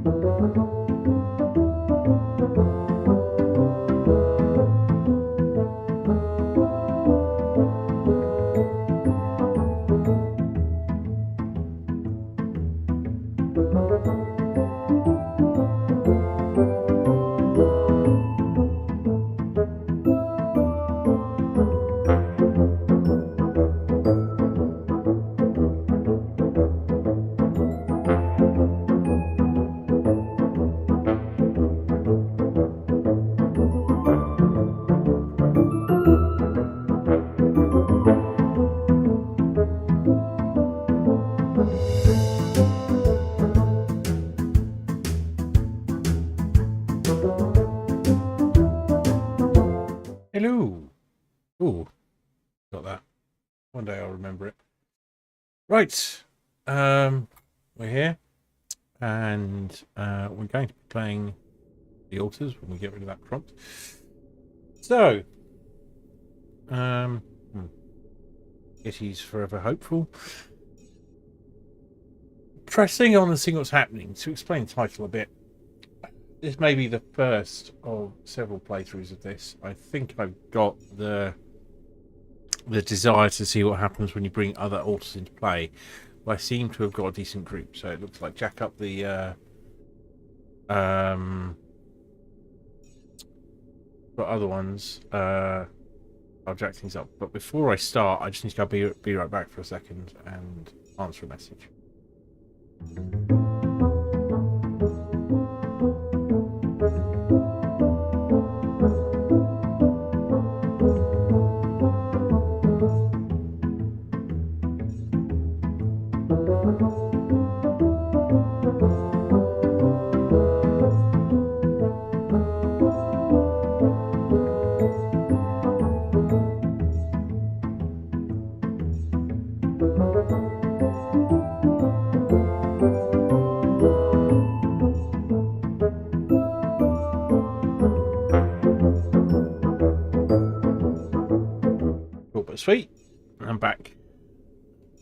Hello. Ooh, got that. One day I'll remember it. Right. We're here. And we're going to be playing the altars when we get rid of that prompt. So, Kitty's forever hopeful. Pressing on and seeing what's happening. To explain the title a bit, this may be the first of several playthroughs of this. I think I've got the desire to see what happens when you bring other altars into play. Well, I seem to have got a decent group, so it looks like jack up the for other ones. I'll jack things up. But before I start, I just need to go be right back for a second and answer a message. Sweet, I'm back.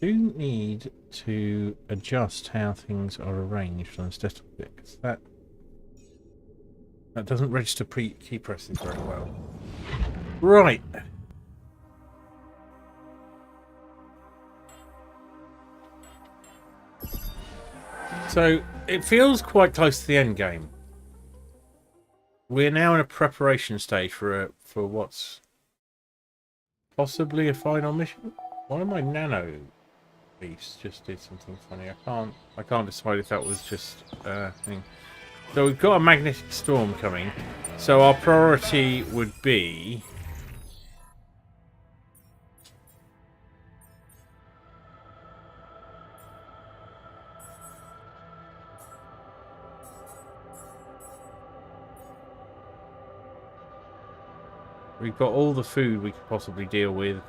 Do need to adjust how things are arranged on this desktop bit, because that doesn't register key presses very well. Right. So it feels quite close to the end game. We're now in a preparation stage for what's possibly a final mission. One of my nano beasts just did something funny. I can't decide if that was just a thing. So we've got a magnetic storm coming. So our priority would be we've got all the food we could possibly deal with.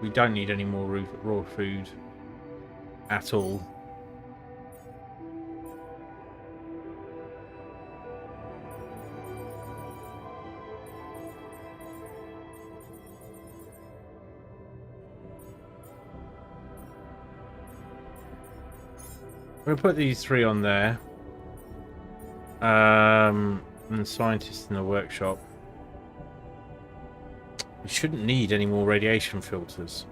We don't need any more raw food at all. We'll put these three on there. And the scientists in the workshop. We shouldn't need any more radiation filters.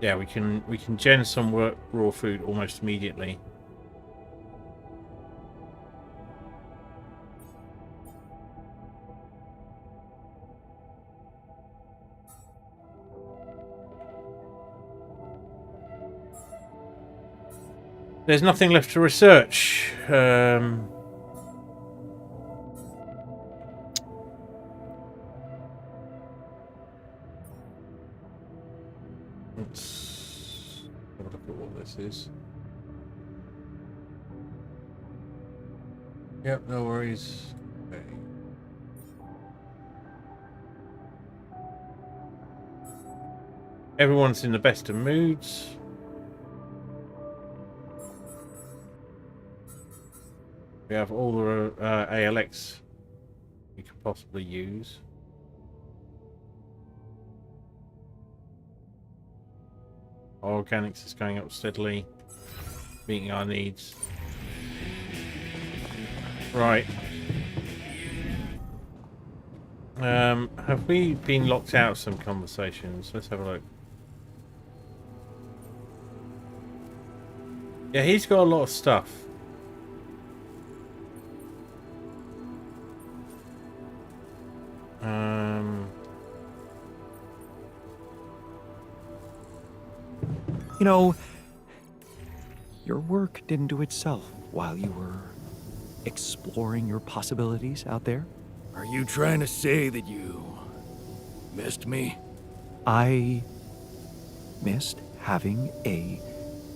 Yeah, we can gen some raw food almost immediately. There's nothing left to research. Let's have a look at what this is. Yep, no worries. Okay. Everyone's in the best of moods. We have all the ALX we could possibly use. Our organics is going up steadily, meeting our needs. Right. Have we been locked out of some conversations? Let's have a look. Yeah, he's got a lot of stuff. You know, your work didn't do itself while you were exploring your possibilities out there. Are you trying to say that you missed me? I missed having a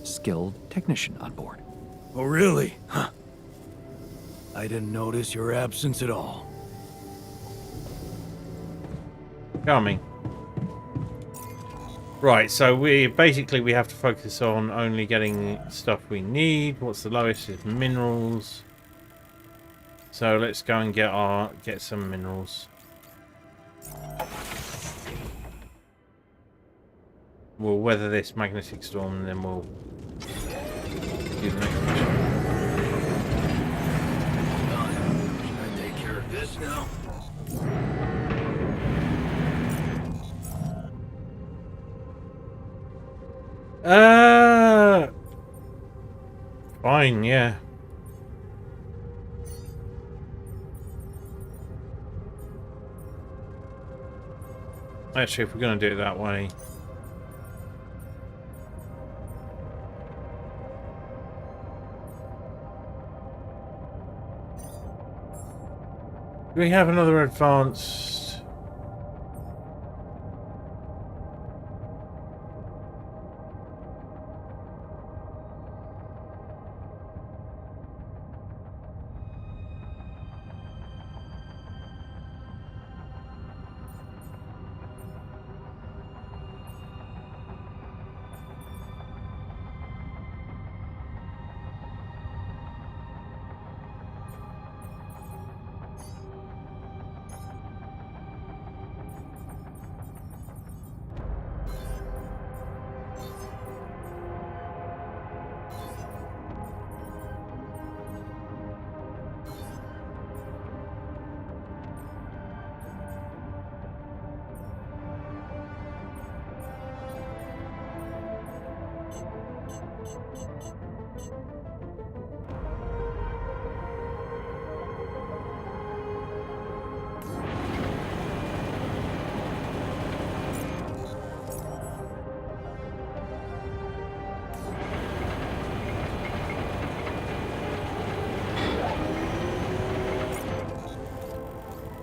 skilled technician on board. Oh, really? Huh. I didn't notice your absence at all. Coming. Right, so we have to focus on only getting stuff we need. What's the lowest is minerals. So let's go and get some minerals. We'll weather this magnetic storm and then we'll do the next mission. Should I take care of this now? Fine, yeah. Actually, if we're going to do it that way. Do we have another advanced?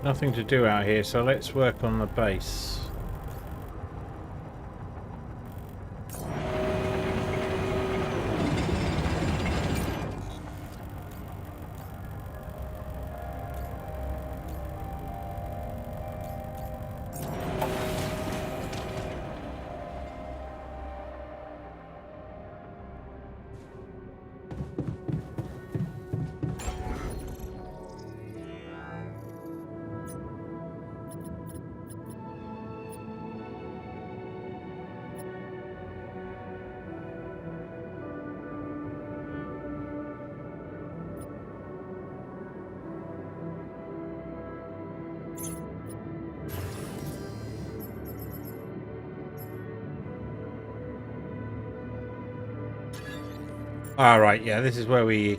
Nothing to do out here, so let's work on the base. Alright, yeah, this is where we...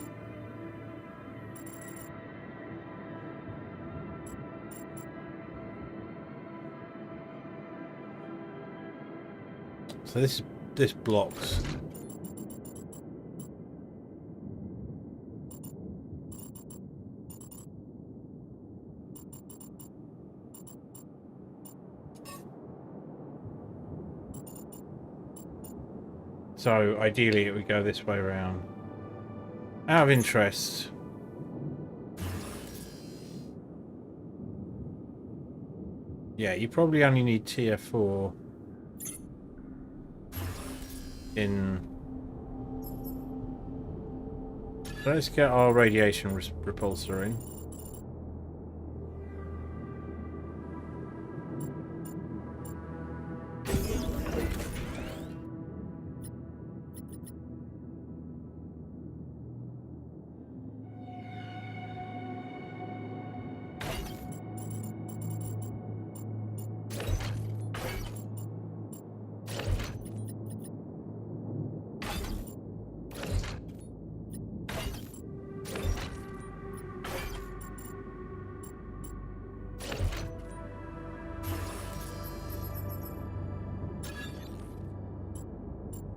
So this blocks. So ideally it would go this way around. Out of interest. Yeah, you probably only need tier 4 in... Let's get our radiation repulsor in.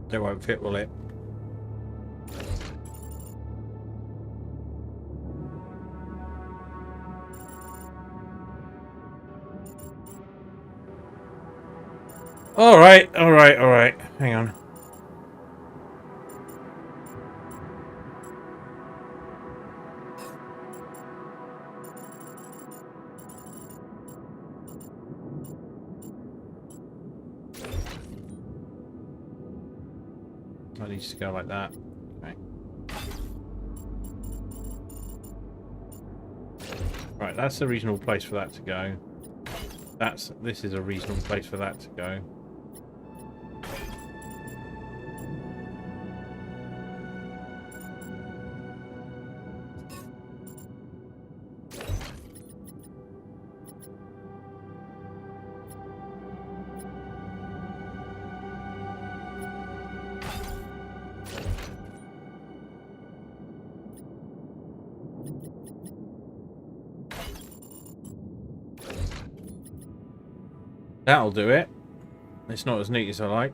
That won't fit, will it? Alright, alright, alright. Hang on. That needs to go like that. Okay. Right, that's a reasonable place for that to go. This is a reasonable place for that to go. That'll do it. It's not as neat as I like.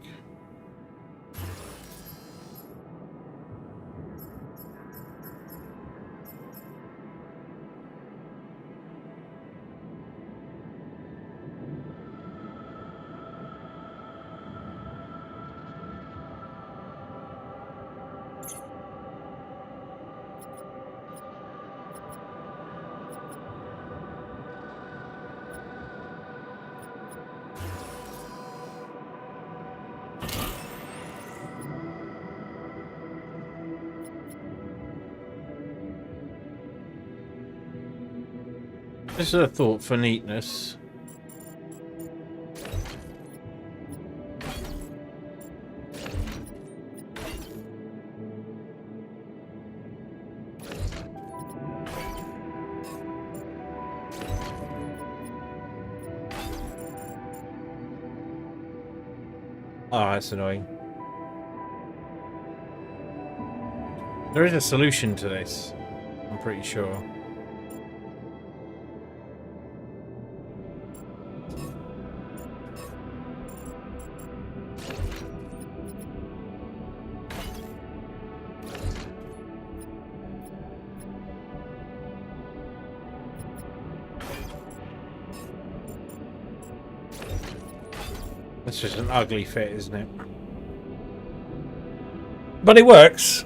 Just a thought for neatness. Oh, that's annoying. There is a solution to this, I'm pretty sure. It's just an ugly fit, isn't it? But it works.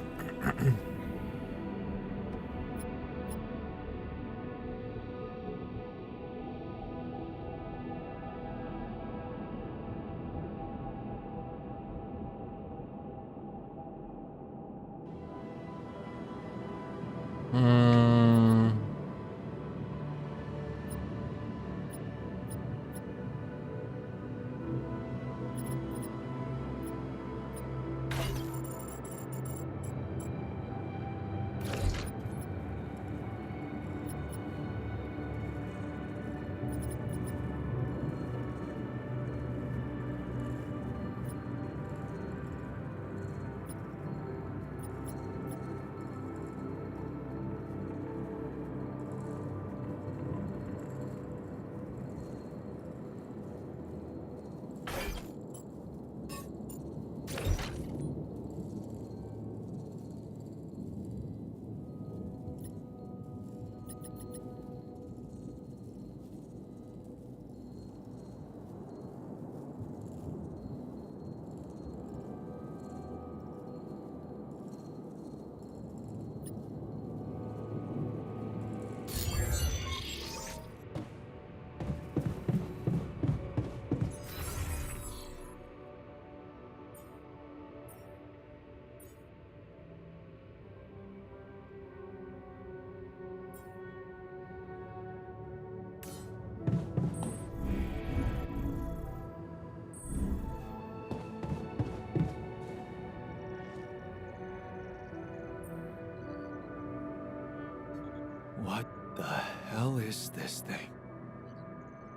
hell is this thing?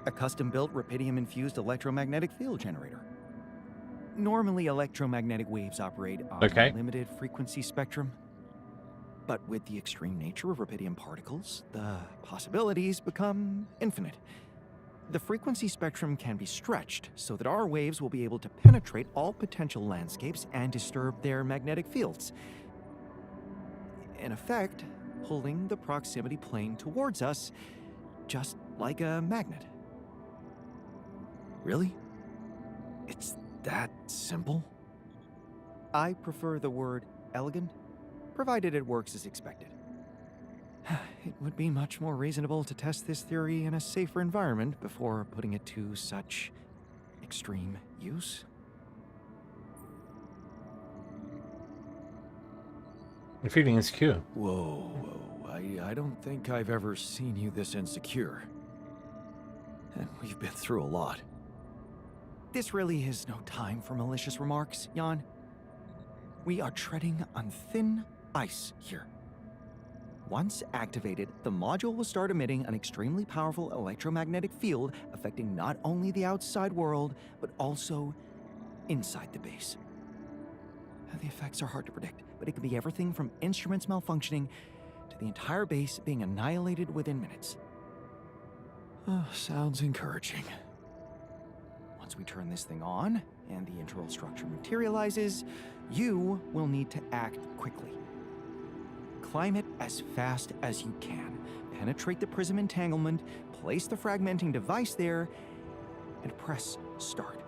A custom-built rubidium-infused electromagnetic field generator. Normally, electromagnetic waves operate on Okay. a limited frequency spectrum. But with the extreme nature of rubidium particles, the possibilities become infinite. The frequency spectrum can be stretched so that our waves will be able to penetrate all potential landscapes and disturb their magnetic fields. In effect, pulling the proximity plane towards us, just like a magnet. Really? It's that simple? I prefer the word elegant, provided it works as expected. It would be much more reasonable to test this theory in a safer environment before putting it to such extreme use. I'm feeling insecure. Whoa. I don't think I've ever seen you this insecure. And we've been through a lot. This really is no time for malicious remarks, Jan. We are treading on thin ice here. Once activated, the module will start emitting an extremely powerful electromagnetic field affecting not only the outside world, but also inside the base. The effects are hard to predict, but it can be everything from instruments malfunctioning to the entire base being annihilated within minutes. Sounds encouraging. Once we turn this thing on, and the internal structure materializes, you will need to act quickly. Climb it as fast as you can, penetrate the prism entanglement, place the fragmenting device there, and press start.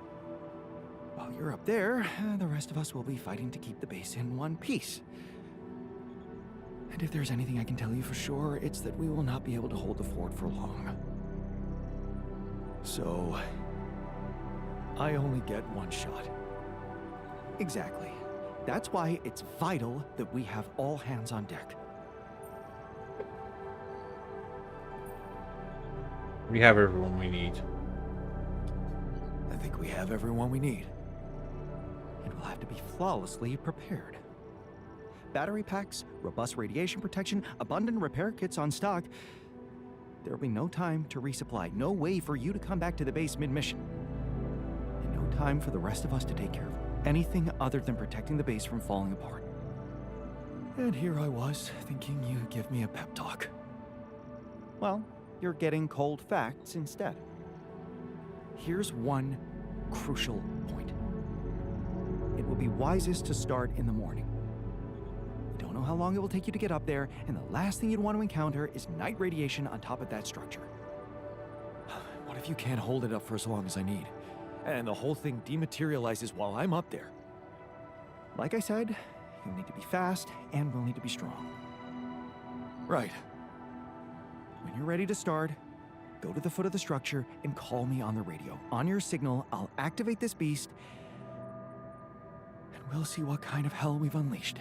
While you're up there, the rest of us will be fighting to keep the base in one piece. And if there's anything I can tell you for sure, it's that we will not be able to hold the fort for long. So, I only get one shot. Exactly. That's why it's vital that we have all hands on deck. We have everyone we need. I think we have everyone we need. It will have to be flawlessly prepared. Battery packs, robust radiation protection, abundant repair kits on stock. There will be no time to resupply, no way for you to come back to the base mid-mission. And no time for the rest of us to take care of anything other than protecting the base from falling apart. And here I was, thinking you'd give me a pep talk. Well, you're getting cold facts instead. Here's one crucial point. It will be wisest to start in the morning. We don't know how long it will take you to get up there, and the last thing you'd want to encounter is night radiation on top of that structure. What if you can't hold it up for as long as I need? And the whole thing dematerializes while I'm up there? Like I said, you'll need to be fast, and we'll need to be strong. Right. When you're ready to start, go to the foot of the structure and call me on the radio. On your signal, I'll activate this beast, and we'll see what kind of hell we've unleashed.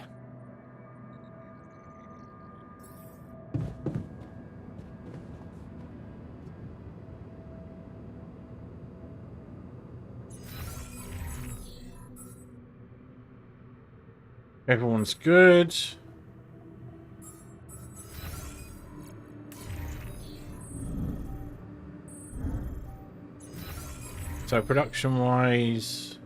Everyone's good. So production-wise,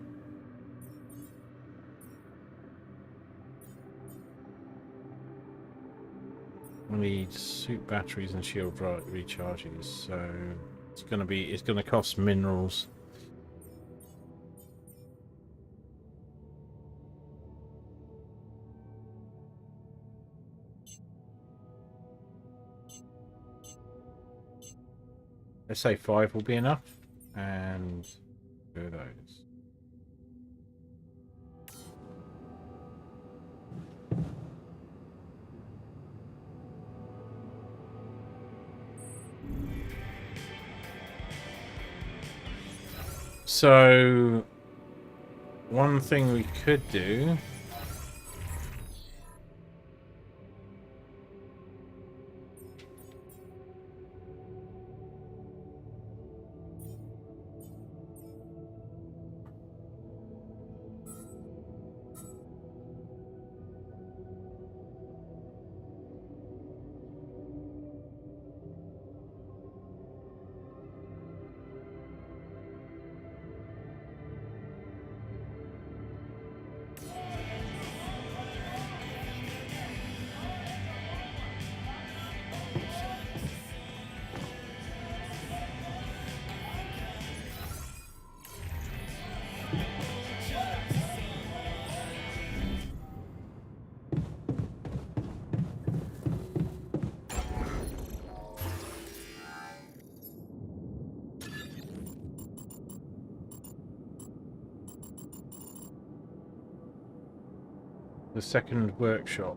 we need suit batteries and shield recharges. So it's going to cost minerals. Let's say 5 will be enough, and do those. So one thing we could do The second workshop.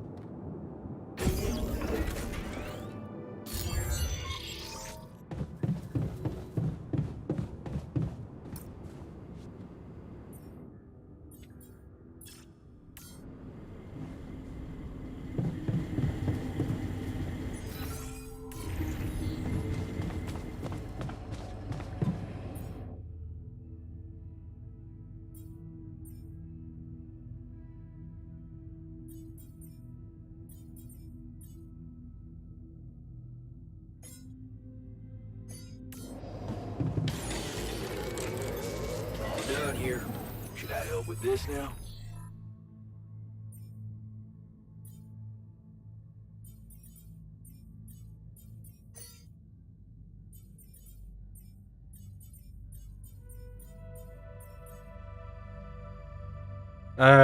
Done here. Should I help with this now?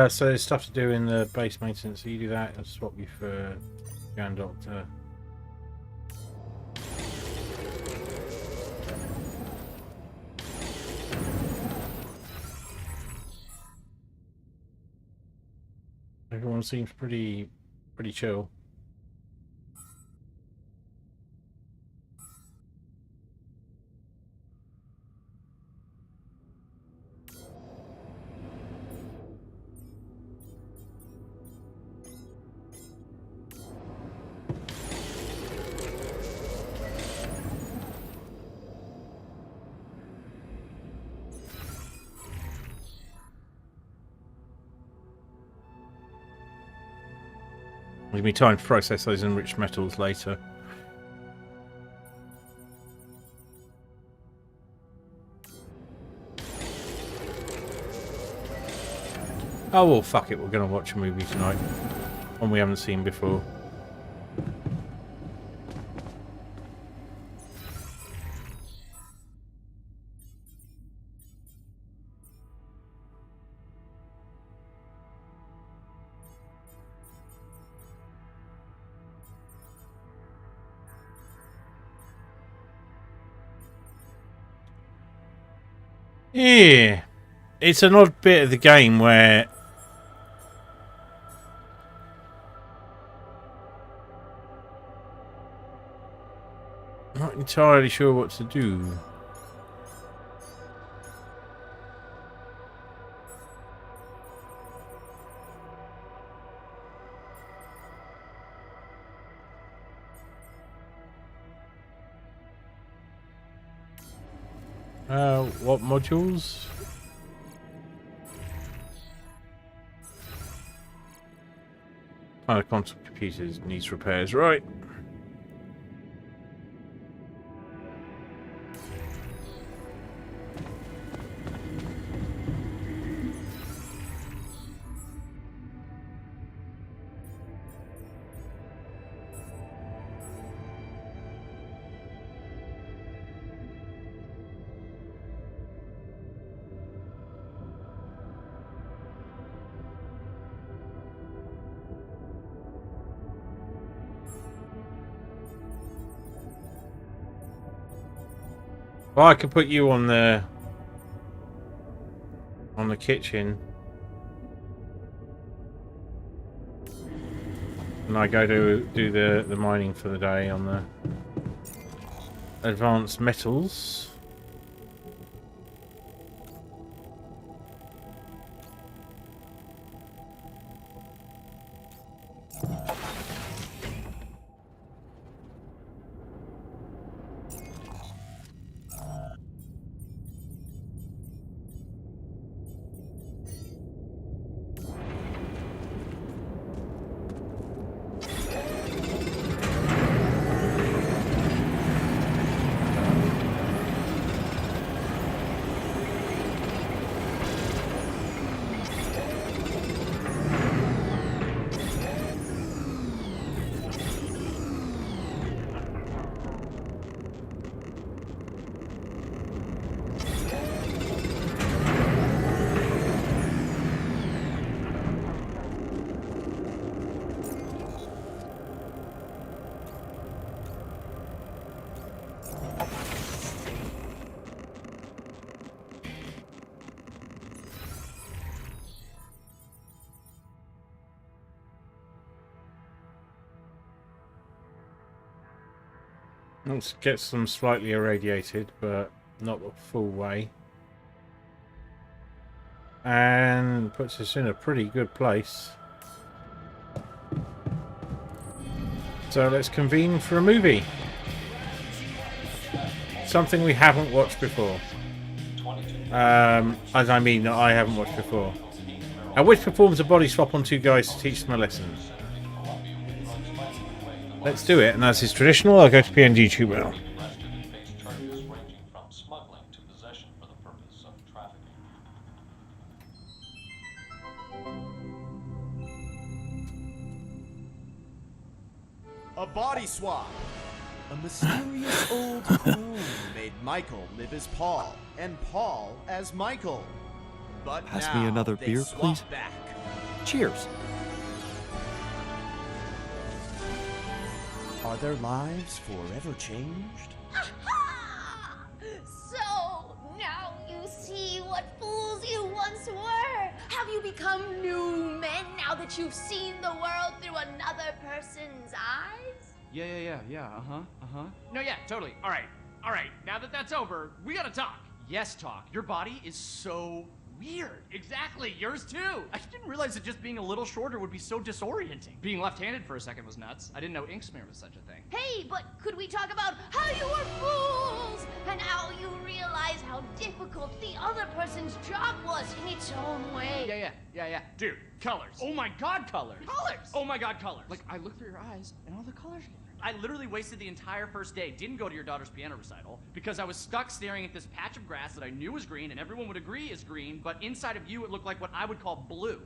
So there's stuff to do in the base maintenance. So you do that. I'll swap you for Grand Doctor. Everyone seems pretty chill. Give me time to process those enriched metals later. Oh well, fuck it. We're gonna watch a movie tonight, one we haven't seen before. Yeah, it's an odd bit of the game where I'm not entirely sure what to do. What modules? Quantum computers needs repairs, right? Well, I could put you on the kitchen, and I go to do the mining for the day on the advanced metals. Let's get them slightly irradiated, but not the full way. And puts us in a pretty good place. So let's convene for a movie. Something we haven't watched before. As I mean that I haven't watched before. Which performs a body swap on two guys to teach them a lesson. Let's do it, and as is traditional, I'll go to PNG Tuber. A body swap. A mysterious old crone made Michael live as Paul, and Paul as Michael. But Pass now me another they beer, swap please. back. Cheers. Are their lives forever changed? So, now you see what fools you once were. Have you become new men now that you've seen the world through another person's eyes? Yeah. No, yeah, totally. All right. Now that that's over, we gotta talk. Yes, talk. Your body is so weird. Exactly. Yours too. I didn't realize that just being a little shorter would be so disorienting. Being left-handed for a second was nuts. I didn't know ink smear was such a thing. Hey, but could we talk about how you were fools and how you realize how difficult the other person's job was in its own way? Yeah. Dude, colors. Oh my god, colors. Colors! Oh my god, colors. Like, I look through your eyes and all the colors are different. I literally wasted the entire first day, didn't go to your daughter's piano recital, because I was stuck staring at this patch of grass that I knew was green and everyone would agree is green, but inside of you it looked like what I would call blue.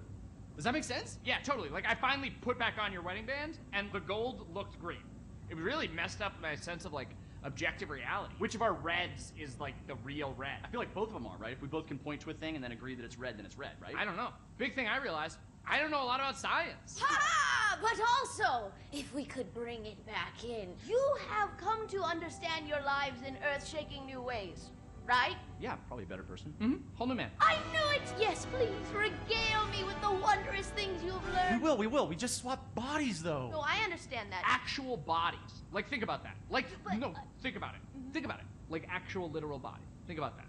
Does that make sense? Yeah, totally. Like, I finally put back on your wedding band and the gold looked green. It really messed up my sense of, like, objective reality. Which of our reds is, like, the real red? I feel like both of them are, right? If we both can point to a thing and then agree that it's red, then it's red, right? I don't know. Big thing I realized, I don't know a lot about science. Ha! But also, if we could bring it back in, you have come to understand your lives in earth-shaking new ways, right? Yeah, probably a better person. Mm-hmm. Whole new man. I knew it! Yes, please, regale me with the wondrous things you've learned. We will. We just swap bodies, though. No, I understand that. Actual bodies. Like, think about that. Like, But- no, think about it. Think about it. Like, actual literal body. Think about that.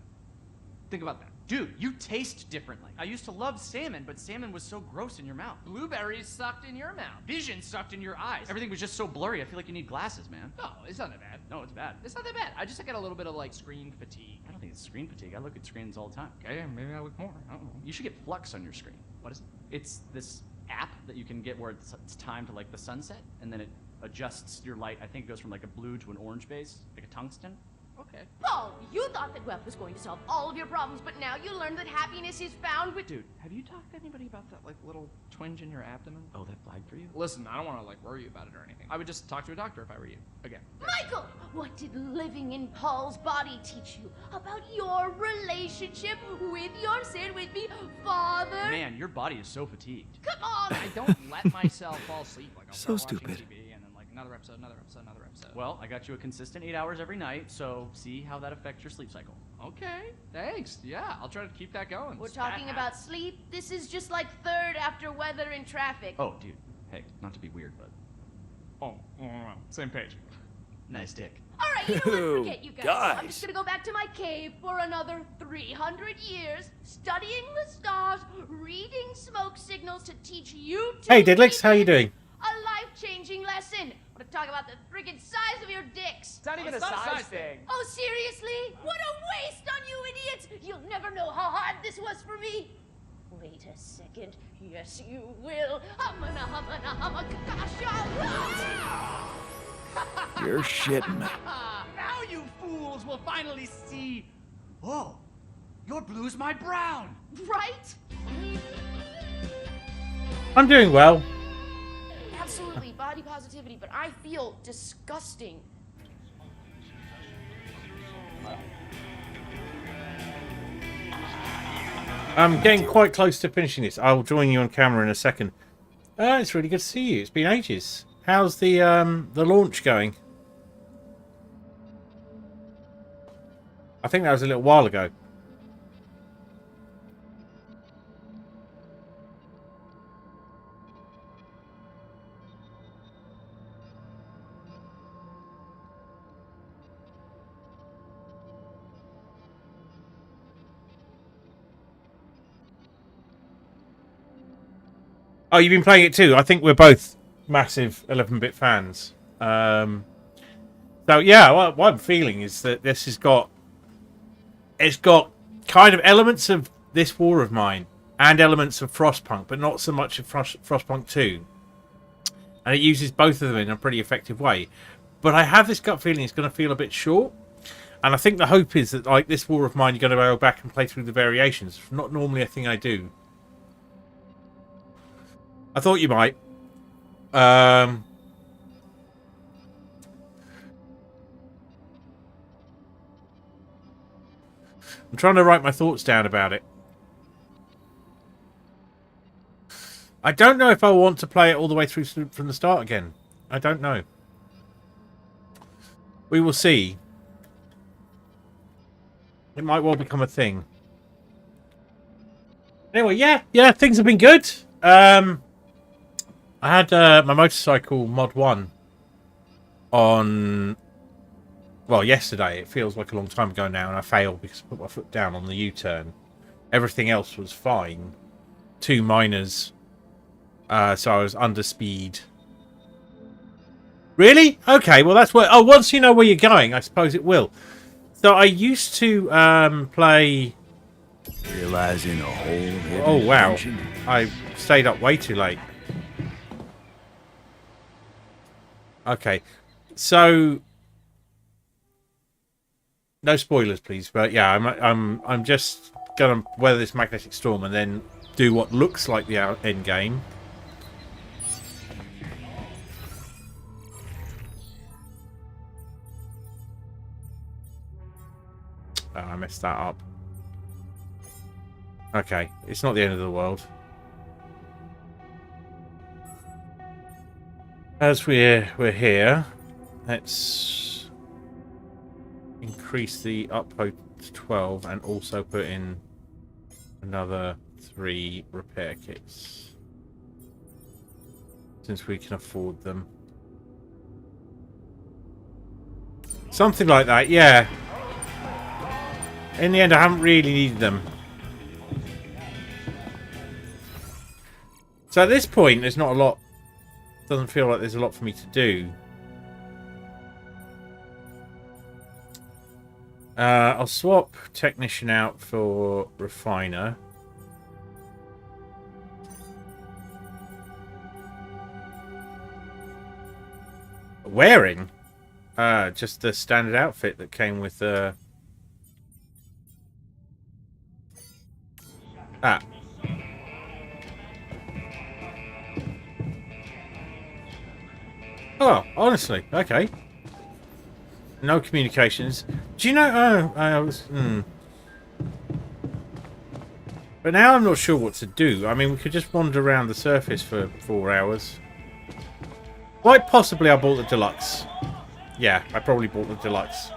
Think about that. Dude, you taste differently. I used to love salmon, but salmon was so gross in your mouth. Blueberries sucked in your mouth. Vision sucked in your eyes. Everything was just so blurry. I feel like you need glasses, man. No, it's not that bad. No, it's bad. It's not that bad. I just got a little bit of, like, screen fatigue. I don't think it's screen fatigue. I look at screens all the time. Okay, maybe I look more. I don't know. You should get Flux on your screen. What is it? It's this app that you can get where it's timed to, like, the sunset, and then it adjusts your light. I think it goes from, like, a blue to an orange base, like a tungsten. Okay. Paul, you thought that wealth was going to solve all of your problems, but now you learned that happiness is found with... Dude, have you talked to anybody about that, like, little twinge in your abdomen? Oh, that flagged for you? Listen, I don't want to, like, worry you about it or anything. I would just talk to a doctor if I were you. Again. Michael, what did living in Paul's body teach you about your relationship with your sin with me, Father? Man, your body is so fatigued. Come on! I don't let myself fall asleep. Like, I'll So start watching stupid. TV and then, like, another episode. Well, I got you a consistent 8 hours every night, so see how that affects your sleep cycle. Okay, thanks. Yeah, I'll try to keep that going. We're talking about sleep. This is just like third after weather in traffic. Oh, dude. Hey, not to be weird, but... Oh, same page. Nice dick. All right, you know what? Ew, Forget you guys. I'm guys. just gonna go back to my cave for another 300 years, studying the stars, reading smoke signals to teach you two Hey, Didlix, how you doing? a life-changing lesson. I want to talk about the friggin' size of your dicks. It's not even a size thing. Oh, seriously? What a waste on you idiots! You'll never know how hard this was for me. Wait a second. Yes, you will. Humana, You're shitting. Now you fools will finally see... Oh, your blue's my brown. Right? I'm doing well. Absolutely, body positivity, but I feel disgusting. I'm getting quite close to finishing this. I'll join you on camera in a second. It's really good to see you. It's been ages. How's the launch going? I think that was a little while ago. Oh, you've been playing it too. I think we're both massive 11-bit fans. So yeah, what I'm feeling is that this has got kind of elements of this war of mine and elements of Frostpunk, but not so much of Frostpunk 2. And it uses both of them in a pretty effective way. But I have this gut feeling it's going to feel a bit short. And I think the hope is that, like, this war of mine, you're going to go back and play through the variations. Not normally a thing I do. I thought you might. I'm trying to write my thoughts down about it. I don't know if I want to play it all the way through from the start again. I don't know. We will see. It might well become a thing. Anyway, yeah, things have been good. I had my motorcycle mod 1 on, well, yesterday. It feels like a long time ago now, and I failed because I put my foot down on the U-turn. Everything else was fine. 2 minors. So I was under speed. Really? Okay, well that's where... Oh, once you know where you're going, I suppose it will. So I used to play... Realizing a whole hidden Oh, wow. dimension? I stayed up way too late. Okay. So... No spoilers, please. But yeah, I'm just going to weather this magnetic storm and then do what looks like the end game. Oh, I messed that up. Okay, it's not the end of the world. As we're here, let's increase the upload to 12 and also put in another 3 repair kits, since we can afford them. Something like that, yeah. In the end, I haven't really needed them. So at this point, there's not a lot. Doesn't feel like there's a lot for me to do. I'll swap technician out for refiner. Wearing? Just the standard outfit that came with the... Ah. Oh, honestly, okay. No communications. Do you know? Oh, I was. But now I'm not sure what to do. I mean, we could just wander around the surface for 4 hours. Quite possibly, I bought the deluxe. Yeah, I probably bought the deluxe.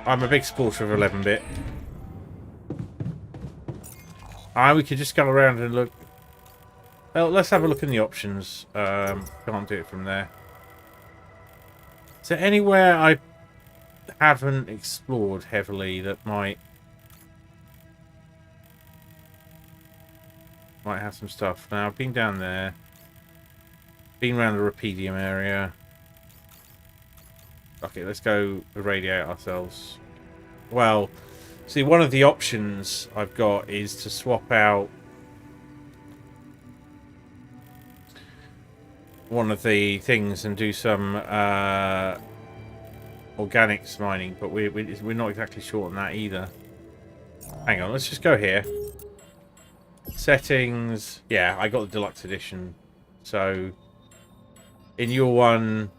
I'm a big supporter of 11-bit. We could just go around and look. Well, let's have a look in the options. Can't do it from there. Is there anywhere I haven't explored heavily that might have some stuff? Now, I've been down there. Been around the Rapidium area. Okay, let's go irradiate ourselves. Well... See, one of the options I've got is to swap out one of the things and do some organics mining, but we're not exactly sure on that either. Hang on, let's just go here. Settings. Yeah, I got the deluxe edition. So, in your one...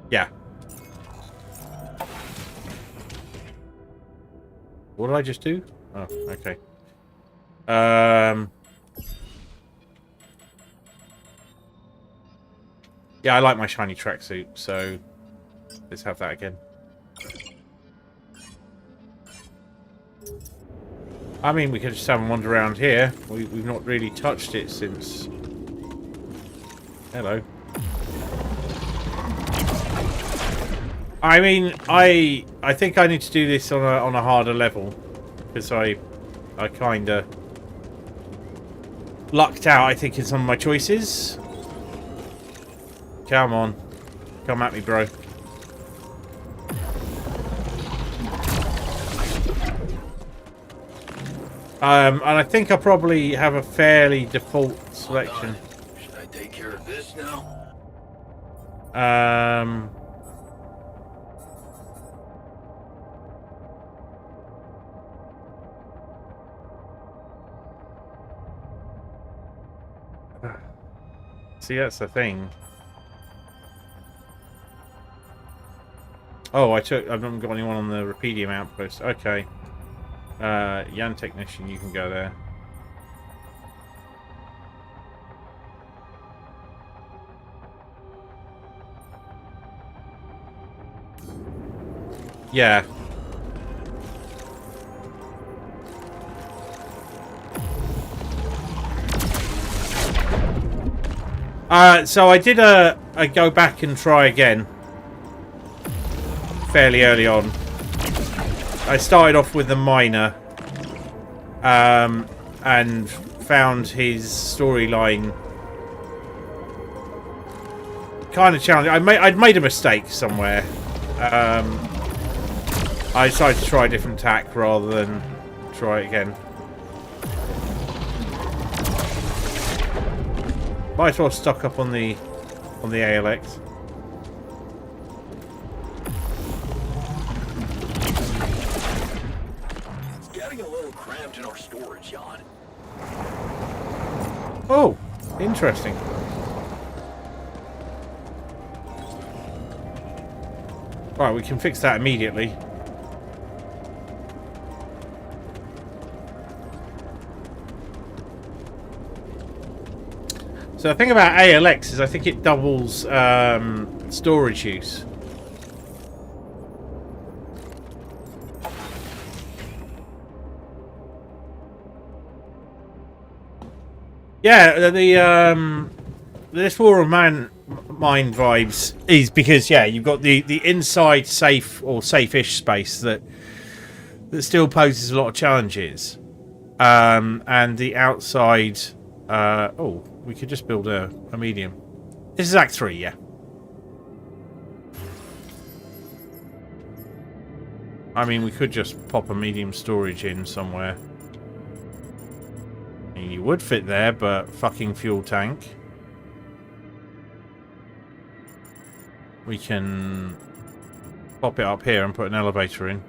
Yeah. What did I just do? Oh, okay. Yeah, I like my shiny tracksuit, so let's have that again. I mean, we could just have a wander around here. We've not really touched it since... Hello. I mean, I think I need to do this on a harder level because I kind of lucked out. I think in some of my choices. Come on, come at me, bro. And I think I probably have a fairly default selection. Should I take care of this now? See, that's the thing. Oh, I haven't got anyone on the Repedium outpost. Okay. Yan Technician, you can go there. Yeah. So I did a go back and try again fairly early on. I started off with the miner and found his storyline kind of challenging. I'd made a mistake somewhere. I decided to try a different tack rather than try it again. Might as well stock up on the ALX. It's getting a little cramped in our storage yard. Oh, interesting. Right, we can fix that immediately. So the thing about ALX is I think it doubles storage use. Yeah, this War of Mine vibes is because you've got the inside safe or safe-ish space that still poses a lot of challenges, and the outside. Oh, we could just build a medium. This is Act 3, yeah. I mean, we could just pop a medium storage in somewhere. I mean, you would fit there, but fucking fuel tank. We can pop it up here and put an elevator in.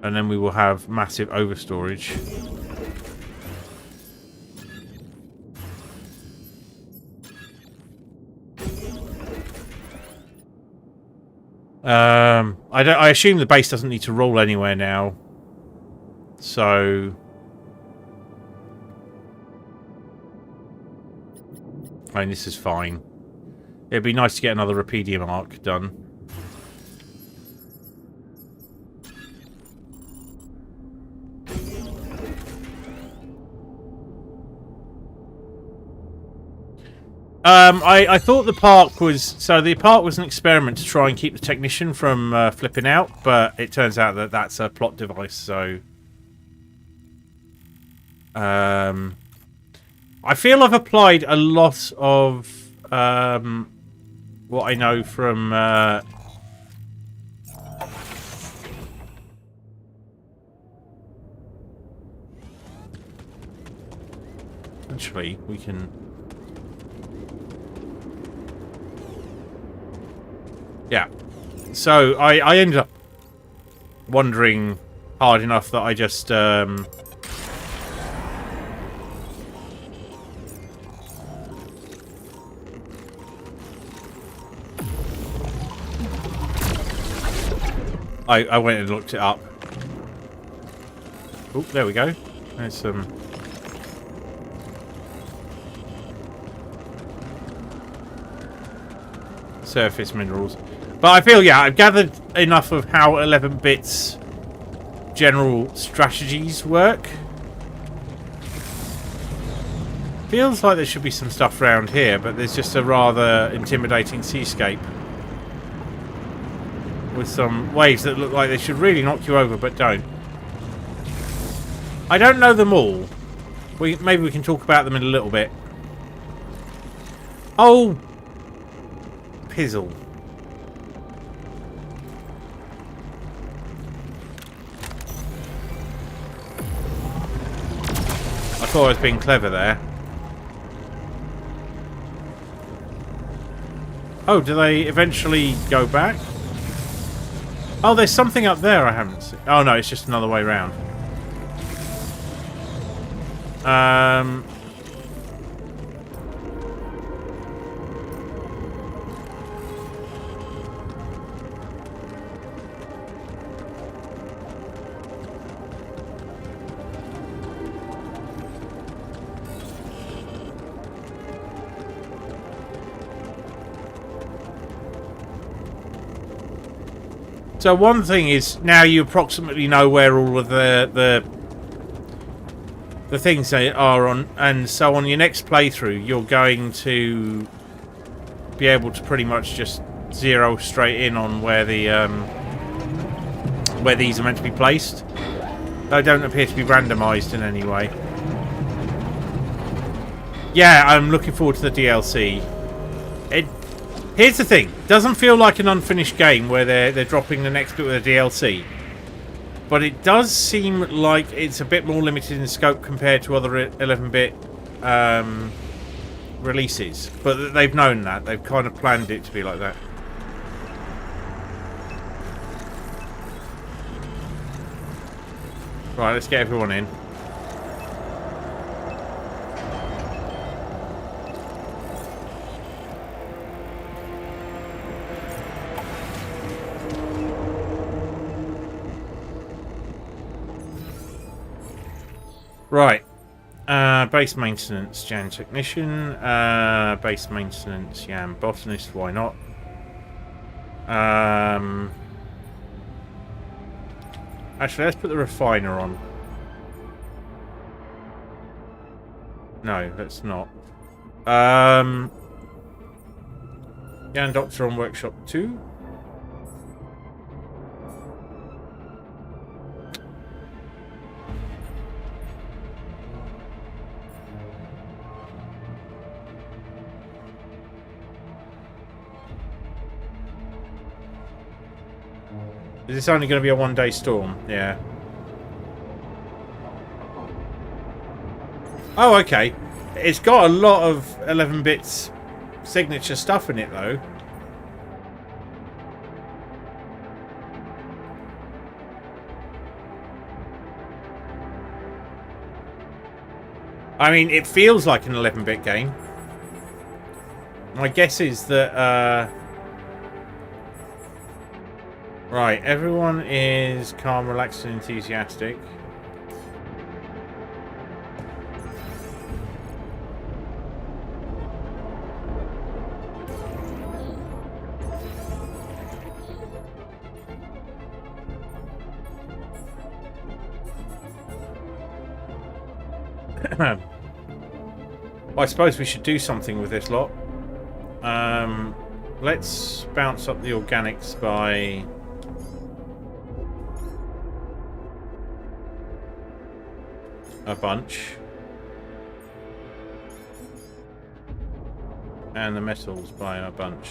And then we will have massive overstorage. I assume the base doesn't need to roll anywhere now. So I mean, this is fine. It'd be nice to get another Repedium arc done. I thought the park was... So the park was an experiment to try and keep the technician from flipping out, but it turns out that that's a plot device, so... I feel I've applied a lot of what I know from... Actually, we can... Yeah. So I ended up wandering hard enough that I just I went and looked it up. Oh, there we go. There's some surface minerals. But I feel, I've gathered enough of how 11-bit's general strategies work. Feels like there should be some stuff around here, but there's just a rather intimidating seascape. With some waves that look like they should really knock you over, but don't. I don't know them all. Maybe we can talk about them in a little bit. Oh! Pizzle. I thought I was being clever there. Oh, do they eventually go back? Oh, there's something up there I haven't seen. Oh no, it's just another way round. So one thing is, now you approximately know where all of the things are on, and so on your next playthrough, you're going to be able to pretty much just zero straight in on where the where these are meant to be placed. They don't appear to be randomised in any way. Yeah, I'm looking forward to the DLC. Here's the thing. Doesn't feel like an unfinished game where they're dropping the next bit with a DLC. But it does seem like it's a bit more limited in scope compared to other 11-bit releases. But they've known that. They've kind of planned it to be like that. Right, let's get everyone in. Right. Base maintenance, Jan technician. Base maintenance, Jan botanist. Why not? Actually, let's put the refiner on. No, let's not. Jan doctor on workshop 2. Is this only going to be a one-day storm? Yeah. Oh, okay. It's got a lot of 11-bits signature stuff in it, though. I mean, it feels like an 11-bit game. My guess is that... Right, everyone is calm, relaxed, and enthusiastic. I suppose we should do something with this lot. Let's bounce up the organics by... a bunch. And the metals by a bunch.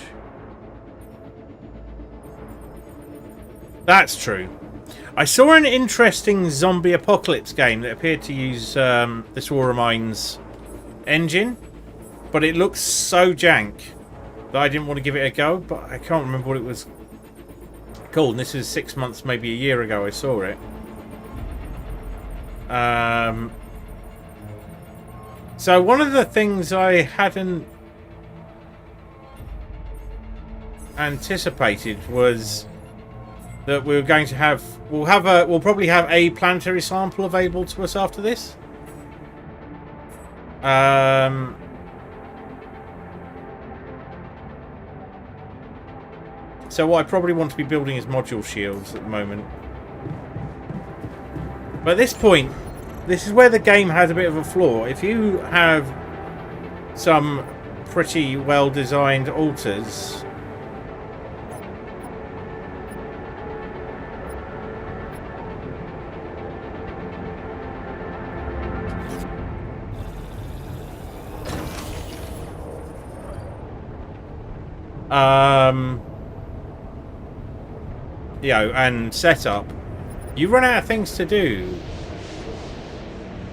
That's true. I saw an interesting zombie apocalypse game that appeared to use this War of Mine's engine, but it looks so jank that I didn't want to give it a go, but I can't remember what it was called. And this is 6 months, maybe a year ago I saw it. So one of the things I hadn't anticipated was that we were going to have we'll probably have a planetary sample available to us after this. So what I probably want to be building is module shields at the moment. But at this point, this is where the game has a bit of a flaw. If you have some pretty well designed altars. You know, and setup, you run out of things to do.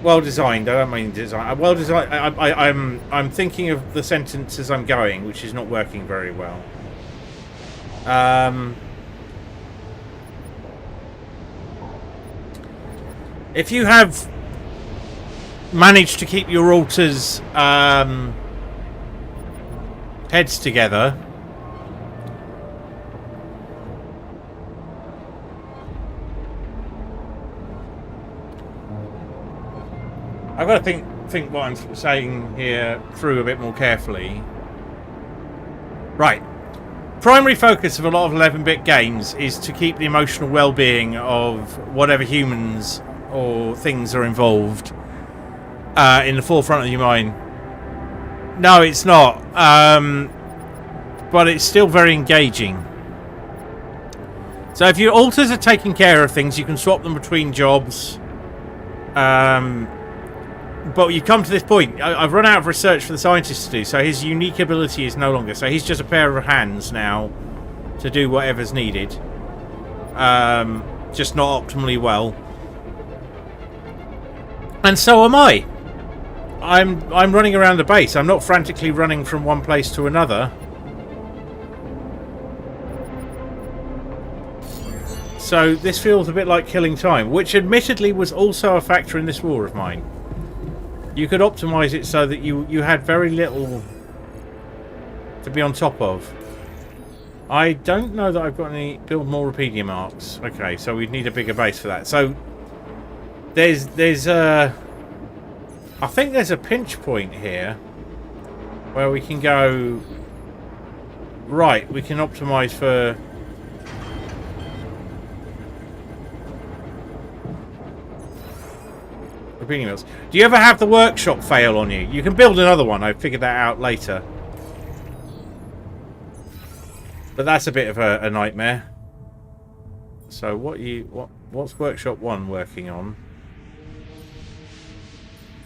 Well designed. I don't mean design. Well designed. I'm thinking of the sentence as I'm going, which is not working very well. If you have managed to keep your altars heads together, I've got to think what I'm saying here through a bit more carefully. Right. Primary focus of a lot of 11-bit games is to keep the emotional well-being of whatever humans or things are involved in the forefront of your mind. No, it's not. But it's still very engaging. So if your altars are taking care of things, you can swap them between jobs. But you've come to this point. I've run out of research for the scientist to do, so his unique ability is no longer. So he's just a pair of hands now to do whatever's needed. Just not optimally well. And so am I. I'm running around the base. I'm not frantically running from one place to another. So this feels a bit like killing time, which admittedly was also a factor in this war of mine. You could optimize it so that you had very little to be on top of. I don't know that I've got any build more Repedia marks. Okay, so we'd need a bigger base for that. So there's I think there's a pinch point here where we can go right. We can optimize for repeating mills. Do you ever have the workshop fail on you? You can build another one. I figured that out later. But that's a bit of a nightmare. So what's workshop 1 working on?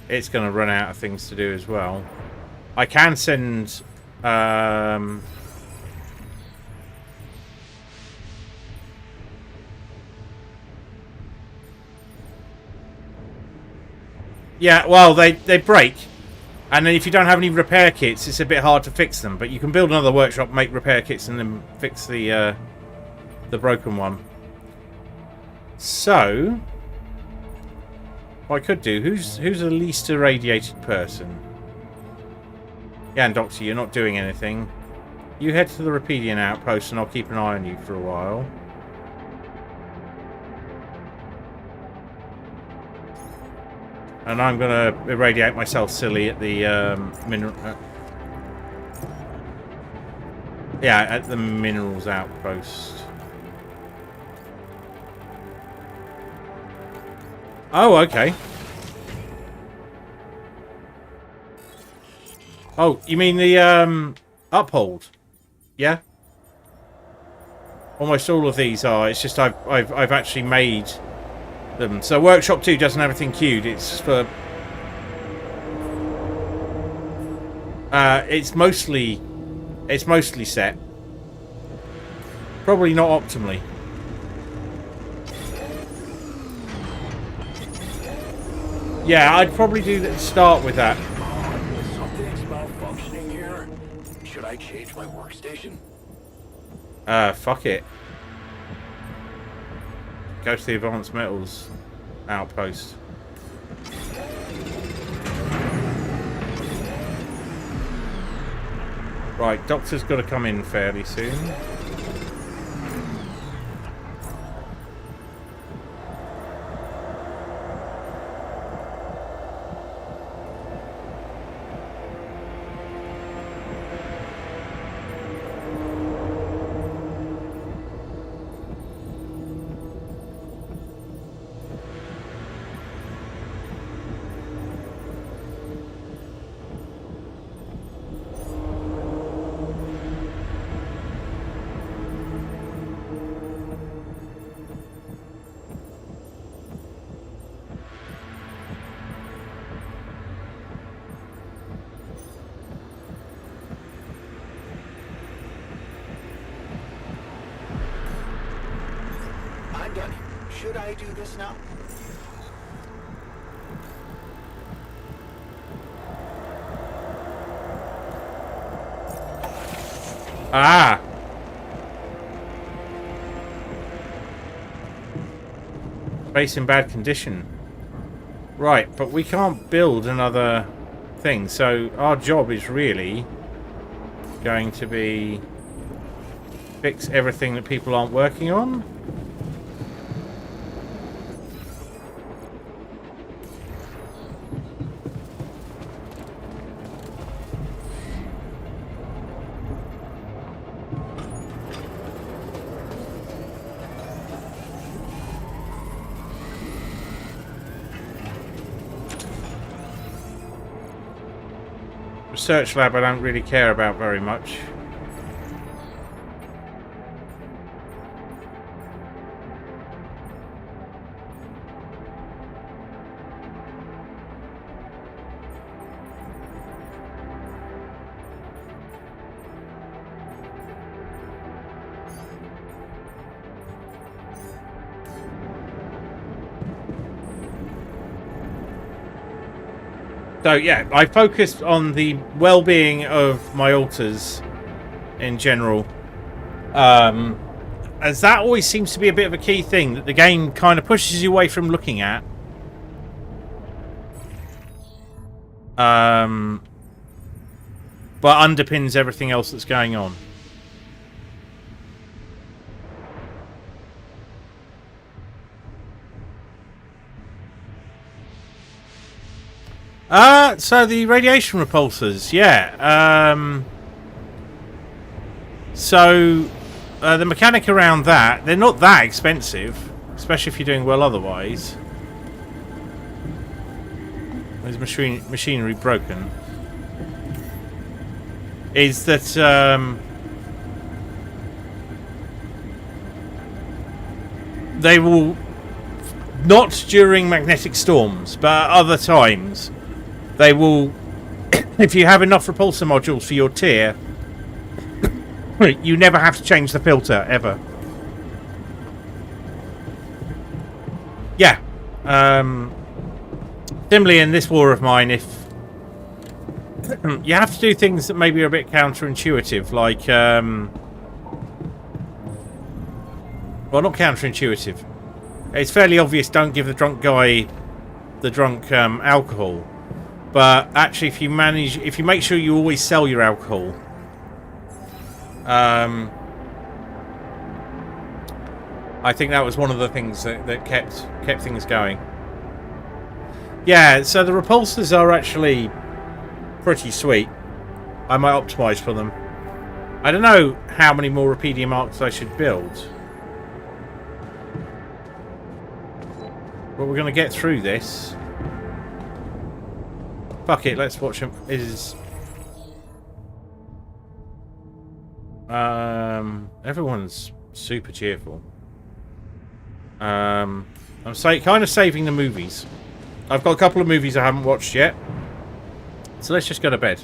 It's going to run out of things to do as well. I can send yeah, well, they break. And then if you don't have any repair kits, it's a bit hard to fix them. But you can build another workshop, make repair kits, and then fix the broken one. So, what I could do, who's the least irradiated person? Yeah, and Doctor, you're not doing anything. You head to the Repedian outpost, and I'll keep an eye on you for a while. And I'm going to irradiate myself silly at the mineral... yeah, at the minerals outpost. Oh, okay. Oh, you mean the uphold? Yeah? Almost all of these are. It's just I've actually made... them. So Workshop 2 doesn't have everything queued. It's for it's mostly set. Probably not optimally. Yeah, I'd probably start with that. Something's malfunctioning here. Should I change my workstation? Fuck it. Go to the Advanced Metals outpost. Right, Doctor's got to come in fairly soon. Should I do this now? Ah! Base in bad condition. Right, but we can't build another thing, so our job is really going to be fix everything that people aren't working on. Research lab I don't really care about very much. So yeah, I focused on the well-being of my alters in general, as that always seems to be a bit of a key thing that the game kind of pushes you away from looking at. But underpins everything else that's going on. So the radiation repulsors, yeah. The mechanic around that, they're not that expensive, especially if you're doing well otherwise. Is machinery broken? Is that they will, not during magnetic storms, but other times they will, if you have enough repulsor modules for your tier, you never have to change the filter, ever. Yeah. Similarly in this war of mine, if you have to do things that maybe are a bit counterintuitive, like, well, not counterintuitive. It's fairly obvious, don't give the drunk guy the drunk alcohol. But actually, if you make sure you always sell your alcohol, I think that was one of the things that kept things going. Yeah, so the repulsors are actually pretty sweet. I might optimize for them. I don't know how many more Rapedium arcs I should build, but we're going to get through this. Fuck it, let's watch him. Everyone's super cheerful. I'm kind of saving the movies. I've got a couple of movies I haven't watched yet, so let's just go to bed.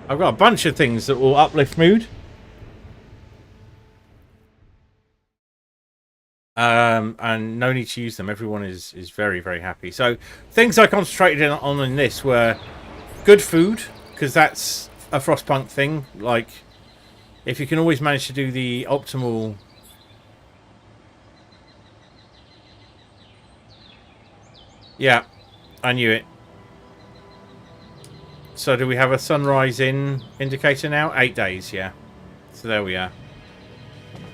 I've got a bunch of things that will uplift mood. And no need to use them. Everyone is very, very happy. So things I concentrated on in this were good food, because that's a Frostpunk thing. Like, if you can always manage to do the optimal... Yeah, I knew it. So do we have a sunrise indicator now? 8 days, yeah. So there we are.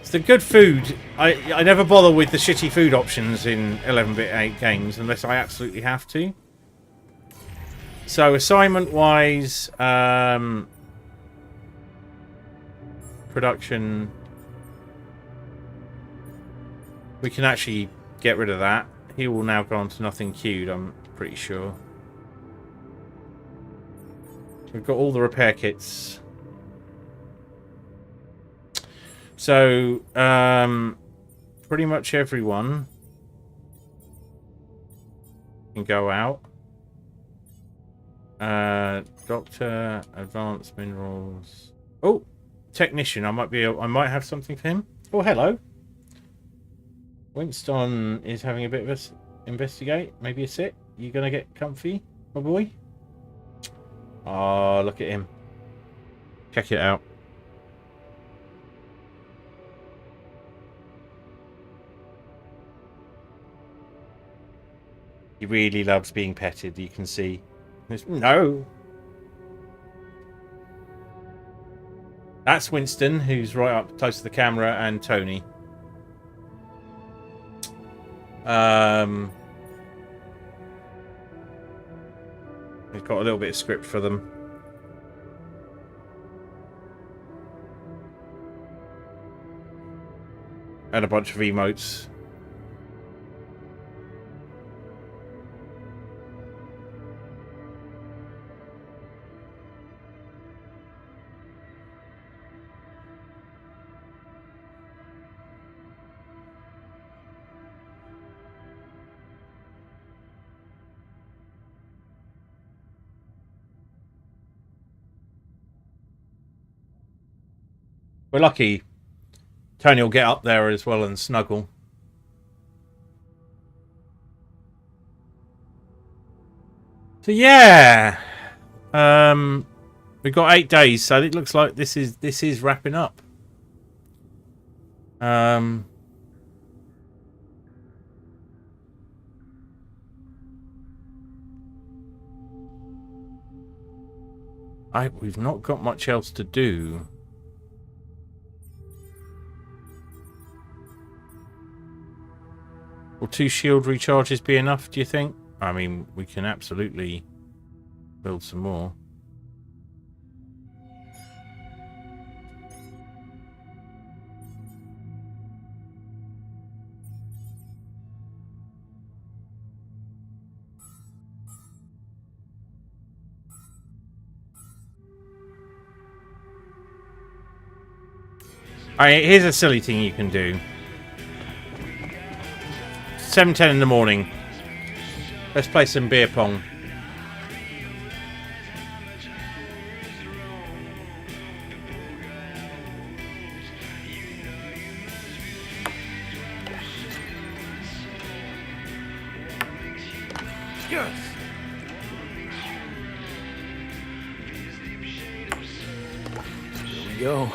So the good food, I never bother with the shitty food options in 11-bit 8 games unless I absolutely have to. So assignment-wise, production, we can actually get rid of that. He will now go on to nothing queued, I'm pretty sure. We've got all the repair kits. So, pretty much everyone can go out. Doctor, advanced minerals. Oh, technician. I might have something for him. Oh, hello. Winston is having a bit of a investigate. Maybe a sit. You gonna get comfy, my boy? Oh, look at him. Check it out. He really loves being petted, you can see. No. That's Winston, who's right up close to the camera, and Tony. We've got a little bit of script for them. And a bunch of emotes. We're lucky. Tony will get up there as well and snuggle. So yeah, we've got 8 days, so it looks like this is wrapping up. We've not got much else to do. Will 2 shield recharges be enough, do you think? I mean, we can absolutely build some more. Here's a silly thing you can do. 7:10 in the morning. Let's play some beer pong. Yes. Here we go.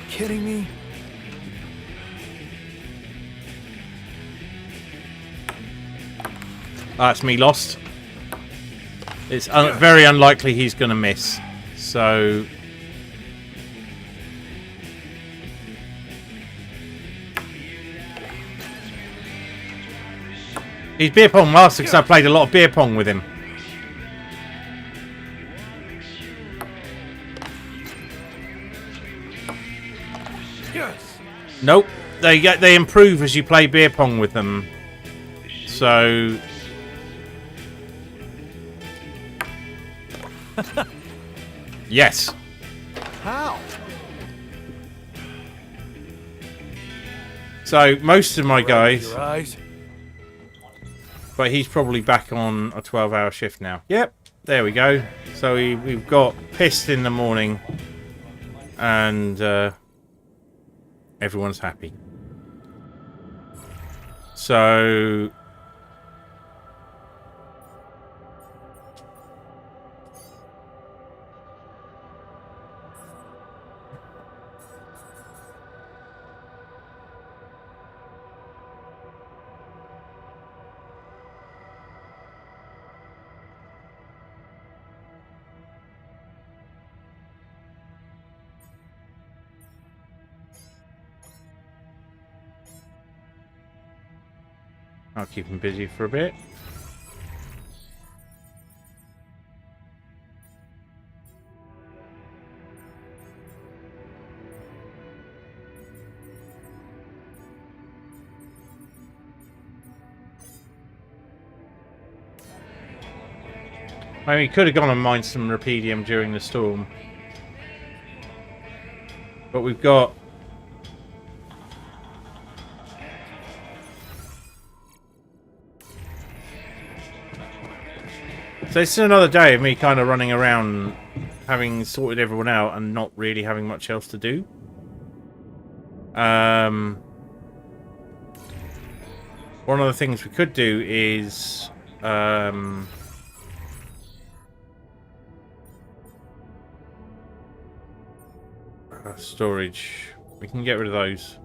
Kidding me? That's me lost. It's very unlikely he's going to miss. So... he's beer pong master because I played a lot of beer pong with him. Yes. Nope. They improve as you play beer pong with them. So... yes. How? So most of my guys, Your eyes. but he's probably back on a 12-hour shift now. Yep, there we go. So we've got pissed in the morning, and everyone's happy. So I'll keep him busy for a bit. I mean, he could have gone and mined some Rapidium during the storm. But we've got... so it's another day of me kind of running around, having sorted everyone out and not really having much else to do. One of the things we could do is storage. We can get rid of those.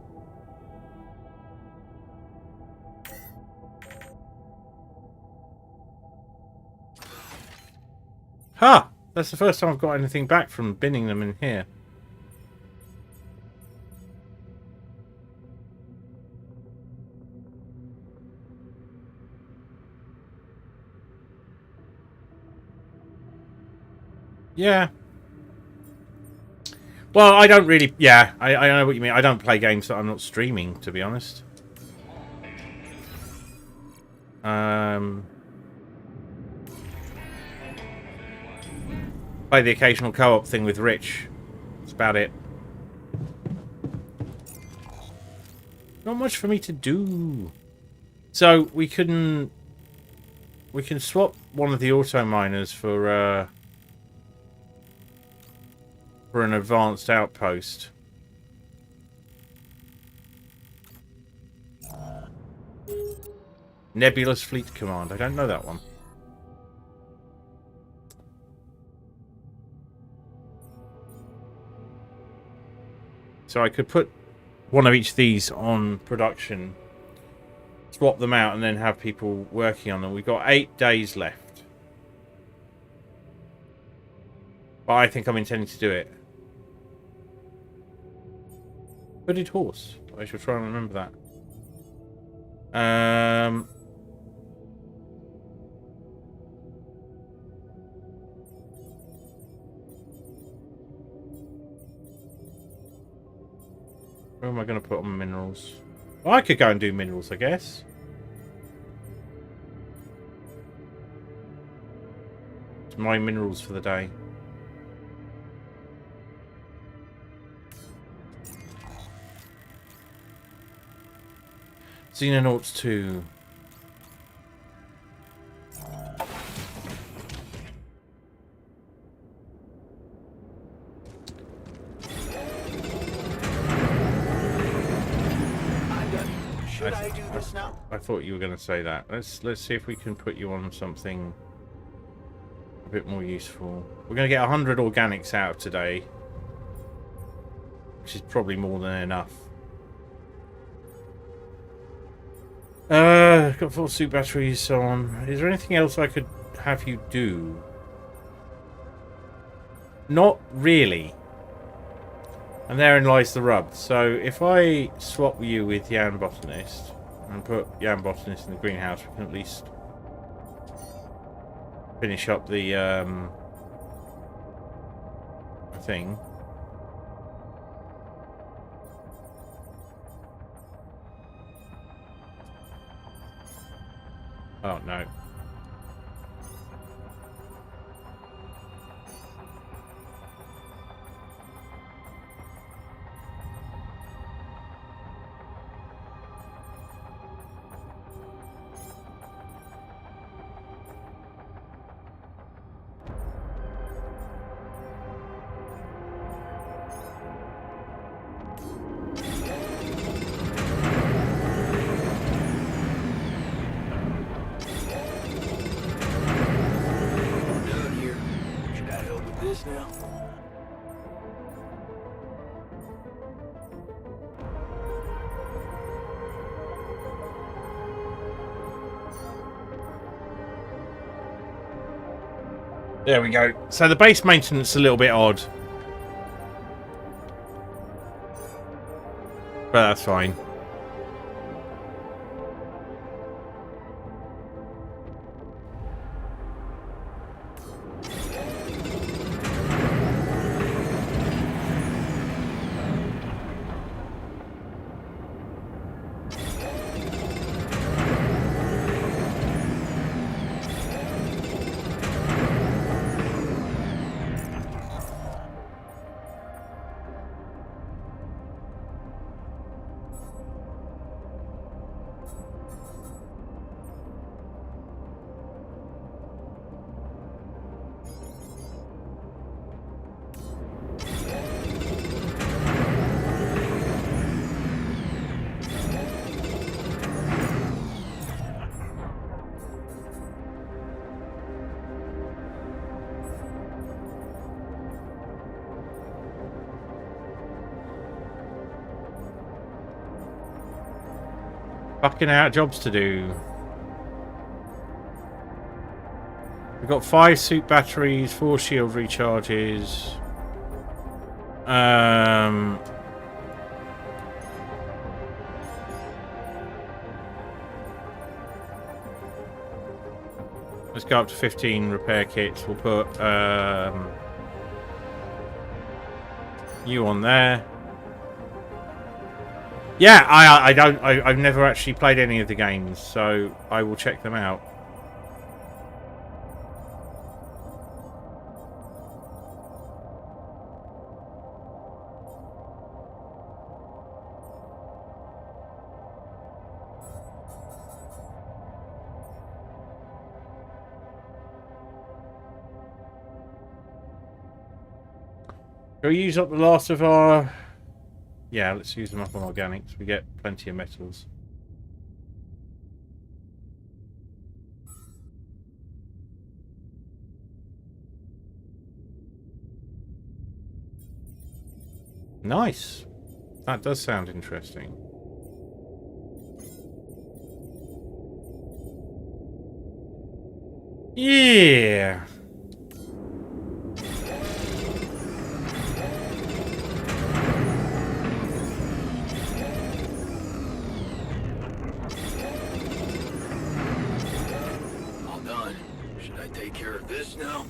Ha! That's the first time I've got anything back from binning them in here. Yeah. Well, I don't really... Yeah, I know what you mean. I don't play games that I'm not streaming, to be honest. Play the occasional co-op thing with Rich. That's about it. Not much for me to do. So, we can swap one of the auto miners for an advanced outpost. Nebulous Fleet Command. I don't know that one. So I could put one of each of these on production, swap them out, and then have people working on them. We've got 8 days left. But I think I'm intending to do it. Hooded horse. I shall try and remember that. Where am I going to put on minerals? Well, I could go and do minerals, I guess. It's my minerals for the day. Xenonauts 2. Should I do this now? I thought you were going to say that. Let's see if we can put you on something a bit more useful. We're going to get 100 organics out of today, which is probably more than enough. Got 4 suit batteries, so on. Is there anything else I could have you do? Not really. And therein lies the rub. So if I swap you with Jan Botanist and put Jan Botanist in the greenhouse, we can at least finish up the thing. Oh, no. Now. There we go. So the base maintenance is a little bit odd, but that's fine. Fucking out jobs to do. We've got 5 suit batteries, 4 shield recharges. Let's go up to 15 repair kits. We'll put you on there. Yeah, I've never actually played any of the games, so I will check them out. Shall we use up the last of our... Yeah, let's use them up on organics. We get plenty of metals. Nice. That does sound interesting. Yeah. Now?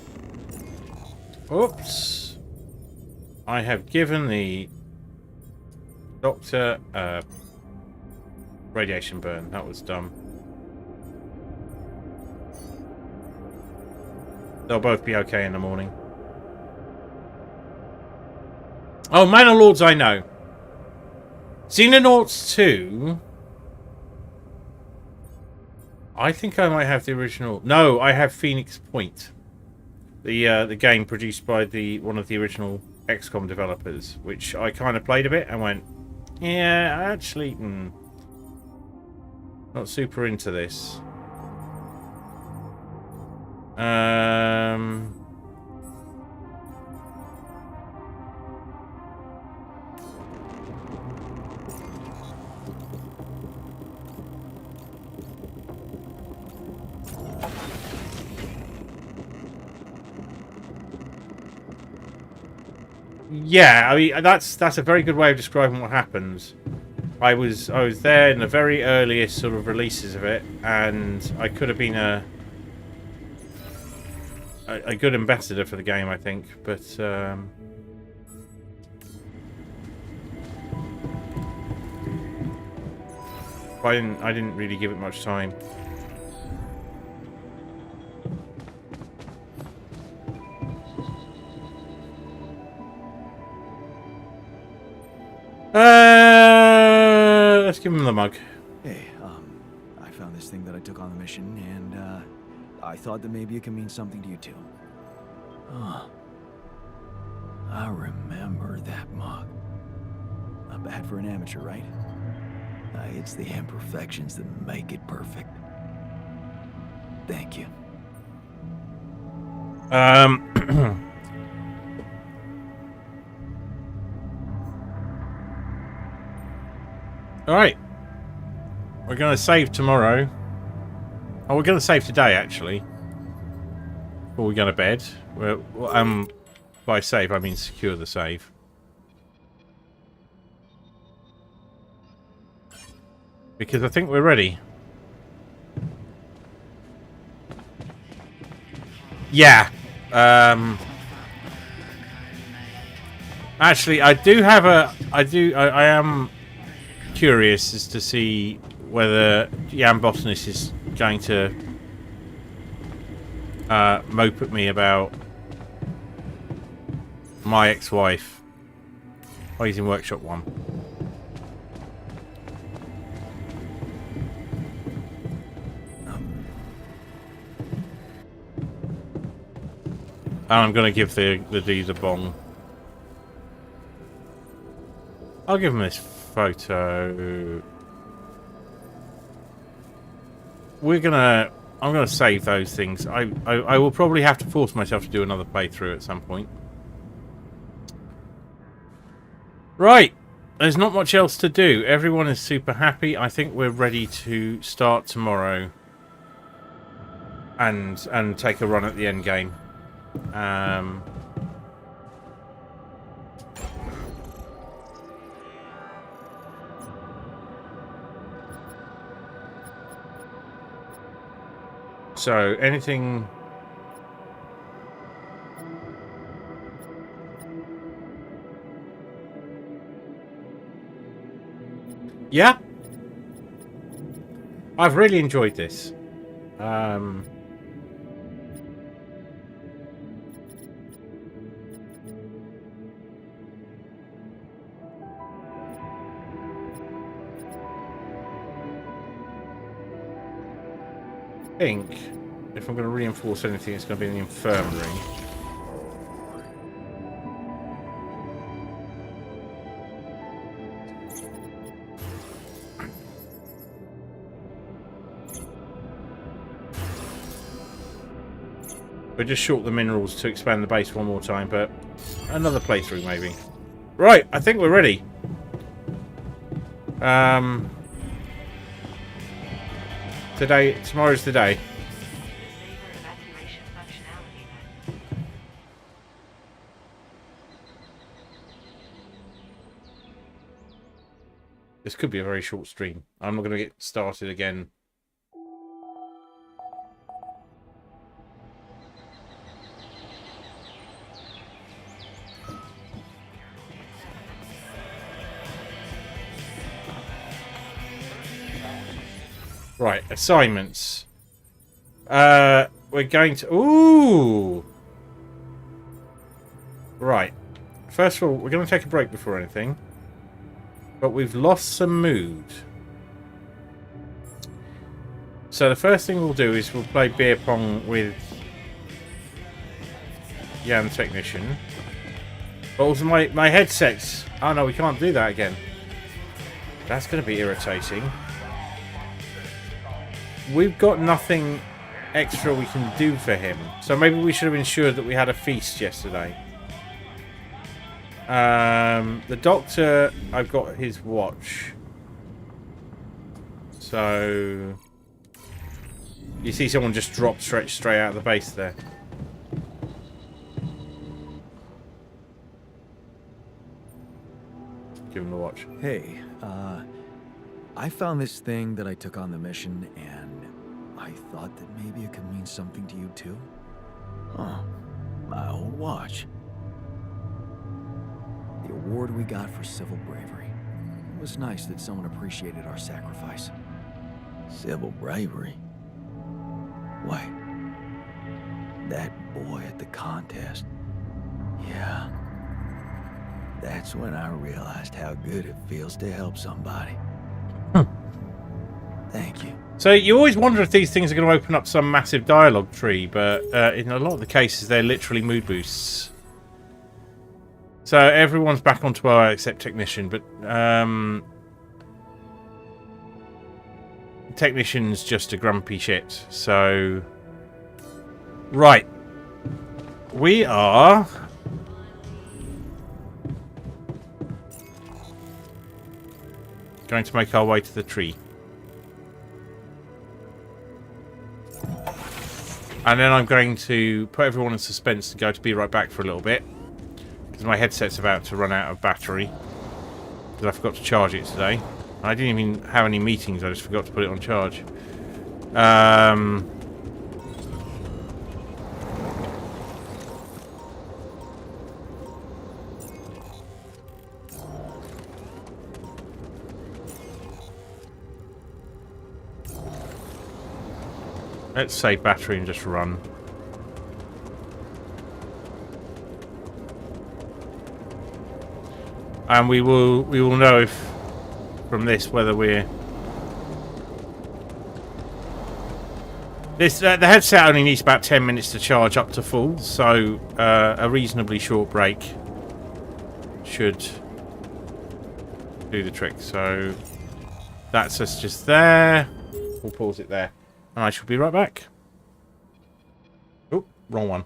Oops. I have given the doctor a radiation burn. That was dumb. They'll both be okay in the morning. Oh, Manor Lords I know. Xenonauts 2. I think I might have the original. No, I have Phoenix Point. The game produced by one of the original XCOM developers, which I kind of played a bit and went, yeah, actually, not super into this. Yeah, I mean that's a very good way of describing what happens. I was there in the very earliest sort of releases of it, and I could have been a good ambassador for the game, I think. But I didn't really give it much time. Let's give him the mug. Hey, I found this thing that I took on the mission, and I thought that maybe it can mean something to you too. Huh. I remember that mug. Not bad for an amateur, right? It's the imperfections that make it perfect. Thank you. Alright. We're going to save tomorrow. Oh, we're going to save today, actually. Before we go to bed. By save, I mean secure the save. Because I think we're ready. Yeah. Actually, I am curious as to see whether Jan Botanist is going to mope at me about my ex-wife. Oh, he's in Workshop 1. And I'm going to give the dude a bong. I'll give him this photo. I'm gonna save those things. I will probably have to force myself to do another playthrough at some point. Right. there's not much else to do. Everyone is super happy. I think we're ready to start tomorrow and take a run at the end game. So anything? Yeah, I've really enjoyed this. I think if I'm going to reinforce anything, it's going to be in the infirmary. We'll just short the minerals to expand the base one more time, but another playthrough maybe. Right, I think we're ready. Tomorrow's the day. This could be a very short stream. I'm not going to get started again. Right, assignments. We're going to... Ooh! Right. First of all, we're going to take a break before anything. But we've lost some mood. So the first thing we'll do is we'll play beer pong with Jan the technician. But also my headsets... Oh no, we can't do that again. That's going to be irritating. We've got nothing extra we can do for him. So maybe we should have ensured that we had a feast yesterday. The doctor, I've got his watch. So... You see someone just drop straight out of the base there. Give him the watch. Hey, I found this thing that I took on the mission, and I thought that maybe it could mean something to you too. Huh. My old watch. The award we got for civil bravery. It was nice that someone appreciated our sacrifice. Civil bravery? Wait. That boy at the contest. Yeah. That's when I realized how good it feels to help somebody. Thank you. So you always wonder if these things are going to open up some massive dialogue tree, but in a lot of the cases they're literally mood boosts. So everyone's back on 12 except Technician, but Technician's just a grumpy shit. So right, we are going to make our way to the tree. And then I'm going to put everyone in suspense and go to be right back for a little bit. Because my headset's about to run out of battery. Because I forgot to charge it today. I didn't even have any meetings, I just forgot to put it on charge. Let's save battery and just run. And we will know if from this whether we're the headset only needs about 10 minutes to charge up to full, so a reasonably short break should do the trick. So that's us just there. We'll pause it there. And I shall be right back. Oh, wrong one.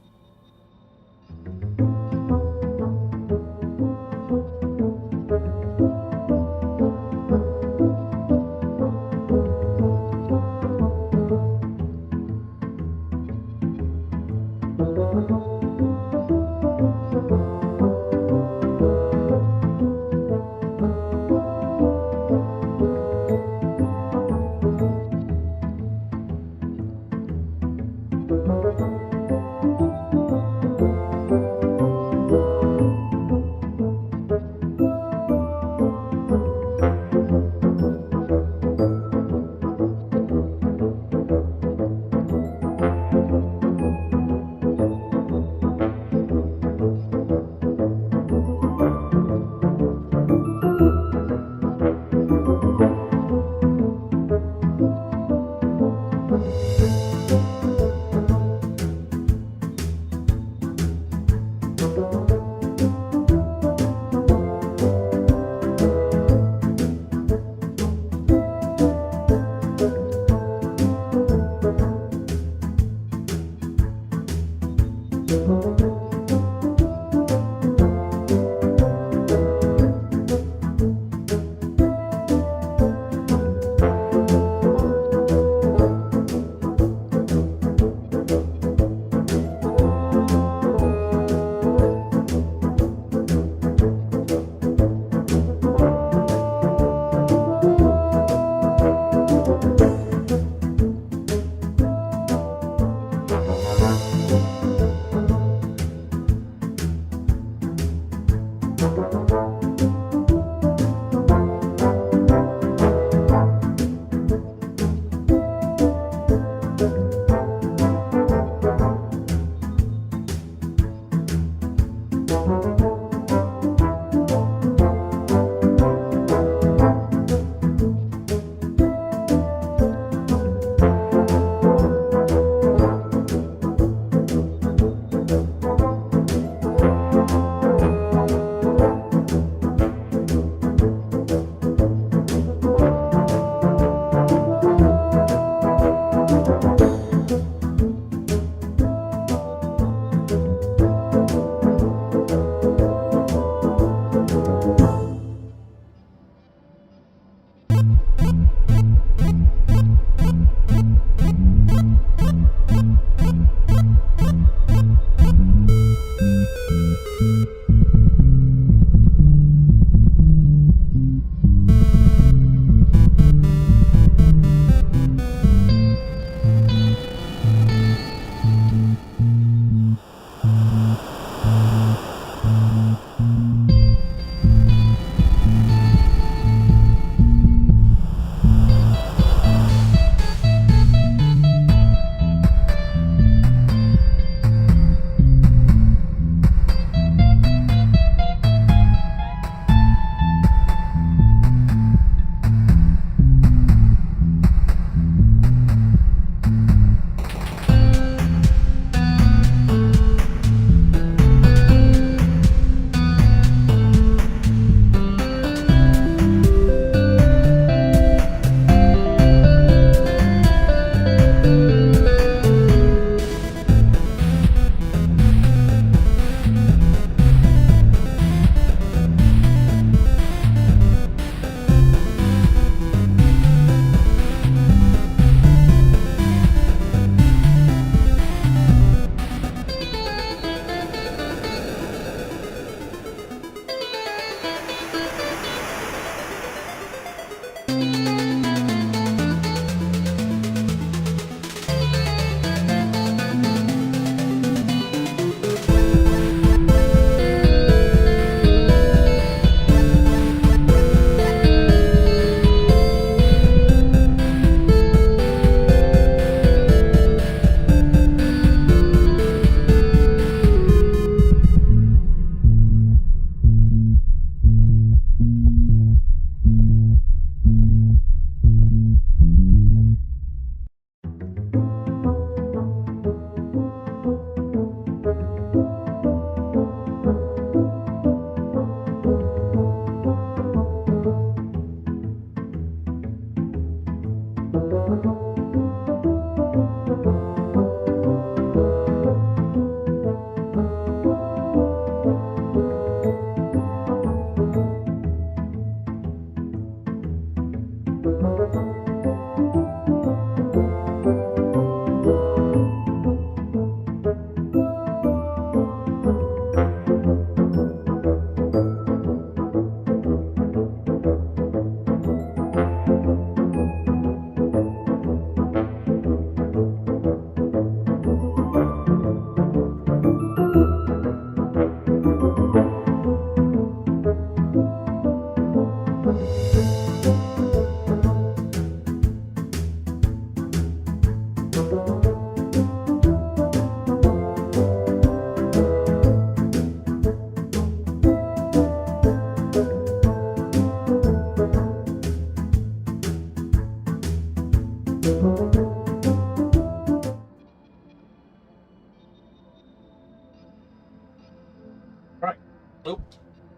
Right. Oh,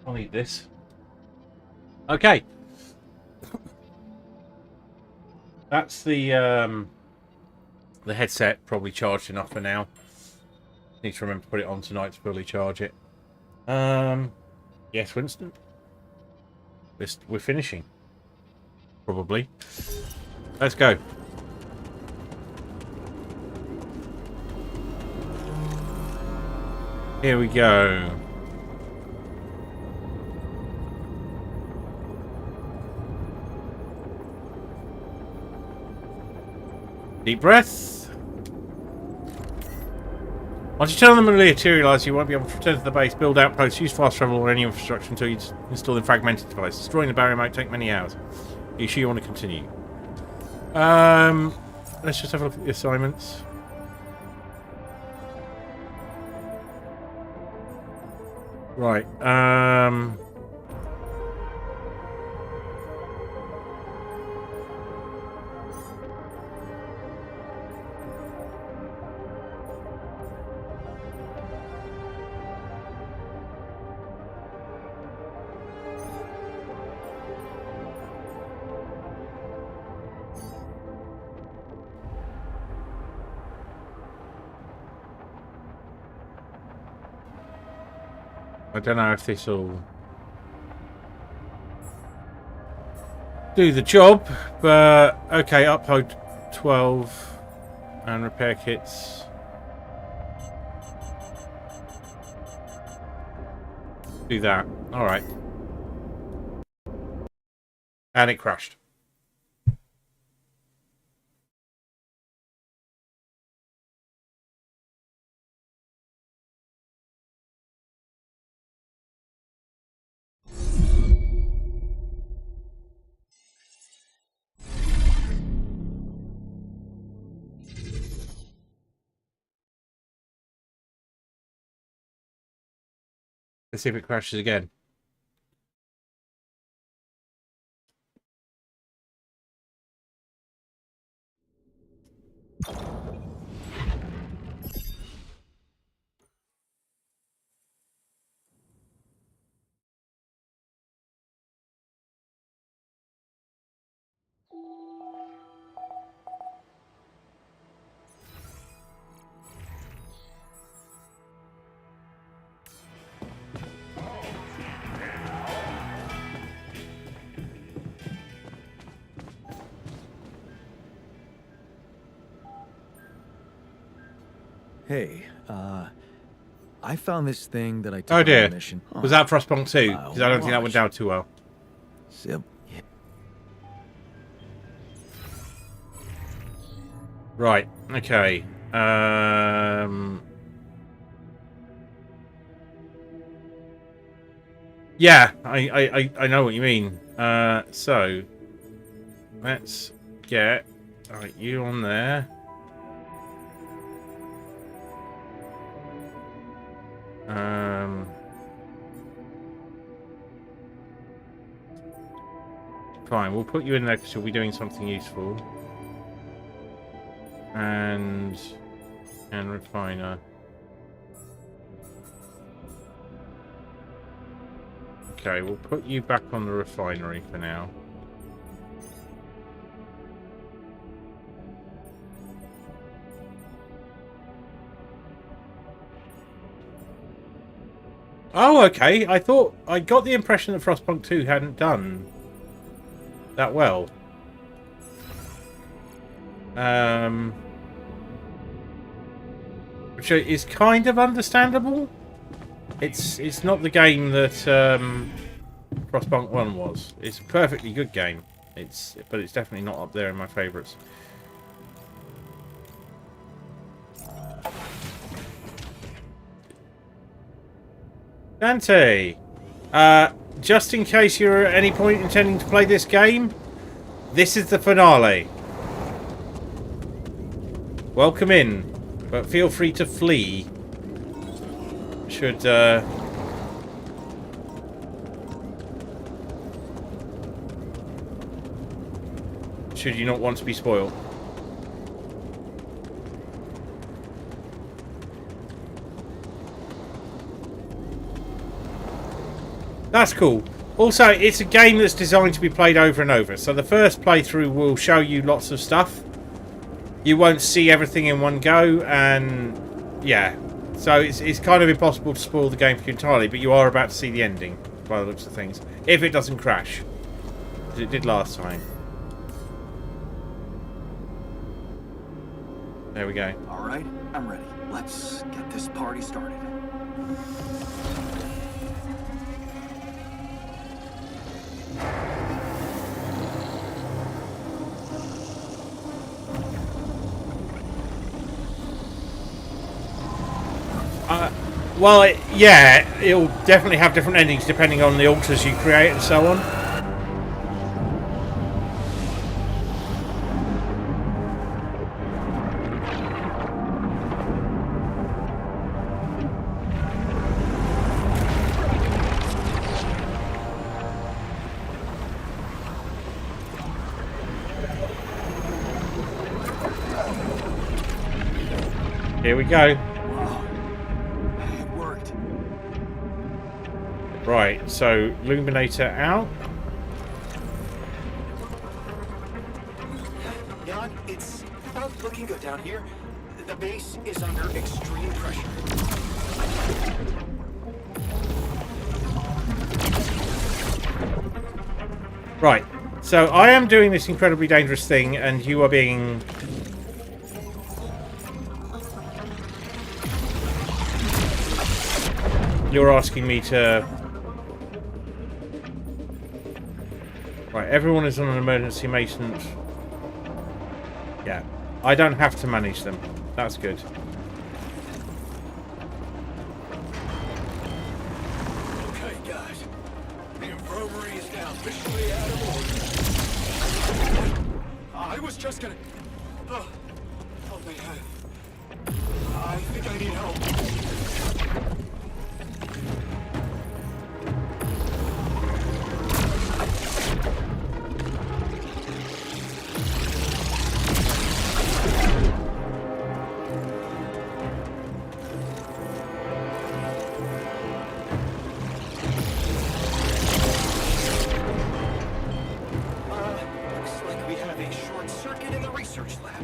I'll need this. Okay. That's the headset, probably charged enough for now. Need to remember to put it on tonight to fully charge it. Yes, Winston. We're finishing. Probably. Let's go. Here we go. Deep breath. Once you turn on the materialize, you won't be able to return to the base, build outposts, use fast travel or any infrastructure until you install the fragmented device. Destroying the barrier might take many hours. Are you sure you want to continue? Let's just have a look at the assignments. Right. I don't know if this will do the job, but okay, upload 12 and repair kits. Do that. Alright. And it crashed. Let's see if it crashes again. Hey, I found this thing that I took Oh on dear. a mission. Was that Frostpunk 2? Because I don't think that went down too well. Sim- Right. Okay. Yeah, I know what you mean. So let's get you on there. Fine, we'll put you in there because you'll be doing something useful. And refiner. Okay, we'll put you back on the refinery for now. Oh, okay. I got the impression that Frostpunk 2 hadn't done that well. Which is kind of understandable. It's not the game that Frostpunk 1 was. It's a perfectly good game. But it's definitely not up there in my favourites. Dante, just in case you're at any point intending to play this game, this is the finale. Welcome in, but feel free to flee. Should you not want to be spoiled. That's cool. Also, it's a game that's designed to be played over and over. So the first playthrough will show you lots of stuff. You won't see everything in one go, and yeah. So it's kind of impossible to spoil the game for you entirely, but you are about to see the ending, by the looks of things. If it doesn't crash. As it did last time. There we go. All right, I'm ready. Let's get this party started. Well, yeah, it'll definitely have different endings depending on the altars you create and so on. Here we go. Wow. It worked. Right, so Luminator out. Jan, it's not looking good down here. The base is under extreme pressure. Right, so I am doing this incredibly dangerous thing, and you are being... You're asking me to... Right, everyone is on an emergency maintenance. Yeah, I don't have to manage them. That's good. Okay, guys. The infirmary is now officially out of order. I was just gonna... Oh, man. I think I need help. Looks like we have a short circuit in the research lab.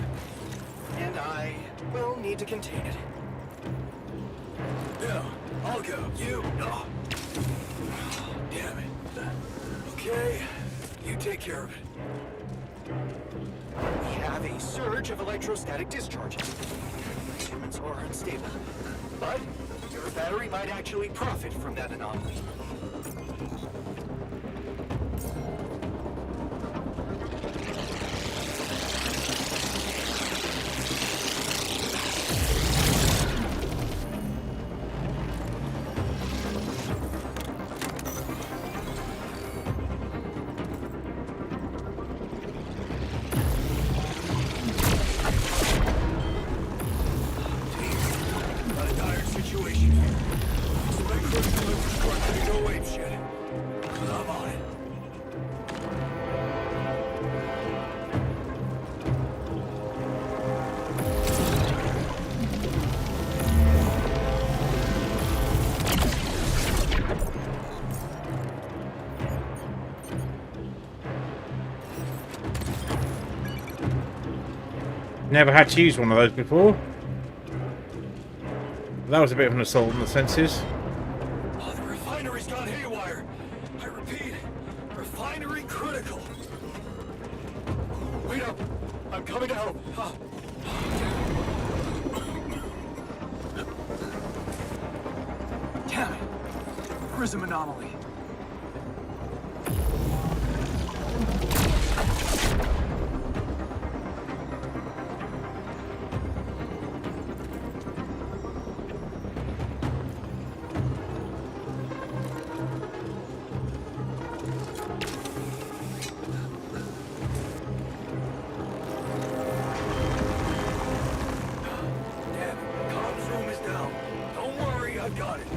And I will need to contain it. Yeah, I'll go. You... Oh. Damn it. Okay, you take care of it. We have a surge of electrostatic discharges. Humans are unstable. But your battery might actually profit from that anomaly. Got a dire situation here. Expect critical infrastructure to go apeshit. But I'm on it. Never had to use one of those before. That was a bit of an assault on the senses. Oh, the refinery's gone haywire. I repeat, refinery critical. Wait up. I'm coming to help. Damn it. Prism anomaly. Damn it. Comms room is down. Don't worry, I've got it.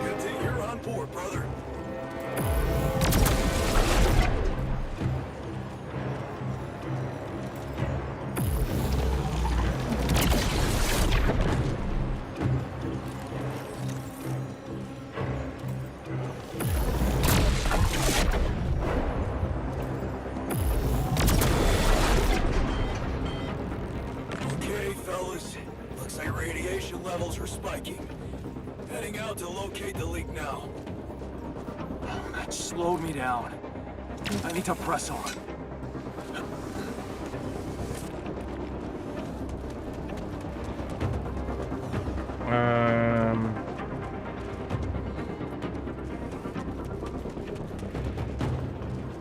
Good thing you're on board, brother. Okay, fellas. Looks like radiation levels are spiking. Heading out to locate the leak now. That slowed me down. I need to press on.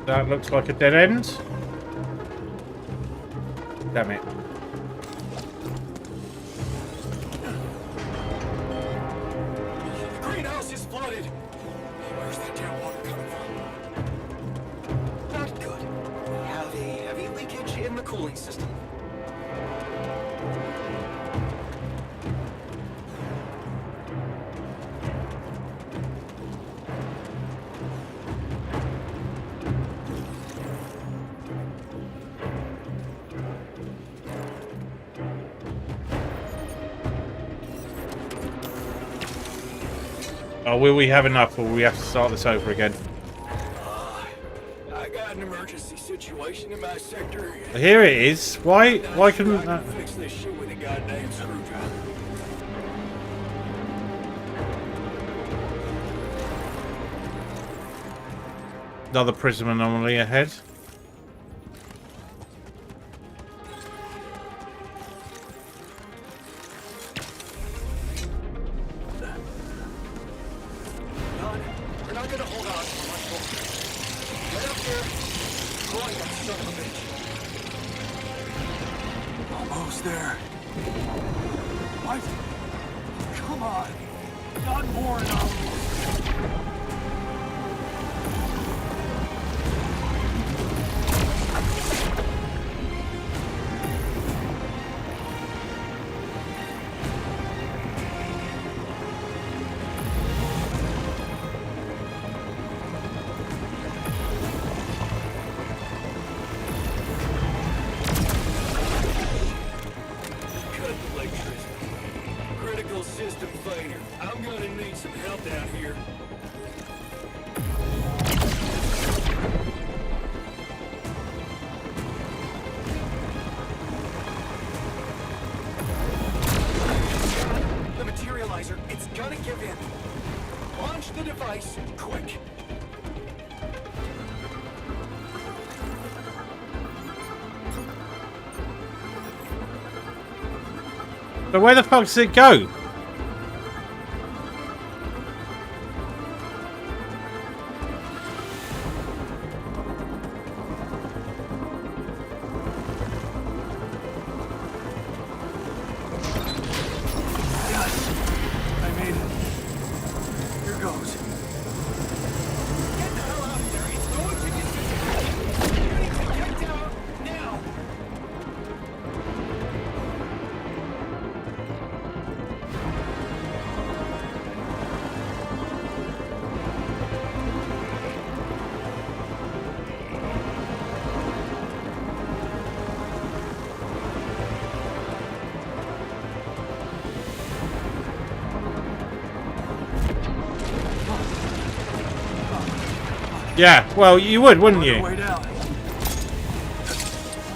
That looks like a dead end. Damn it. The greenhouse is flooded. Where's that damn water coming from? Not good. We have a heavy leakage in the cooling system. Oh, will we have enough, or will we have to start this over again? I got an emergency situation in my sector. Here it is. Why couldn't I that... can fix this shit with a goddamn screwdriver. Another prism anomaly ahead. None. We're not gonna hold on for much longer. Get up there. Go on, that son of a bitch. Almost there. What? Come on. Not more anomalies. Cut the electricity. Critical system failure. I'm gonna need some help down here. The materializer, it's gonna give in. Launch the device, quick. But where the fuck does it go? I made it. Here goes. Get the hell out of there. It's going to disintegrate. You need to get down now. Yeah, well, you would, wouldn't you? Way down.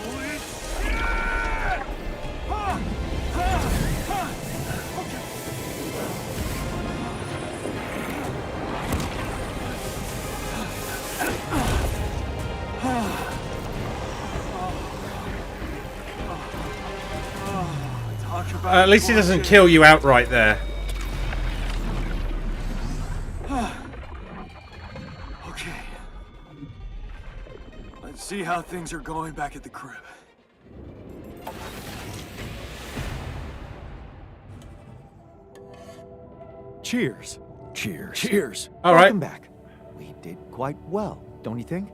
Holy shit! Talk about At least it doesn't kill you outright there. Okay. Let's see how things are going back at the crib. Cheers. Cheers. Cheers. All right. Welcome back. We did quite well, don't you think?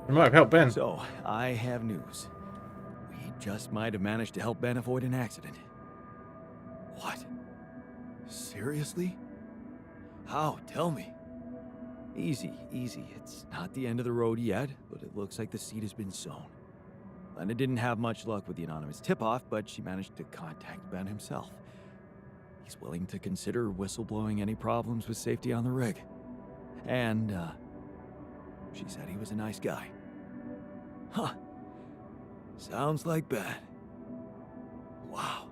It might have helped Ben. So, I have news. We just might have managed to help Ben avoid an accident. What? Seriously? How? Tell me. Easy, easy. It's not the end of the road yet, but it looks like the seed has been sown. Lena didn't have much luck with the anonymous tip-off, but she managed to contact Ben himself. He's willing to consider whistleblowing any problems with safety on the rig. And, she said he was a nice guy. Huh. Sounds like Ben. Wow.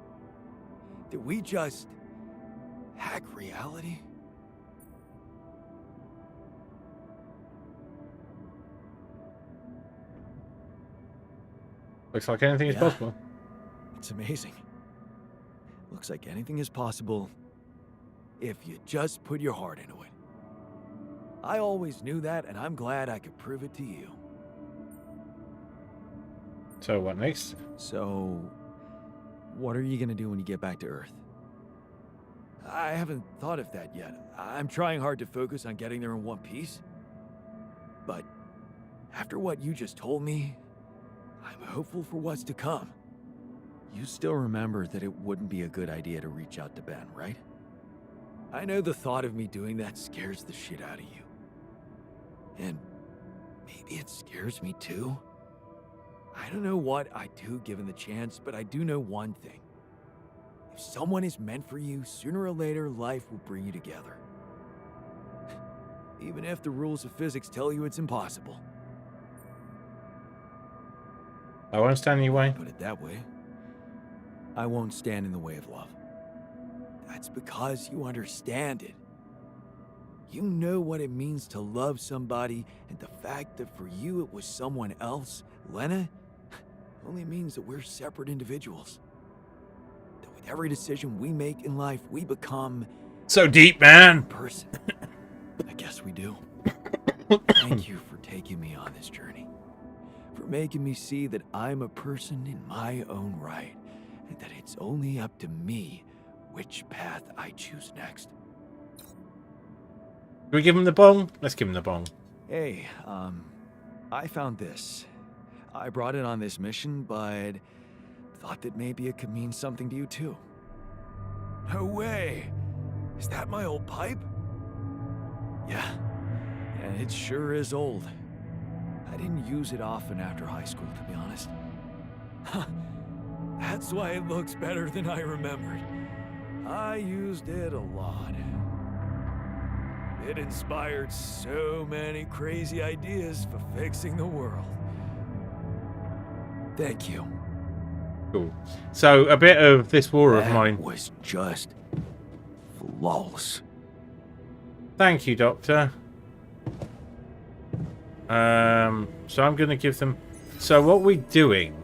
Did we just hack reality? Looks like anything is Yeah. possible. It's amazing. Looks like anything is possible if you just put your heart into it. I always knew that, and I'm glad I could prove it to you. So what next? So, what are you gonna do when you get back to Earth? I haven't thought of that yet. I'm trying hard to focus on getting there in one piece. But after what you just told me, I'm hopeful for what's to come. You still remember that it wouldn't be a good idea to reach out to Ben, right? I know the thought of me doing that scares the shit out of you. And maybe it scares me too. I don't know what I'd do given the chance, but I do know one thing. If someone is meant for you, sooner or later, life will bring you together. Even if the rules of physics tell you it's impossible. I won't stand in your way. Put it that way. I won't stand in the way of love. That's because you understand it. You know what it means to love somebody, and the fact that for you it was someone else, Lena, only means that we're separate individuals. That with every decision we make in life, we become So deep, man. a person. I guess we do. Thank you for taking me on this journey. For making me see that I'm a person in my own right, and that it's only up to me which path I choose next. Do we give him the bong? Let's give him the bong. Hey, I found this. I brought it on this mission, but thought that maybe it could mean something to you too. No way! Is that my old pipe? Yeah, and it sure is old. I didn't use it often after high school, to be honest. Huh, that's why it looks better than I remembered. I used it a lot. It inspired so many crazy ideas for fixing the world. Thank you. Cool. So a bit of this war of That mine. was just flawless. Thank you, Doctor. So I'm going to give them... So what we're doing...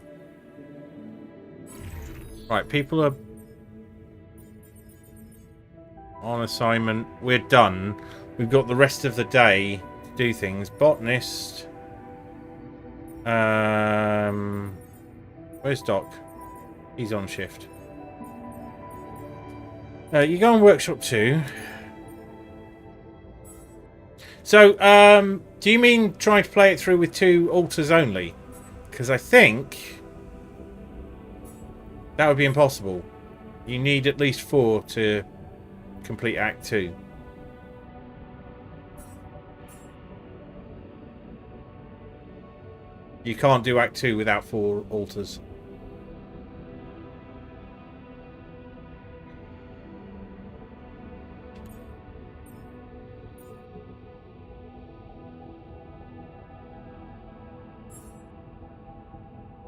Right, people are on assignment. We're done. We've got the rest of the day to do things. Botanist. Where's Doc? He's on shift. You go on workshop 2. So, do you mean trying to play it through with 2 altars only? Because I think that would be impossible. You need at least 4 to complete Act 2. You can't do Act 2 without 4 altars.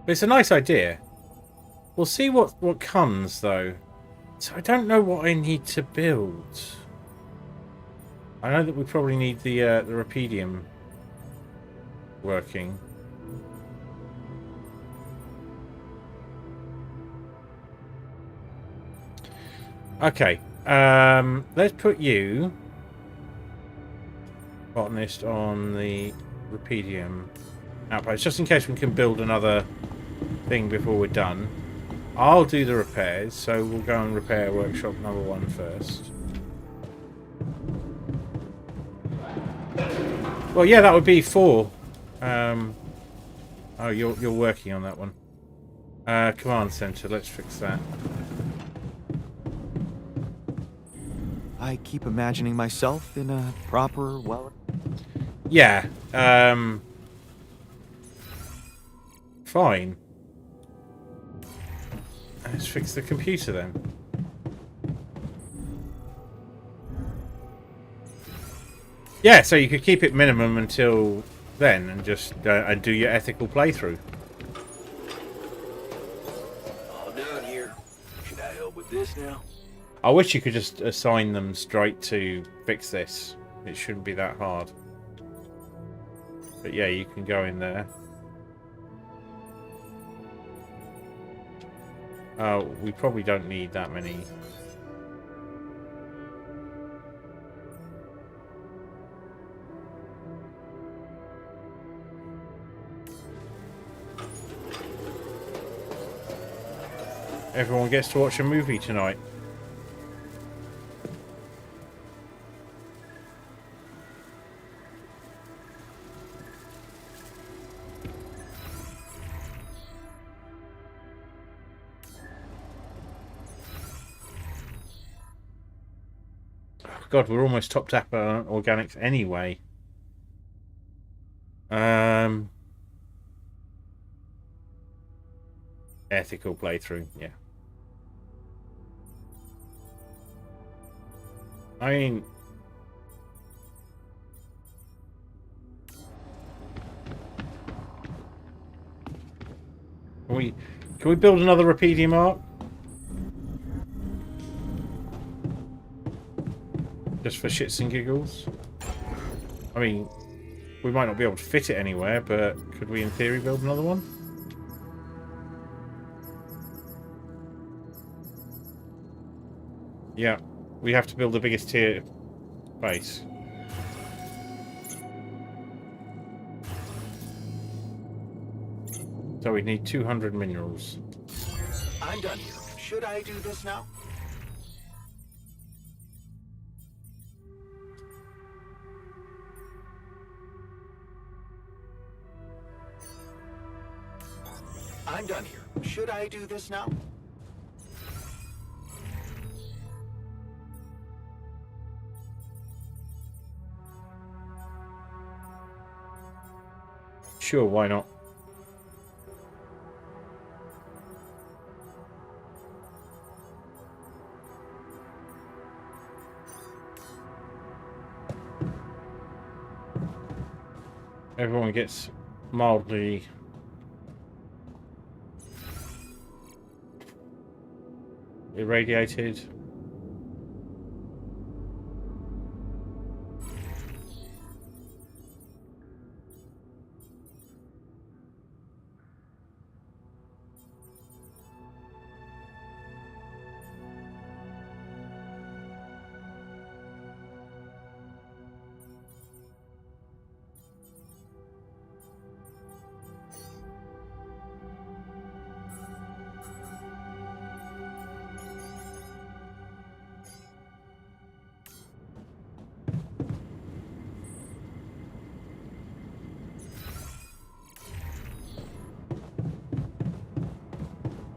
But it's a nice idea. We'll see what comes, though. So I don't know what I need to build. I know that we probably need the Rapidium working. Okay. Let's put you, botanist, on the Rapidium outpost, just in case we can build another thing before we're done. I'll do the repairs, so we'll go and repair workshop number 1 first. Well, yeah, that would be 4. Oh, you're working on that one. Command center. Let's fix that. I keep imagining myself in a proper, well... Yeah. Fine. Let's fix the computer then. Yeah, so you could keep it minimum until then and just and do your ethical playthrough. All done here. Should I help with this now? I wish you could just assign them straight to fix this. It shouldn't be that hard. But yeah, you can go in there. Oh, we probably don't need that many. Everyone gets to watch a movie tonight. God, we're almost topped up on organics anyway. Ethical playthrough, yeah. I mean, can we build another Rapedium Arc? Just for shits and giggles? I mean, we might not be able to fit it anywhere, but could we in theory build another one? Yeah, we have to build the biggest tier base. So we need 200 minerals. I'm done here. Should I do this now? I'm done here. Should I do this now? Sure, why not? Everyone gets mildly irradiated.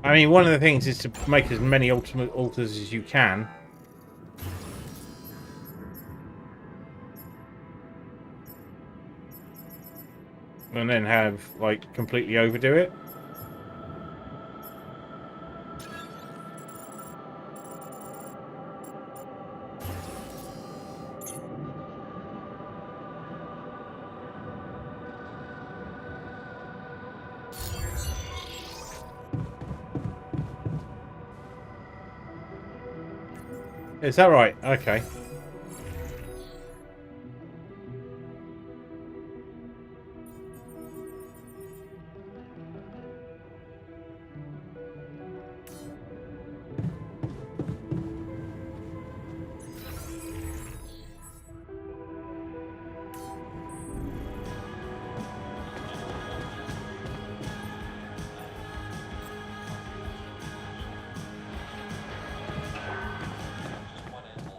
I mean, one of the things is to make as many ultimate altars as you can. And then have, like, completely overdo it. Is that right? Okay.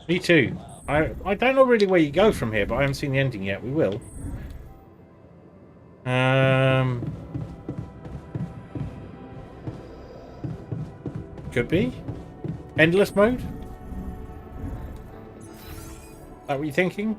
Me too. I don't know really where you go from here, but I haven't seen the ending yet. We will. Could be. Endless mode? That what you're thinking?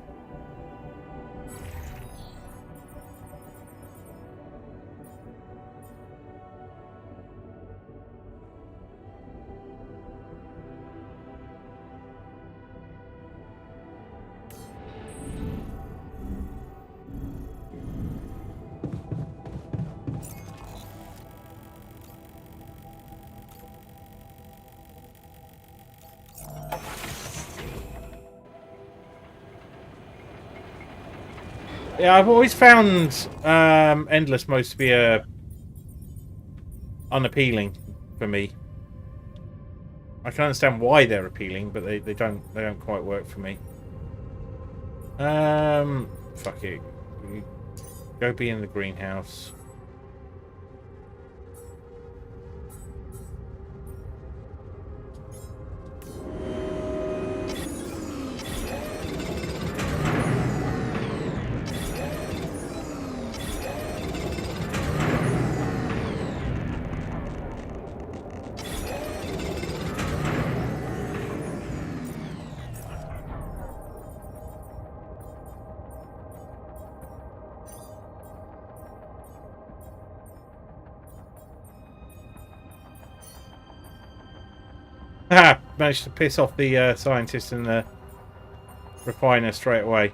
Yeah, I've always found endless modes to be unappealing for me. I can understand why they're appealing, but they don't quite work for me. Fuck it. Go be in the greenhouse. Managed to piss off the scientist and the refiner straight away.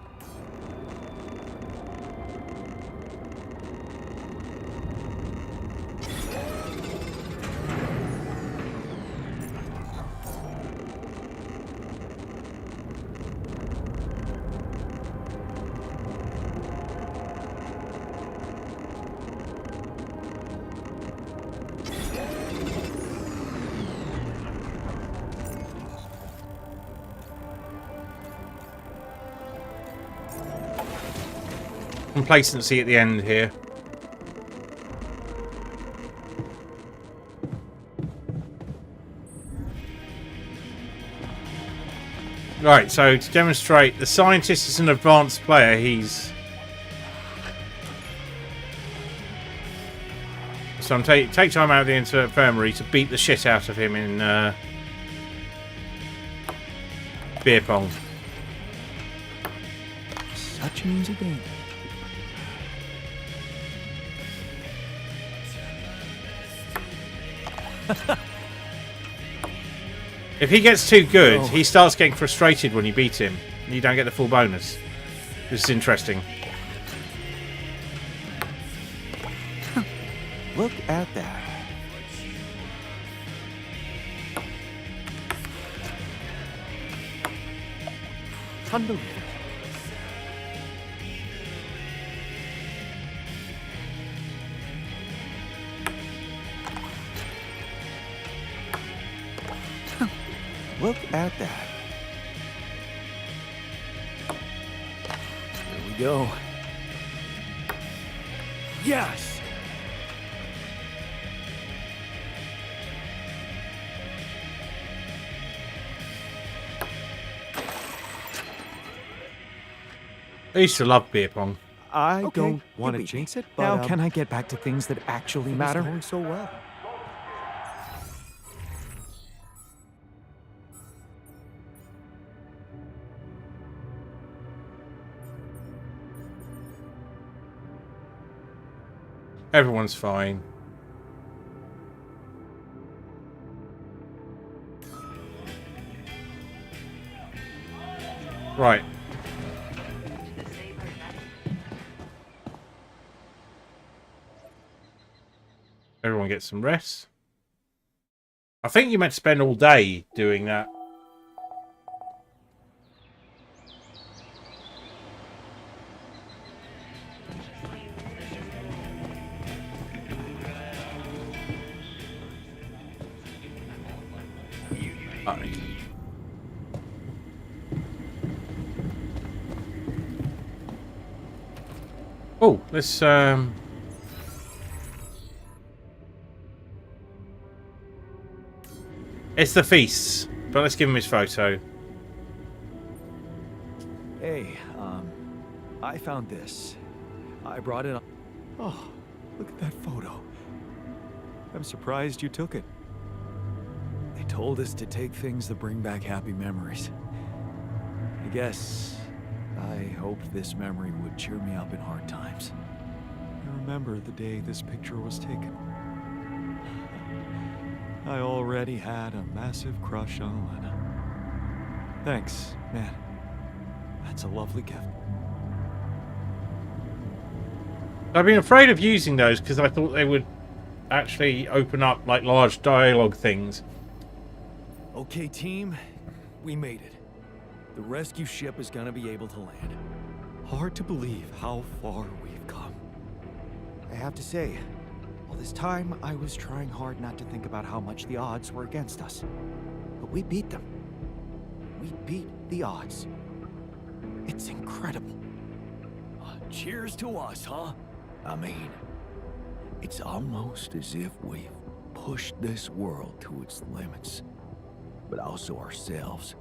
Complacency at the end here. Right, so to demonstrate, the scientist is an advanced player. He's... So I'm take time out of the infirmary to beat the shit out of him in beer pong. Such an easy game. If he gets too good, he starts getting frustrated when you beat him. And you don't get the full bonus. This is interesting. Look at that. Unbelievable. Look at that. Here we go. Yes! I used to love beer pong. I Okay, don't you want to beat me. jinx it, But, now can I get back to things that actually matter? Going so well. Everyone's fine. Right. Everyone gets some rest. I think you meant to spend all day doing that. Alright. Oh, let's it's the feasts, but let's give him his photo. Hey, I found this. I brought it up. Oh, look at that photo. I'm surprised you took it. They told us to take things that bring back happy memories. I guess I hoped this memory would cheer me up in hard times. I remember the day this picture was taken. I already had a massive crush on Lena. Thanks, man. That's a lovely gift. I've been afraid of using those because I thought they would actually open up like large dialogue things. Okay, team. We made it. The rescue ship is gonna be able to land. Hard to believe how far we've come. I have to say, all this time I was trying hard not to think about how much the odds were against us. But we beat them. We beat the odds. It's incredible. Cheers to us, huh? I mean, it's almost as if we've pushed this world to its limits, but also ourselves.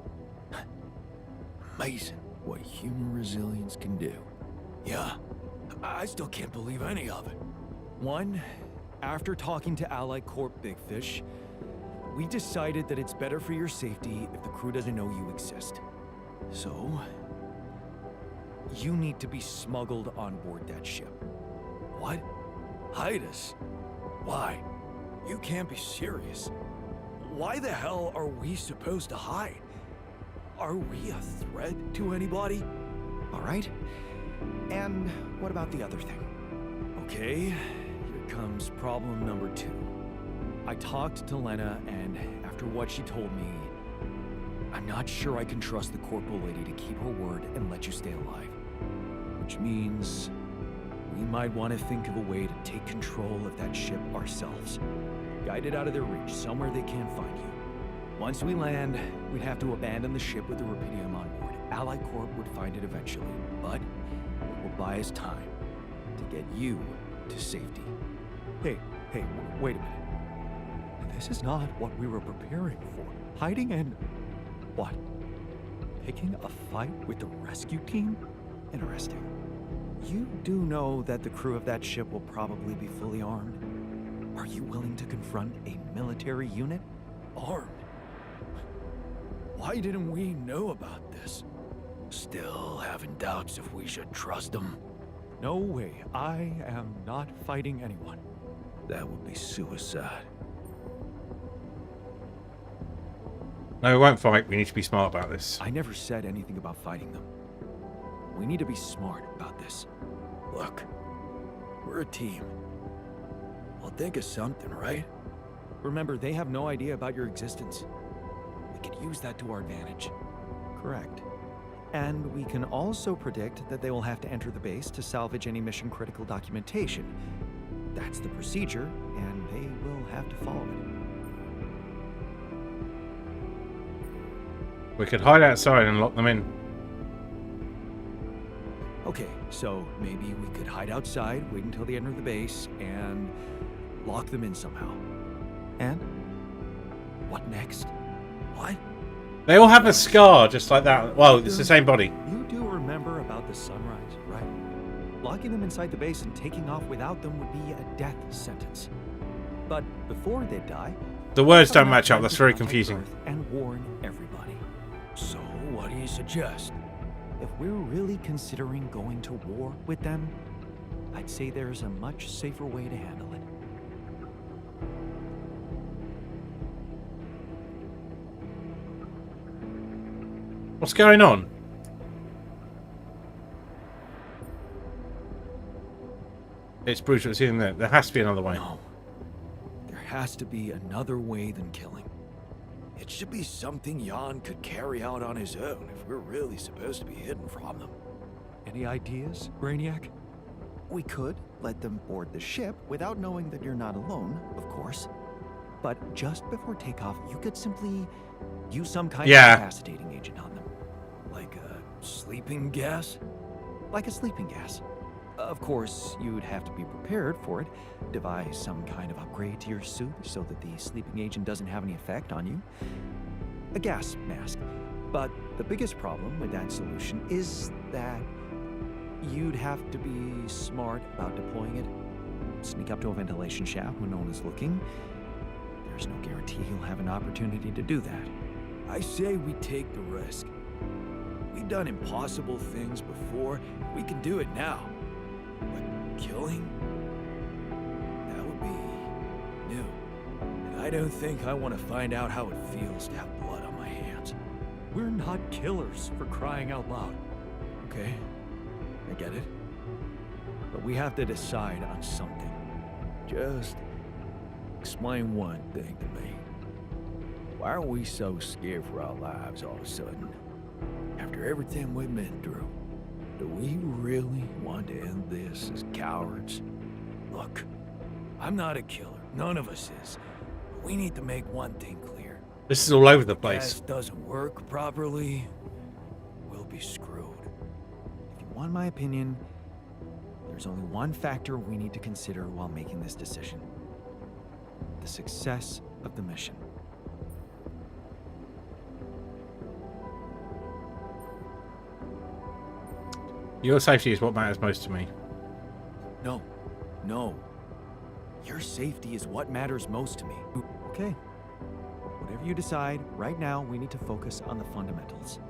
Amazing what human resilience can do. Yeah, I still can't believe any of it. One, after talking to Allied Corp Big Fish, we decided that it's better for your safety if the crew doesn't know you exist. So, you need to be smuggled on board that ship. What? Hide us? Why? You can't be serious. Why the hell are we supposed to hide? Are we a threat to anybody? All right. And what about the other thing? Okay, here comes problem number 2. I talked to Lena, and after what she told me, I'm not sure I can trust the corporal lady to keep her word and let you stay alive. Which means we might want to think of a way to take control of that ship ourselves. Guide it out of their reach, somewhere they can't find you. Once we land, we'd have to abandon the ship with the Rupidium on board. Ally Corp would find it eventually, but it will buy us time to get you to safety. Hey, wait a minute. This is not what we were preparing for. Hiding and... what? Picking a fight with the rescue team? Interesting. You do know that the crew of that ship will probably be fully armed. Are you willing to confront a military unit? Armed? Why didn't we know about this? Still having doubts if we should trust them? No way. I am not fighting anyone. That would be suicide. No, we won't fight. We need to be smart about this. I never said anything about fighting them. We need to be smart about this. Look, we're a team. We'll think of something, right? Remember, they have no idea about your existence. We could use that to our advantage. Correct. And we can also predict that they will have to enter the base to salvage any mission-critical documentation. That's the procedure, and they will have to follow it. We could hide outside and lock them in. Okay, so maybe we could hide outside, wait until they enter the base, and lock them in somehow. And? What next? What? They all have a scar just like that. Well, it's the same body. You do remember about the sunrise, right? Locking them inside the base and taking off without them would be a death sentence. But before they die... The words don't match up. That's very confusing. And warn everybody. So, what do you suggest? If we're really considering going to war with them, I'd say there's a much safer way to handle it. What's going on? It's brutal. It's in there. There has to be another way. No. There has to be another way than killing. It should be something Jan could carry out on his own if we're really supposed to be hidden from them. Any ideas, Brainiac? We could let them board the ship without knowing that you're not alone, of course. But just before takeoff, you could simply use some kind of incapacitating agent on them. Like a sleeping gas? Like a sleeping gas. Of course, you'd have to be prepared for it. Devise some kind of upgrade to your suit so that the sleeping agent doesn't have any effect on you. A gas mask. But the biggest problem with that solution is that you'd have to be smart about deploying it. Sneak up to a ventilation shaft when no one is looking. There's no guarantee you'll have an opportunity to do that. I say we take the risk. We've done impossible things before. We can do it now. But killing? That would be new. And I don't think I want to find out how it feels to have blood on my hands. We're not killers, for crying out loud. Okay, I get it. But we have to decide on something. Just explain one thing to me. Why are we so scared for our lives all of a sudden? After everything we've been through, do we really want to end this as cowards? Look, I'm not a killer. None of us is. But we need to make one thing clear. This is all over the If place. this doesn't work properly, we'll be screwed. If you want my opinion, there's only one factor we need to consider while making this decision. The success of the mission. Your safety is what matters most to me. No. Your safety is what matters most to me. Okay. Whatever you decide, right now we need to focus on the fundamentals.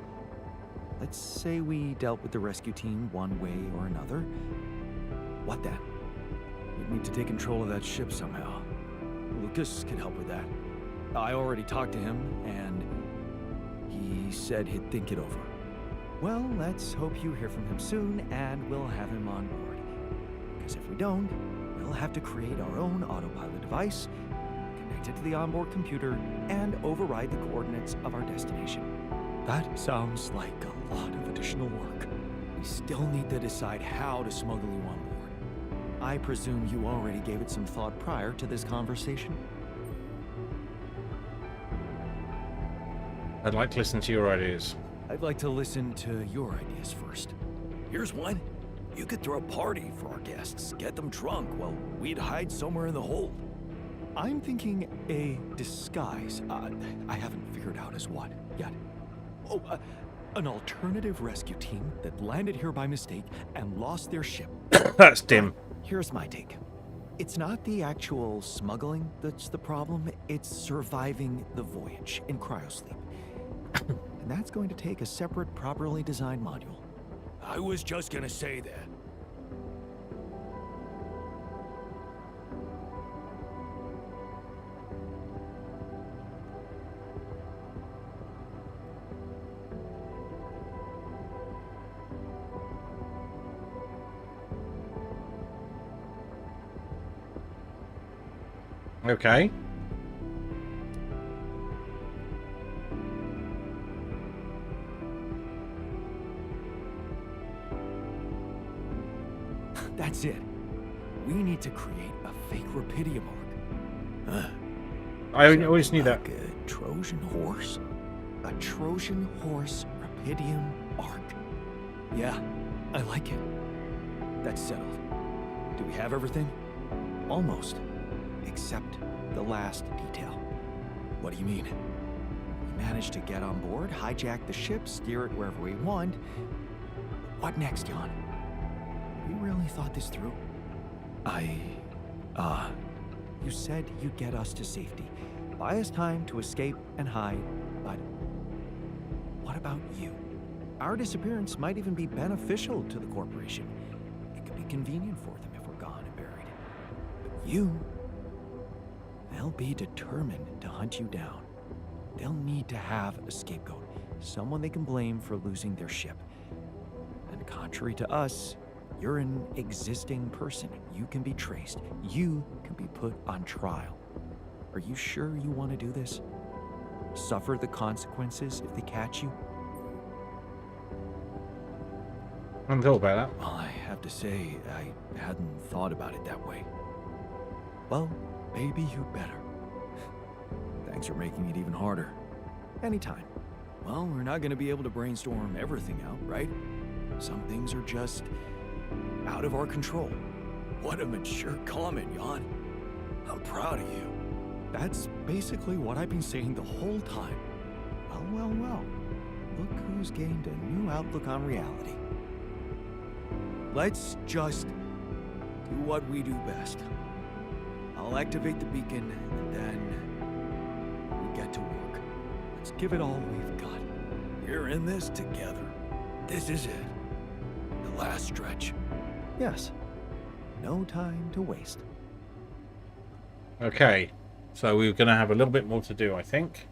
Let's say we dealt with the rescue team one way or another. What then? We need to take control of that ship somehow. Lucas can help with that. I already talked to him, and he He said he'd think it over. Well, let's hope you hear from him soon, and we'll have him on board. Because if we don't, we'll have to create our own autopilot device, connect it to the onboard computer, and override the coordinates of our destination. That sounds like a lot of additional work. We still need to decide how to smuggle you on board. I presume you already gave it some thought prior to this conversation? I'd like to listen to your ideas. I'd like to listen to your ideas first. Here's one. You could throw a party for our guests, get them drunk while we'd hide somewhere in the hold. I'm thinking a disguise. I haven't figured out as what yet. Oh, an alternative rescue team that landed here by mistake and lost their ship. That's dim. Here's my take. It's not the actual smuggling that's the problem, it's surviving the voyage in cryosleep. And that's going to take a separate, properly designed module. I was just gonna say that. Okay. That's it. We need to create a fake Rapidium arc. I always knew that. Like a Trojan horse? A Trojan horse Rapidium arc. Yeah, I like it. That's settled. Do we have everything? Almost. Except the last detail. What do you mean? We managed to get on board, hijack the ship, steer it wherever we want. What next, Jan? You really thought this through? You said you'd get us to safety. Buy us time to escape and hide, but what about you? Our disappearance might even be beneficial to the corporation. It could be convenient for them if we're gone and buried. But you, they'll be determined to hunt you down. They'll need to have a scapegoat, someone they can blame for losing their ship. And contrary to us, you're an existing person. You can be traced. You can be put on trial. Are you sure you want to do this? Suffer the consequences if they catch you? I hadn't thought about that. Well, I have to say, I hadn't thought about it that way. Well, maybe you'd better. Thanks for making it even harder. Anytime. Well, we're not going to be able to brainstorm everything out, right? Some things are just out of our control. What a mature comment, Jan. I'm proud of you. That's basically what I've been saying the whole time. Well. Look who's gained a new outlook on reality. Let's just Do what we do best. I'll activate the beacon, and then we get to work. let's give it all we've got. We're in this together. This is it. The last stretch. Yes. No time to waste. Okay. So we're going to have a little bit more to do, I think.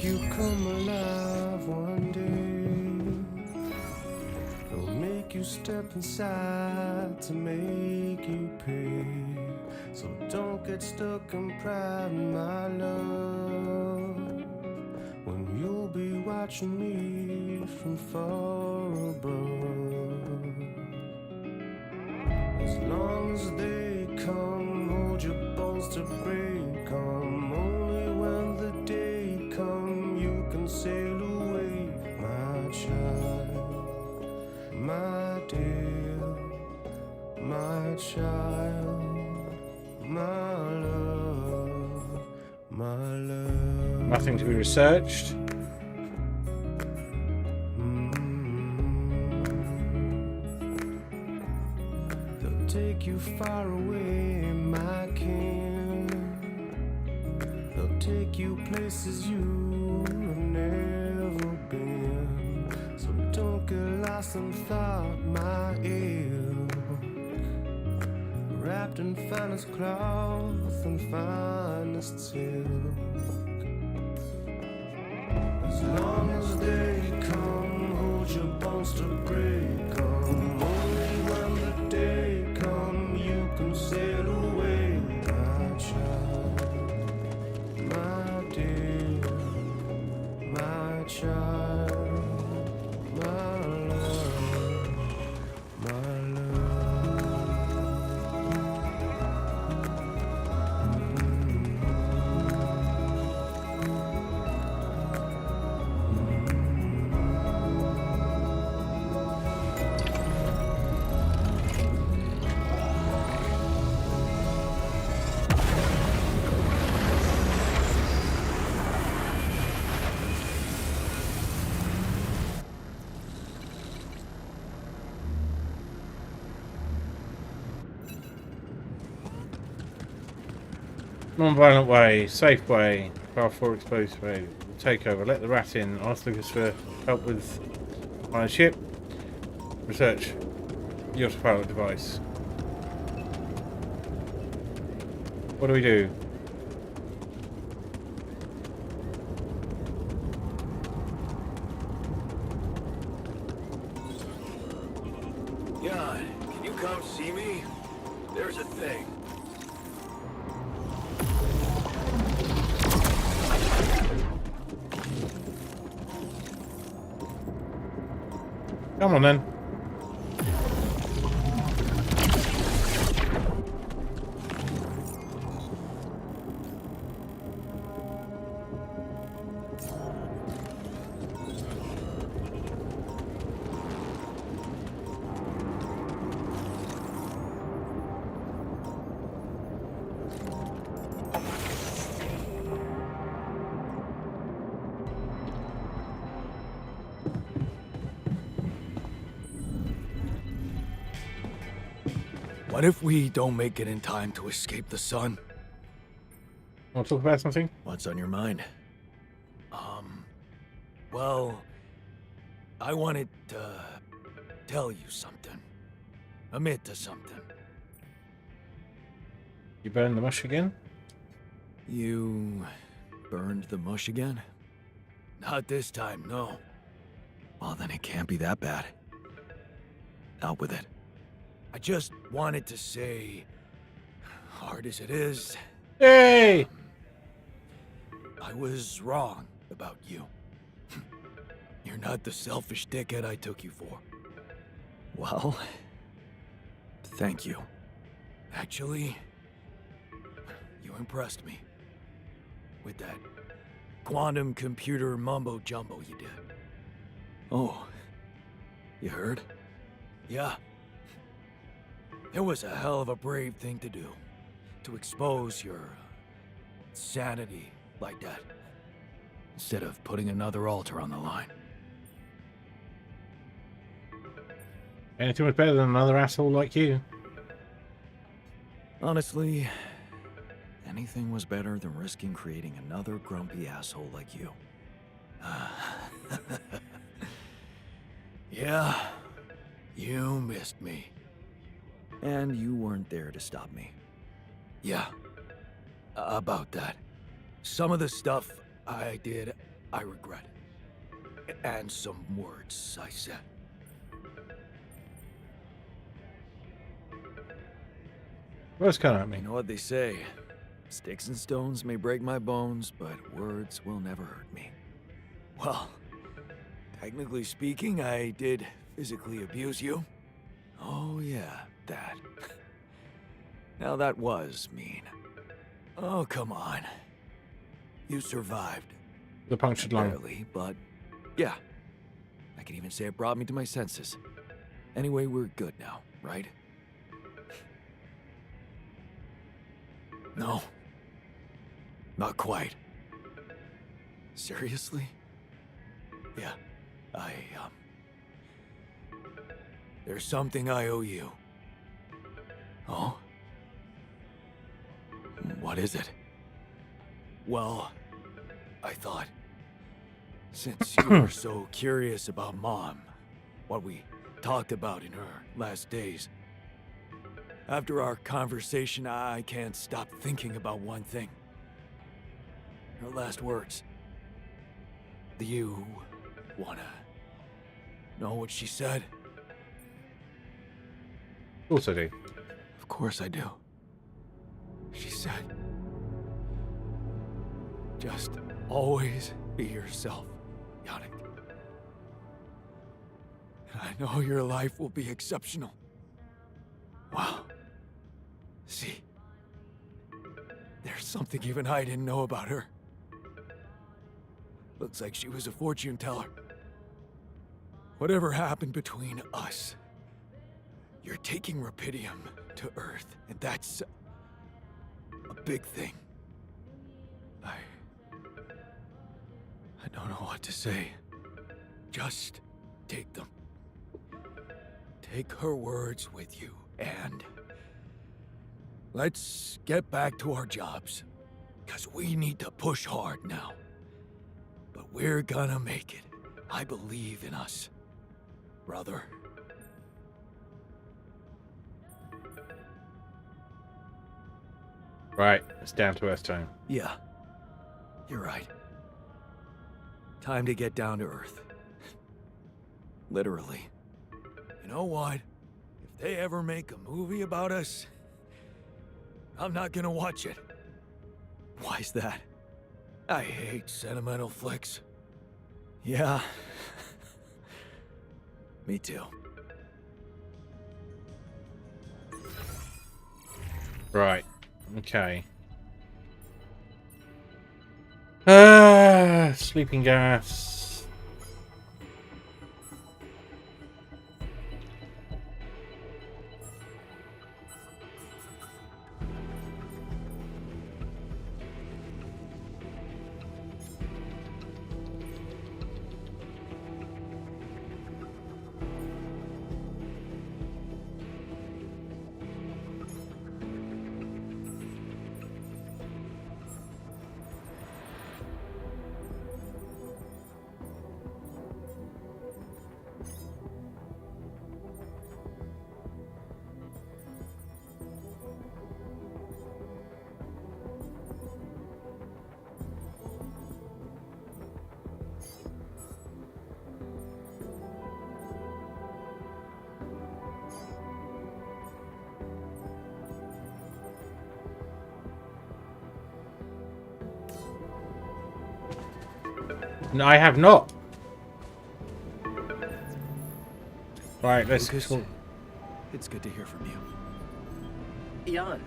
You come alive one day. They'll make you step inside to make you pay. So don't get stuck in pride, my love, when you'll be watching me from far above. As long as they come, hold your bones to break 'em. Only when the day comes you can sail away, my child, my dear, my child, my love, my love. Nothing to be researched. They'll take take you far away, my kin. They'll take you places you have never been. So don't get lost in thought, my ilk. Wrapped in finest cloth and finest silk. As long as they come, hold your bones to break 'em. Only when the day come, you can sail away, my child, my dear, my child, my love, my love. Non-violent way, safe way, path 4 exposed way, take over, let the rat in, ask Lucas for help with my ship, research the autopilot device. What do we do? Jan, can you come see me? There's a thing. Come on then. What if we don't make it in time to escape the sun? Want to talk about something? What's on your mind? Well, I wanted to tell you something. Admit to something. You burn the mush again? You burned the mush again? Not this time, no. Well, then it can't be that bad. Out with it. I just wanted to say, hard as it is, Hey! I was wrong about you. You're not the selfish dickhead I took you for. Well, thank you. Actually, you impressed me. With that quantum computer mumbo-jumbo you did. Oh, you heard? Yeah. It was a hell of a brave thing to do. To expose your sanity like that. Instead of putting another altar on the line. Anything was better than another asshole like you. Honestly, anything was better than risking creating another grumpy asshole like you. Yeah, you missed me. And you weren't there to stop me. Yeah, about that. Some of the stuff I did, I regret. And some words I said. What's coming at me? You know what they say. Sticks and stones may break my bones, but words will never hurt me. Well, technically speaking, I did physically abuse you. Oh yeah, that. Now that was mean. Oh, come on. You survived. The punctured lung. Barely, but yeah. I can even say it brought me to my senses. Anyway, we're good now, right? No. Not quite. Seriously? Yeah, there's something I owe you. Oh, What is it? Well, I thought, since you were so curious about Mom, what we talked about in her last days, after our conversation, I can't stop thinking about one thing. Her last words. Do you wanna know what she said? Of course I do. Of course I do. She said, just always be yourself, Yannick. And I know your life will be exceptional. Wow. See, there's something even I didn't know about her. Looks like she was a fortune teller. Whatever happened between us, you're taking Rapidium to Earth, and that's a big thing. I don't know what to say. Just take them. Take her words with you, and let's get back to our jobs, because we need to push hard now. But we're gonna make it. I believe in us, brother. Right, it's down to Earth time. Yeah, you're right. Time to get down to Earth. Literally. You know what? If they ever make a movie about us, I'm not gonna watch it. Why's that? I hate sentimental flicks. Yeah. Me too. Right. Okay. Sleeping gas. No, I have not. Right, let's Lucas, talk. it's good to hear from you. Jan,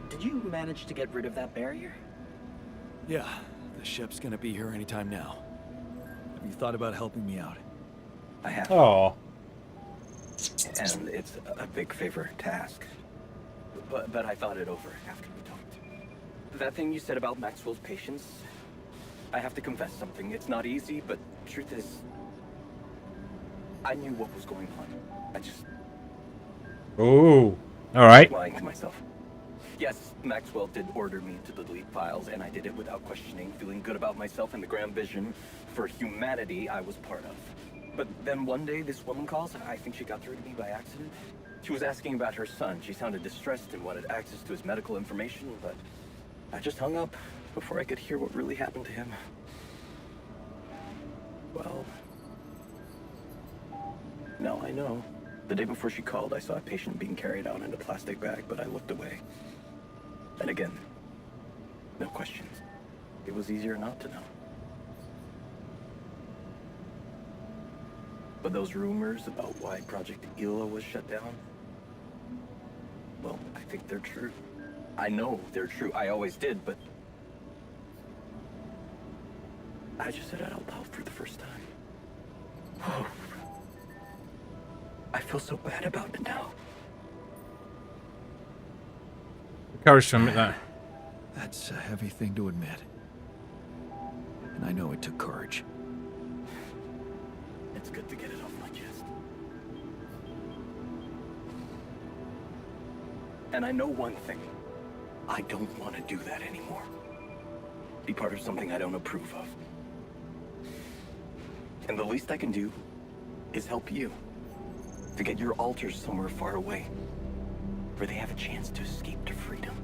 did you manage to get rid of that barrier? Yeah, the ship's gonna be here anytime now. Have you thought about helping me out? I have, Oh, and it's a big favor to ask. But I thought it over after we talked. That thing you said about Maxwell's patience, I have to confess something. It's not easy, but truth is, I knew what was going on. I just oh, all right. lying to myself. Yes, Maxwell did order me to delete files, and I did it without questioning, feeling good about myself and the grand vision for humanity I was part of. But then one day, this woman calls, and I think she got through to me by accident. She was asking about her son. She sounded distressed and wanted access to his medical information, but I just hung up before I could hear what really happened to him. Well, now I know. The day before she called, I saw a patient being carried out in a plastic bag, but I looked away. And again, no questions. It was easier not to know. But those rumors about why Project Ela was shut down, well, I think they're true. I know they're true. I always did, but I just said it out loud for the first time. Oh. I feel so bad about it now. The courage to admit that. That's a heavy thing to admit. And I know it took courage. It's good to get it off my chest. And I know one thing. I don't want to do that anymore. Be part of something I don't approve of. And the least I can do is help you to get your alters somewhere far away, where they have a chance to escape to freedom.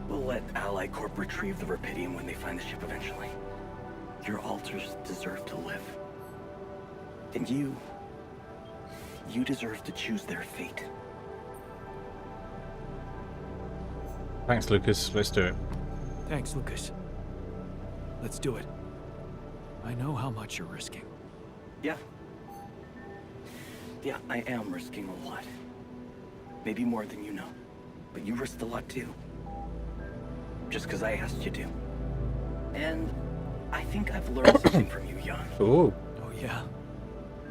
We'll let Ally Corp retrieve the Rapidium when they find the ship eventually. Your alters deserve to live. And you deserve to choose their fate. Thanks, Lucas. Let's do it. Thanks, Lucas. Let's do it. I know how much you're risking. Yeah. Yeah, I am risking a lot. Maybe more than you know. But you risked a lot too. Just because I asked you to. And I think I've learned something from you, Jan. Oh. Oh, yeah?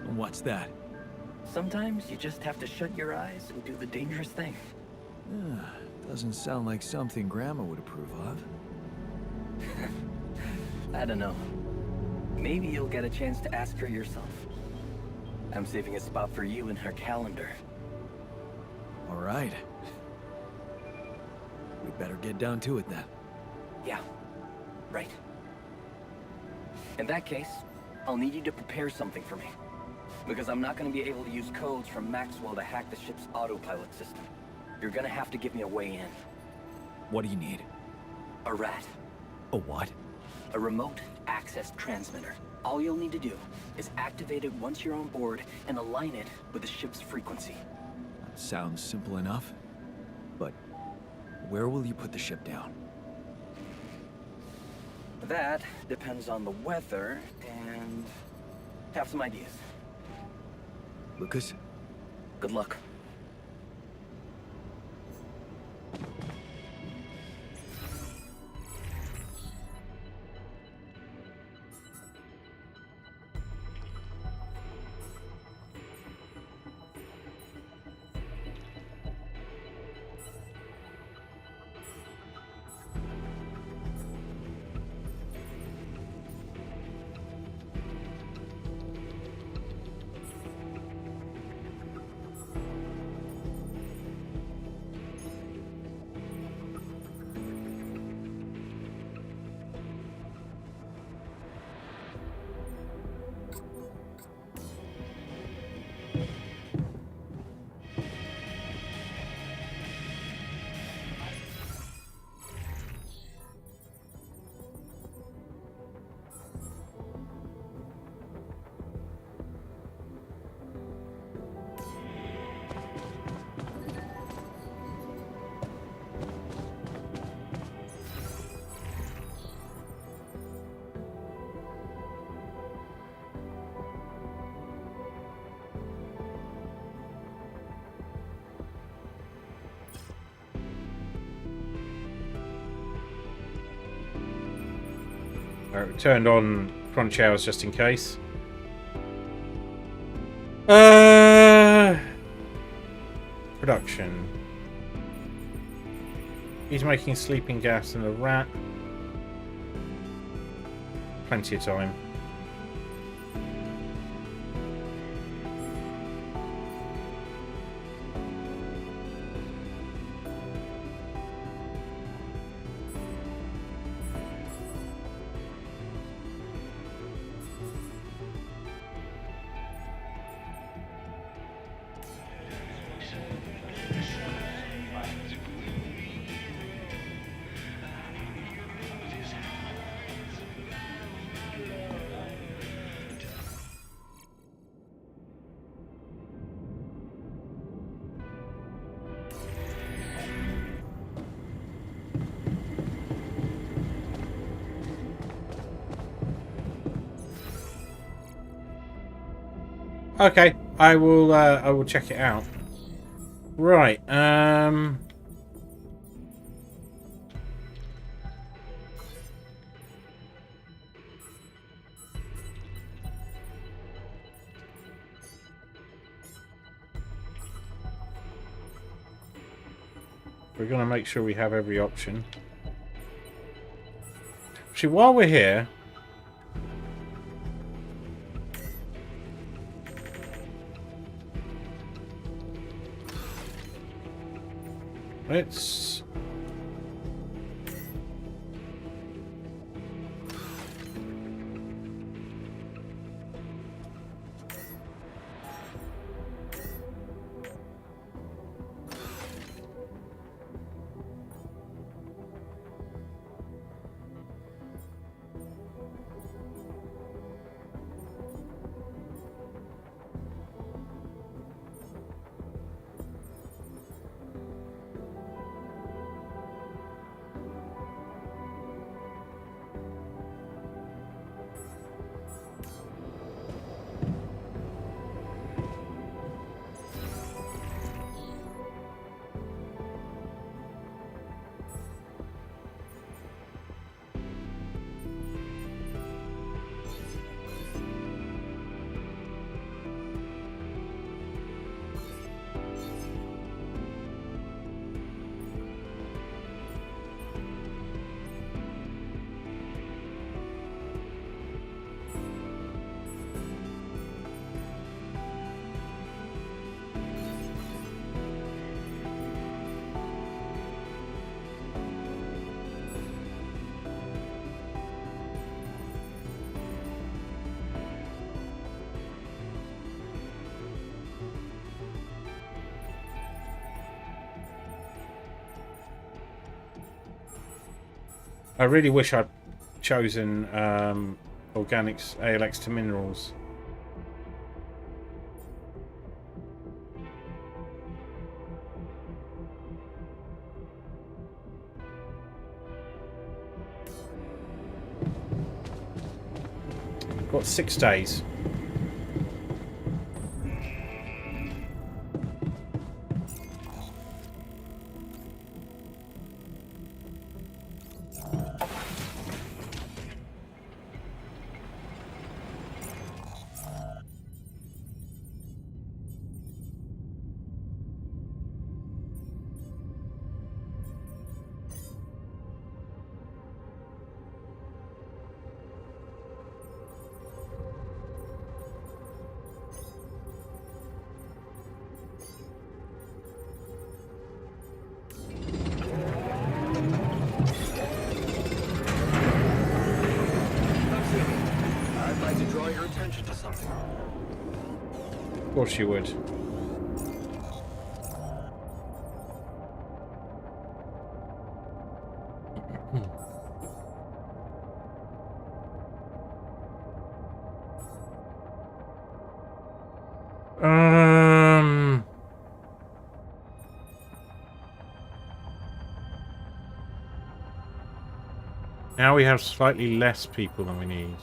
And what's that? Sometimes you just have to shut your eyes and do the dangerous thing. Doesn't sound like something Grandma would approve of. I don't know. Maybe you'll get a chance to ask her yourself. I'm saving a spot for you in her calendar. All right. We better get down to it then. Yeah, right. In that case, I'll need you to prepare something for me. Because I'm not going to be able to use codes from Maxwell to hack the ship's autopilot system. You're going to have to give me a way in. What do you need? A rat. A what? A remote access transmitter. All you'll need to do is activate it once you're on board and align it with the ship's frequency. Sounds simple enough. But where will you put the ship down? That depends on the weather and have some ideas. Lucas? Good luck. Alright, we turned on crunch hours just in case. Production. He's making sleeping gas and a rat. Plenty of time. Okay, I will check it out. Right, we're gonna make sure we have every option. Actually, while we're here, let's I really wish I'd chosen organics ALX to minerals. Got 6 days. I'd like to draw your attention to something. Of course you would. Now we have slightly less people than we need.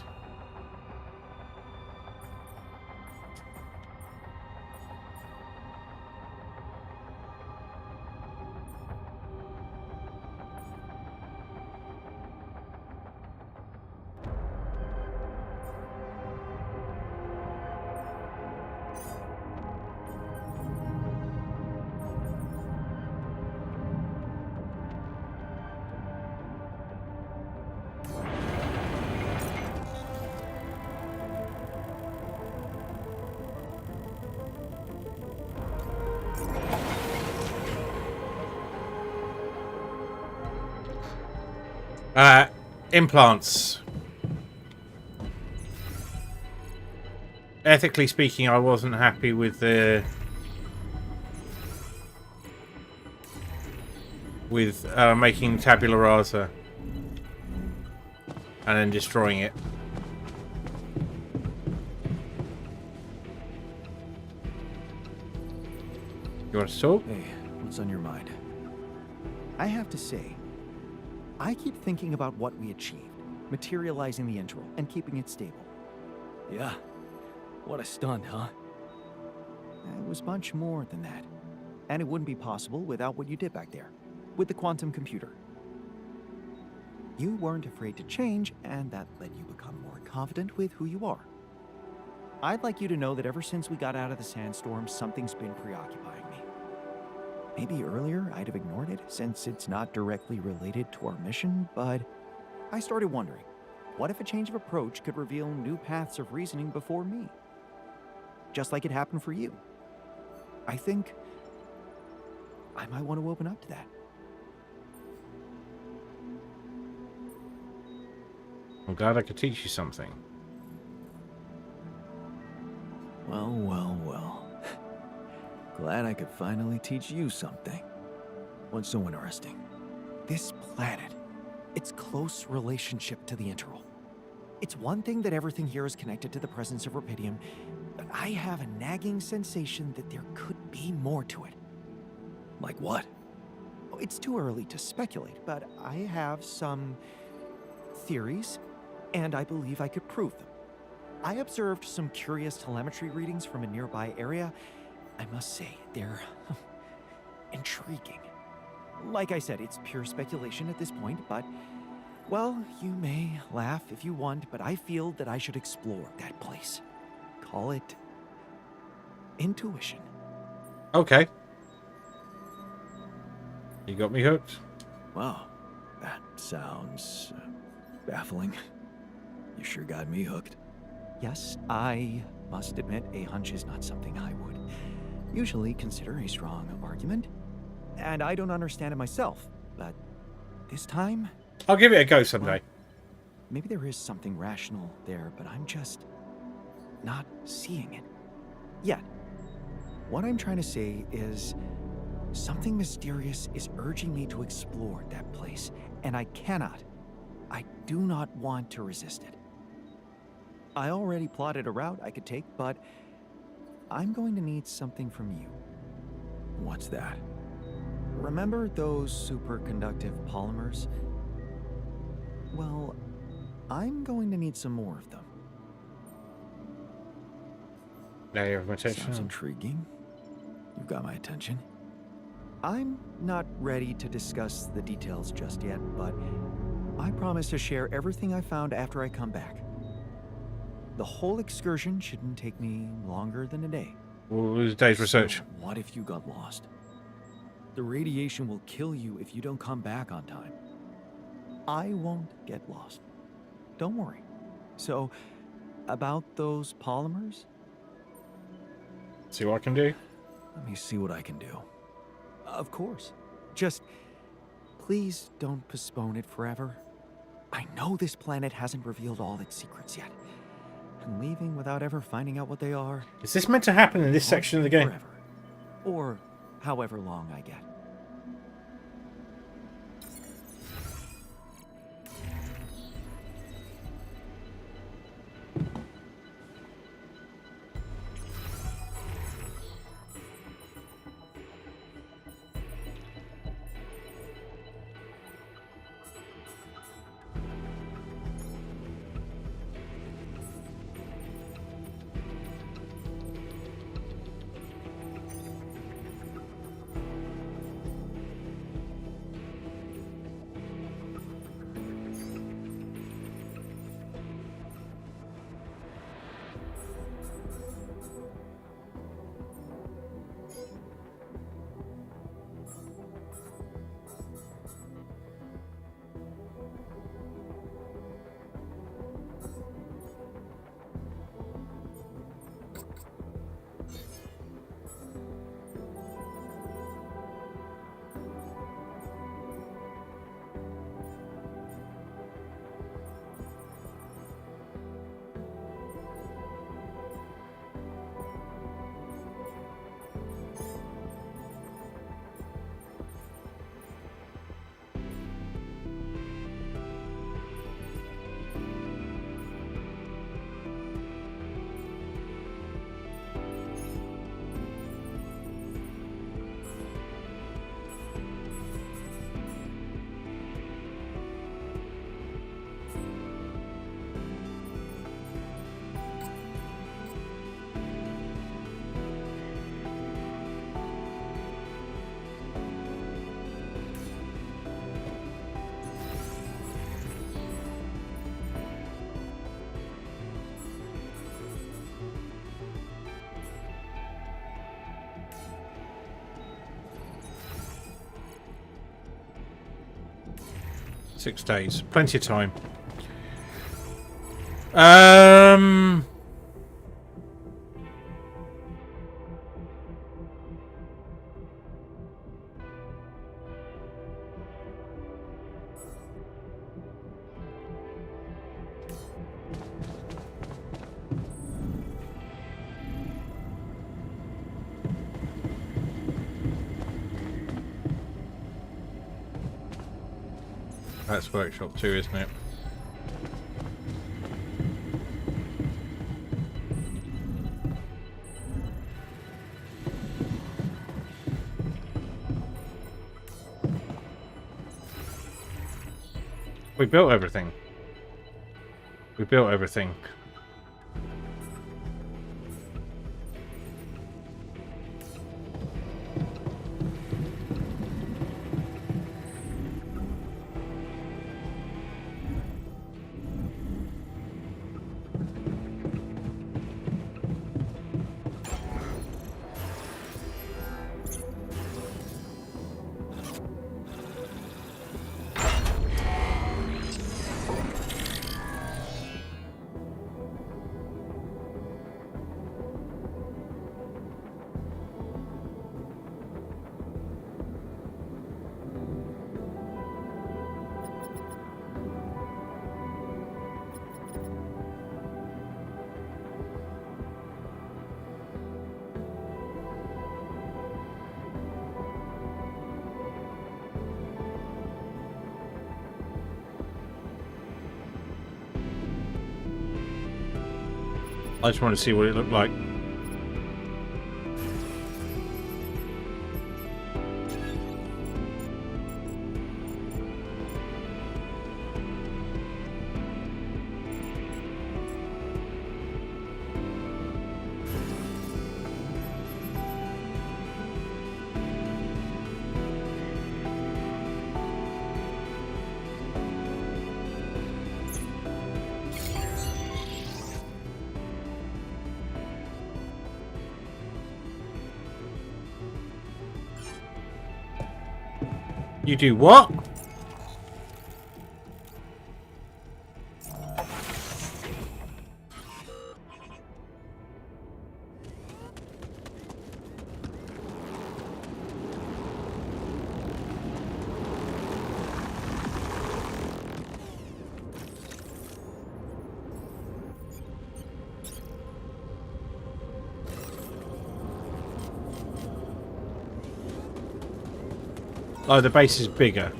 Implants. Ethically speaking, I wasn't happy with the making tabula rasa and then destroying it. You want to talk? Hey, what's on your mind? I have to say, I keep thinking about what we achieved, materializing the intro and keeping it stable. Yeah. What a stunt, huh? It was much more than that. And it wouldn't be possible without what you did back there, with the quantum computer. You weren't afraid to change, and that let you become more confident with who you are. I'd like you to know that ever since we got out of the sandstorm, something's been preoccupying me. Maybe earlier I'd have ignored it, since it's not directly related to our mission, but I started wondering, what if a change of approach could reveal new paths of reasoning before me? Just like it happened for you. I think I might want to open up to that. I'm glad I could teach you something. Well, well, well. Glad I could finally teach you something. What's so interesting? This planet, its close relationship to the Integral. It's one thing that everything here is connected to the presence of Rapidium, but I have a nagging sensation that there could be more to it. Like what? It's too early to speculate, but I have some theories, and I believe I could prove them. I observed some curious telemetry readings from a nearby area. I must say, they're intriguing. Like I said, it's pure speculation at this point, but, well, you may laugh if you want, but I feel that I should explore that place. Call it intuition. Okay. You got me hooked. Wow. That sounds baffling. You sure got me hooked. Yes, I must admit a hunch is not something I would usually consider a strong argument. And I don't understand it myself, but this time... I'll give it a go someday. Maybe there is something rational there, but I'm just not seeing it yet. What I'm trying to say is something mysterious is urging me to explore that place, and I cannot I do not want to resist it. I already plotted a route I could take, but I'm going to need something from you. What's that? Remember those superconductive polymers? Well, I'm going to need some more of them. Now you have my Sounds attention. intriguing. You've got my attention. I'm not ready to discuss the details just yet, but I promise to share everything I found after I come back. The whole excursion shouldn't take me longer than a day. We'll lose a day's research. So, what if you got lost? The radiation will kill you if you don't come back on time. I won't get lost. Don't worry. So, about those polymers? See what I can do. Let me see what I can do. Of course. Just please don't postpone it forever. I know this planet hasn't revealed all its secrets yet. And leaving without ever finding out what they are. Is this meant to happen in this won't section of the be game? Forever. Or however long I get. Six days. Plenty of time. Um... That's workshop 2, isn't it? We built everything. We built everything. I just want to see what it looked like. You do what? Oh, the base is bigger.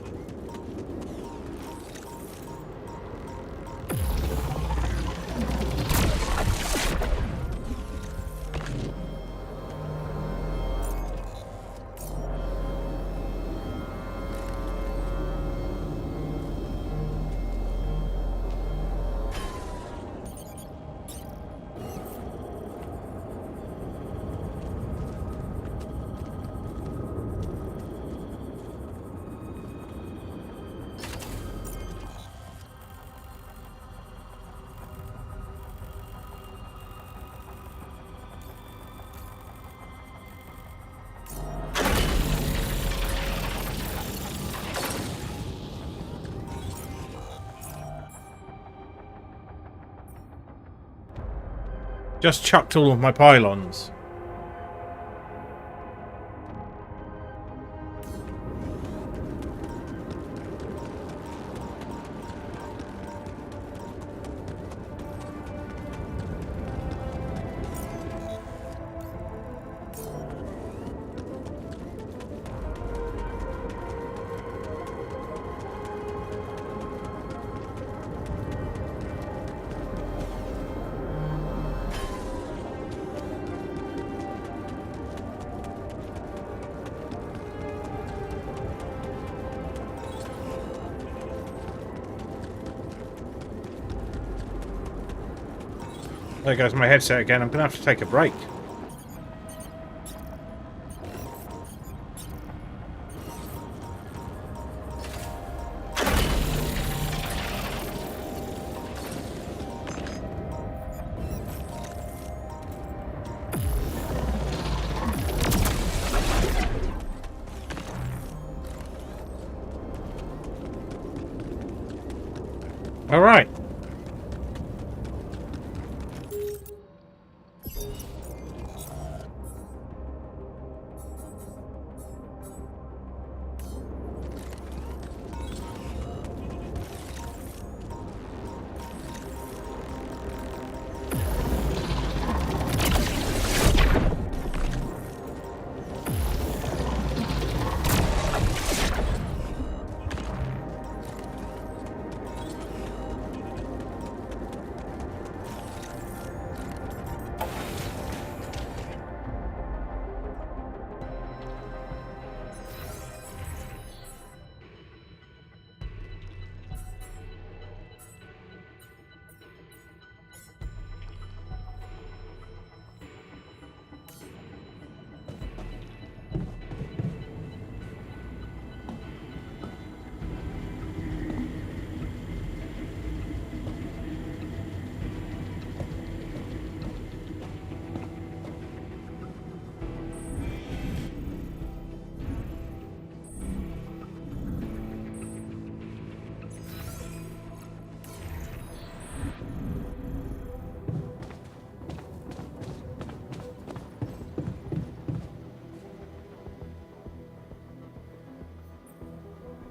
Just chucked all of my pylons. There goes my headset again. I'm going to have to take a break. All right.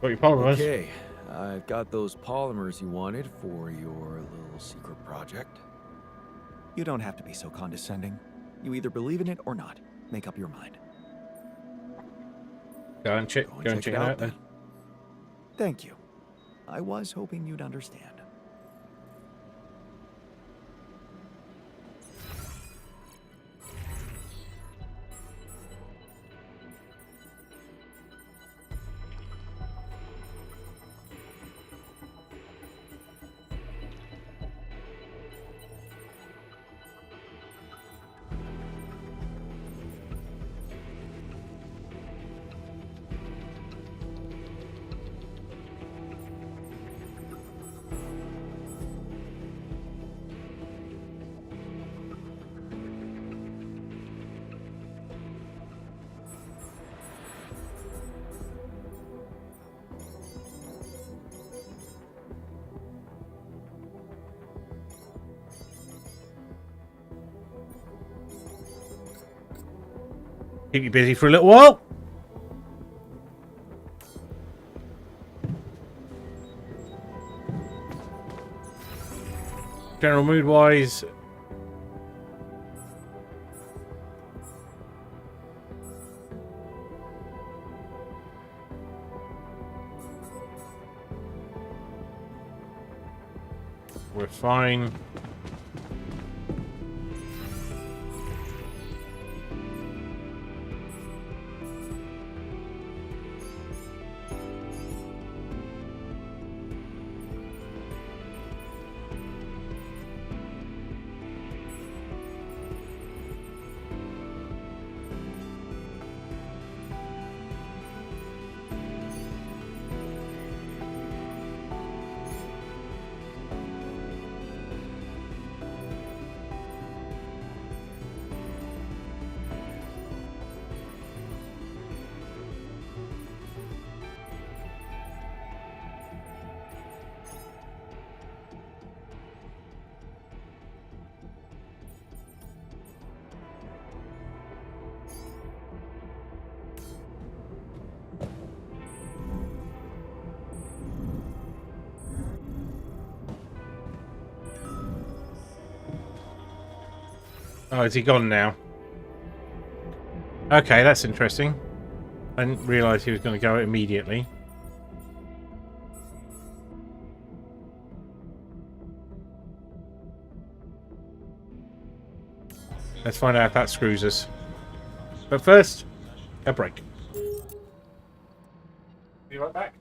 Got your polymers. Okay, I've got those polymers you wanted for your little secret project. You don't have to be so condescending. You either believe in it or not. Make up your mind. Go and check it out then. Thank you. I was hoping you'd understand. Keep you busy for a little while. General mood-wise, we're fine. Oh, is he gone now? Okay, that's interesting. I didn't realise he was going to go immediately. Let's find out if that screws us. But first, a break. Be right back.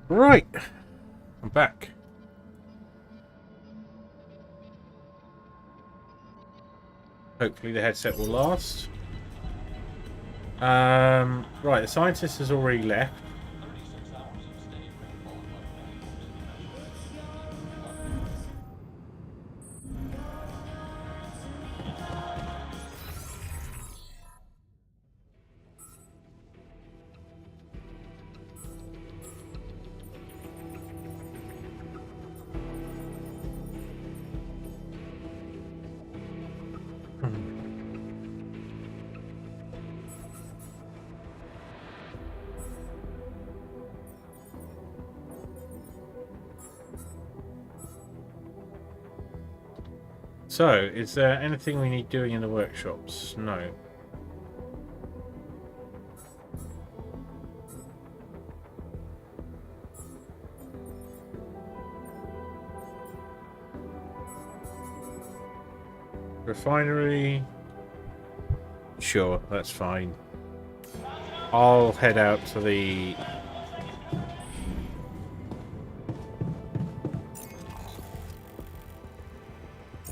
Right, I'm back. Hopefully the headset will last. Right, the scientist has already left. So, is there anything we need doing in the workshops? No. Refinery. Sure, that's fine. I'll head out to the...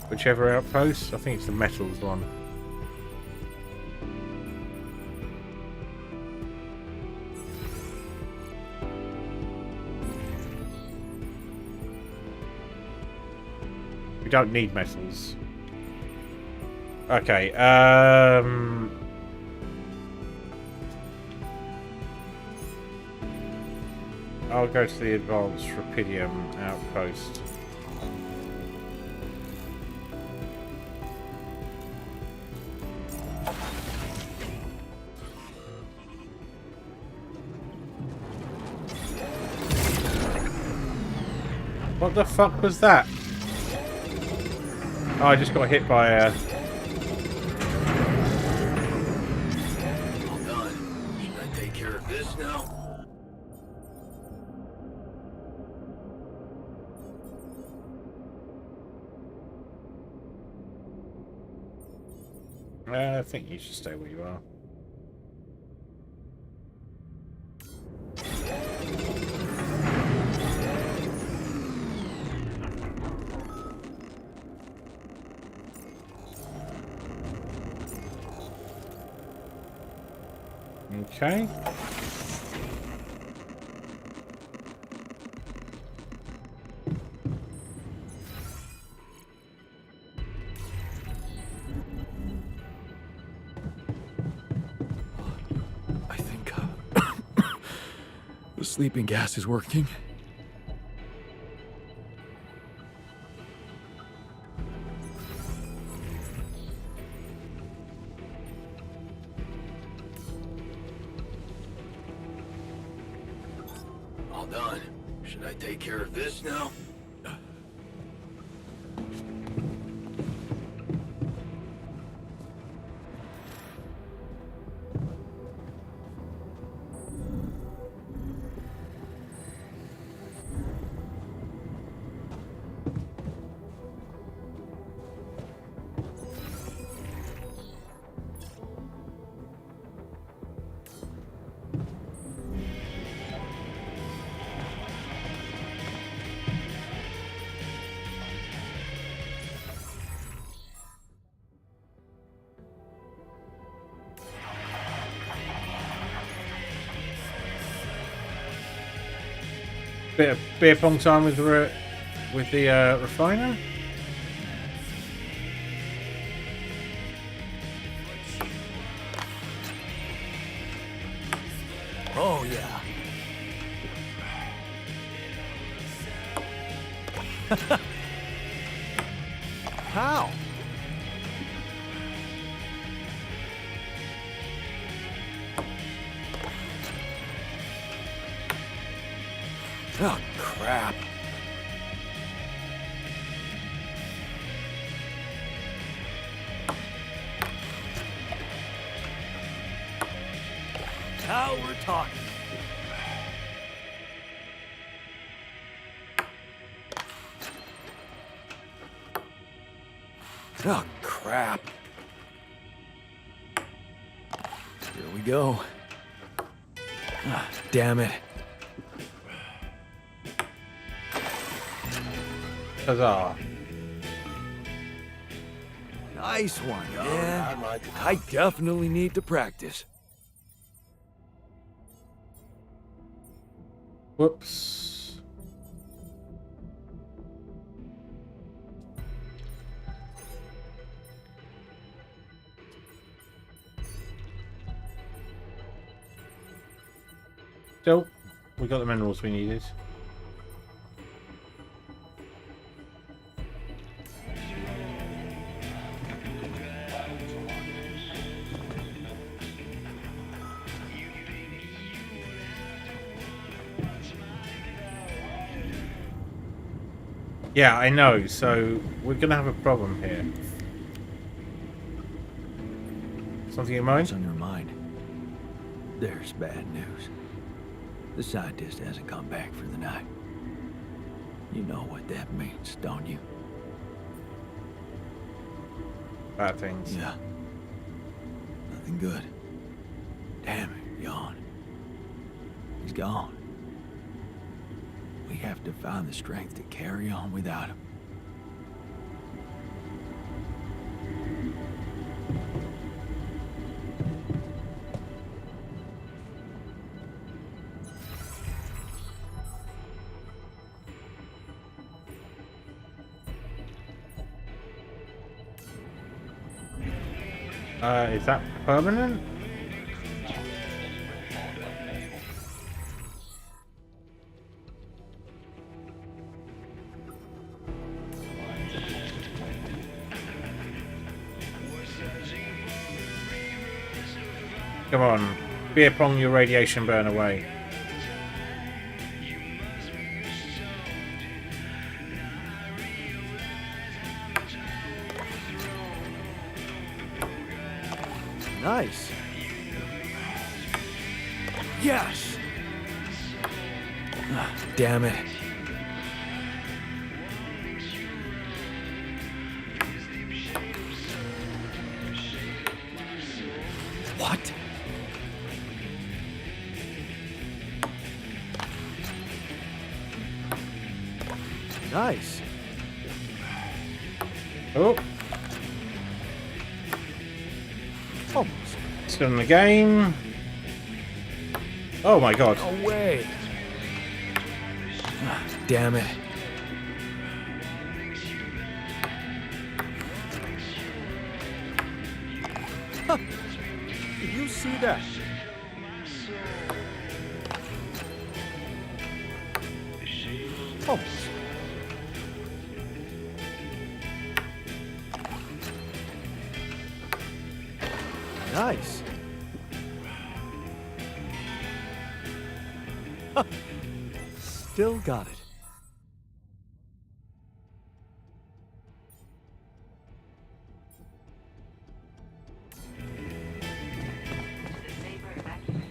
whichever outpost. I think it's the metals one. We don't need metals. Okay, I'll go to the advanced Rapidium outpost. What the fuck was that? Oh, I just got hit by a... All done. Should I take care of this now? I think you should stay where you are. Okay. I think the sleeping gas is working. All done. Should I take care of this now? Bit of beer pong time with the refiner. Oh, yeah. How? Oh, crap. Now we're talking. Oh, crap. Here we go. Ah, damn it. Huzzah. Nice one, man. I definitely need to practice. Whoops. Still, we got the minerals we needed. Yeah, I know. So we're gonna have a problem here. Something in What's mind? on your mind? There's bad news. The scientist hasn't come back for the night. You know what that means, don't you? Bad things. Yeah. Nothing good. Damn it, yawn. He's gone. We have to find the strength to carry on without him. Is that permanent? Come on, beer pong your radiation burn away. Nice. Yes! Ah, damn it. What? Nice. Oh, Almost. still in the game. Oh my god. No way. Ah, damn it. Huh. Did you see that? Almost. Nice. Huh. Still got it.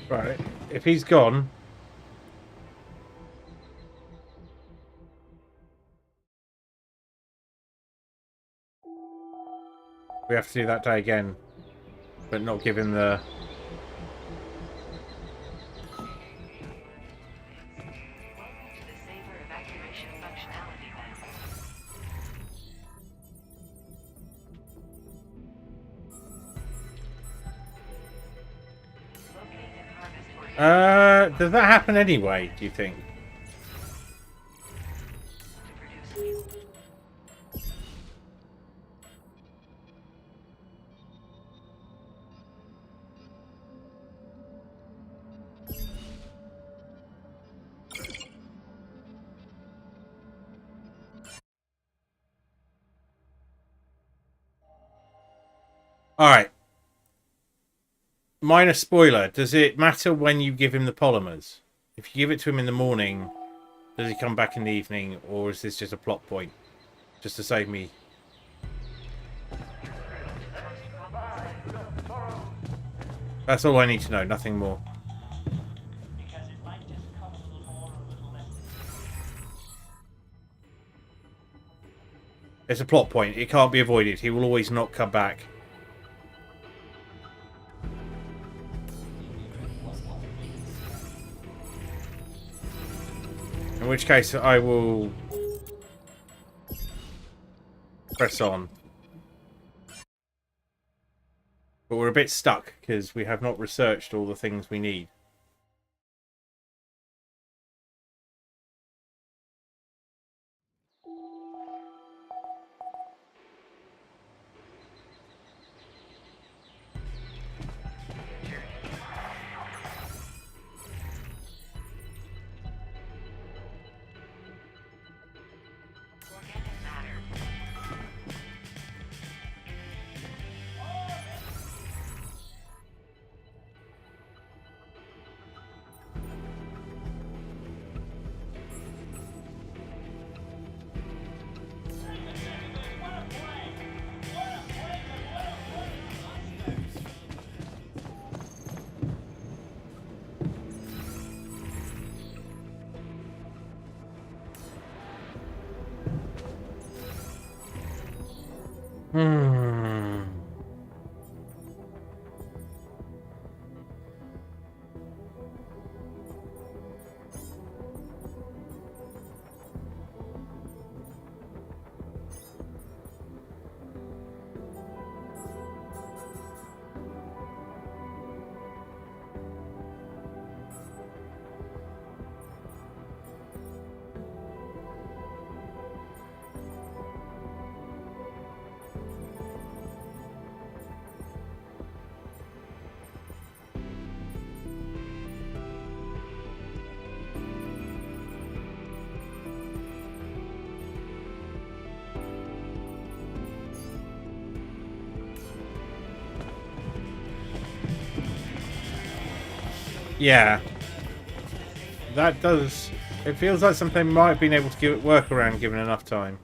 Right, if he's gone, we have to do that day again, but not give him the... does that happen anyway, do you think? Alright. Minor spoiler, does it matter when you give him the polymers? If you give it to him in the morning, does he come back in the evening, or is this just a plot point? Just to save me... That's all I need to know, nothing more. It's a plot point, it can't be avoided. He will always not come back. In which case, I will press on. But we're a bit stuck because we have not researched all the things we need. Hmm. Yeah. That does... It feels like something might have been able to give it work around given enough time.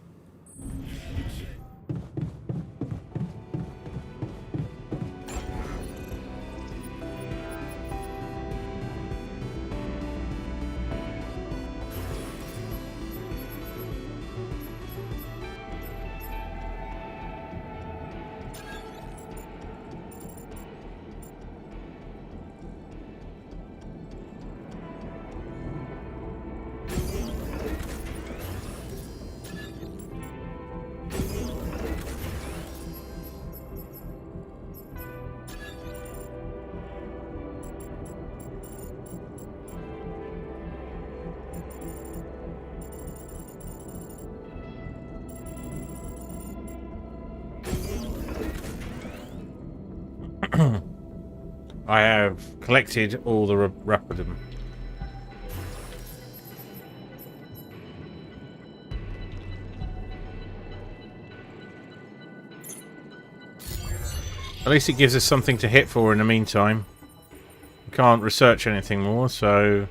I have collected all the rapidum. At least it gives us something to hit for in the meantime. We can't research anything more, so...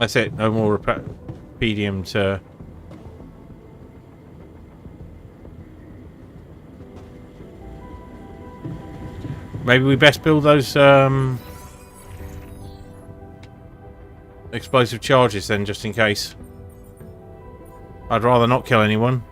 That's it, no more rapedium to... Maybe we best build those explosive charges then, just in case. I'd rather not kill anyone.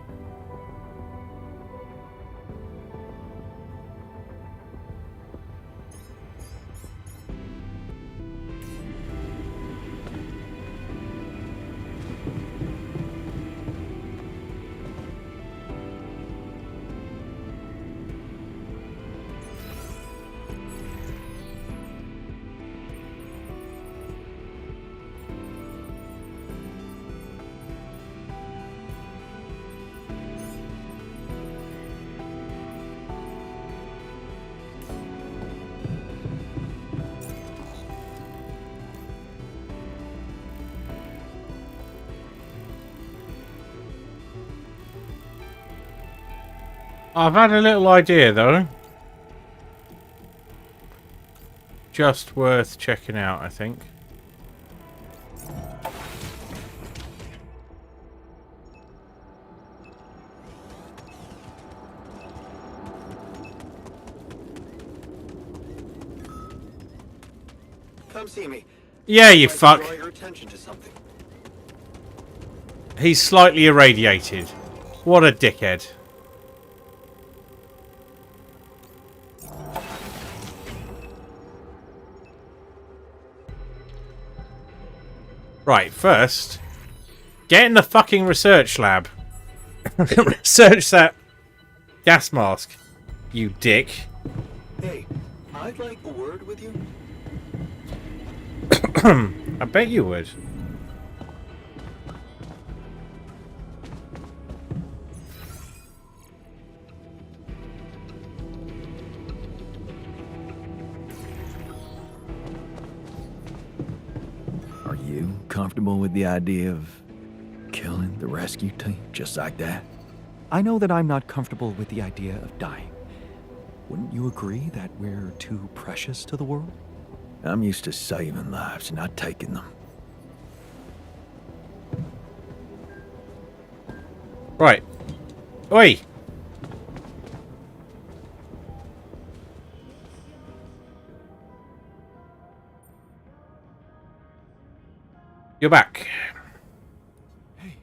I've had a little idea, though. Just worth checking out, I think. Come see me. Yeah, you fuck. Draw your attention to something. He's slightly irradiated. What a dickhead. Right, first, get in the fucking research lab. Research that gas mask, you dick. Hey, I'd like a word with you. I bet you would. Are you comfortable with the idea of killing the rescue team, just like that? I know that I'm not comfortable with the idea of dying. Wouldn't you agree that we're too precious to the world? I'm used to saving lives, not taking them. Right. Oi! You're back. Hey,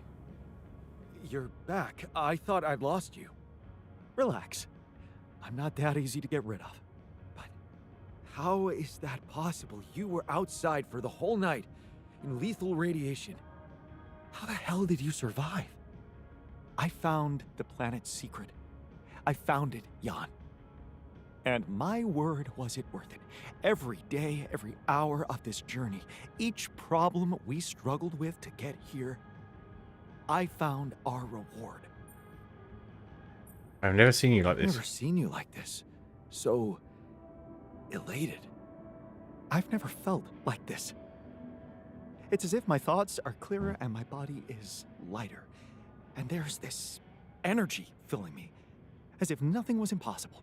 you're back. I thought I'd lost you. Relax. I'm not that easy to get rid of. But how is that possible? You were outside for the whole night in lethal radiation. How the hell did you survive? I found the planet's secret. I found it, Jan. And my word, was it worth it. Every day, every hour of this journey, each problem we struggled with to get here, I found our reward. I've never seen you like I've this. never seen you like this. So elated. I've never felt like this. It's as if my thoughts are clearer and my body is lighter. And there's this energy filling me, as if nothing was impossible.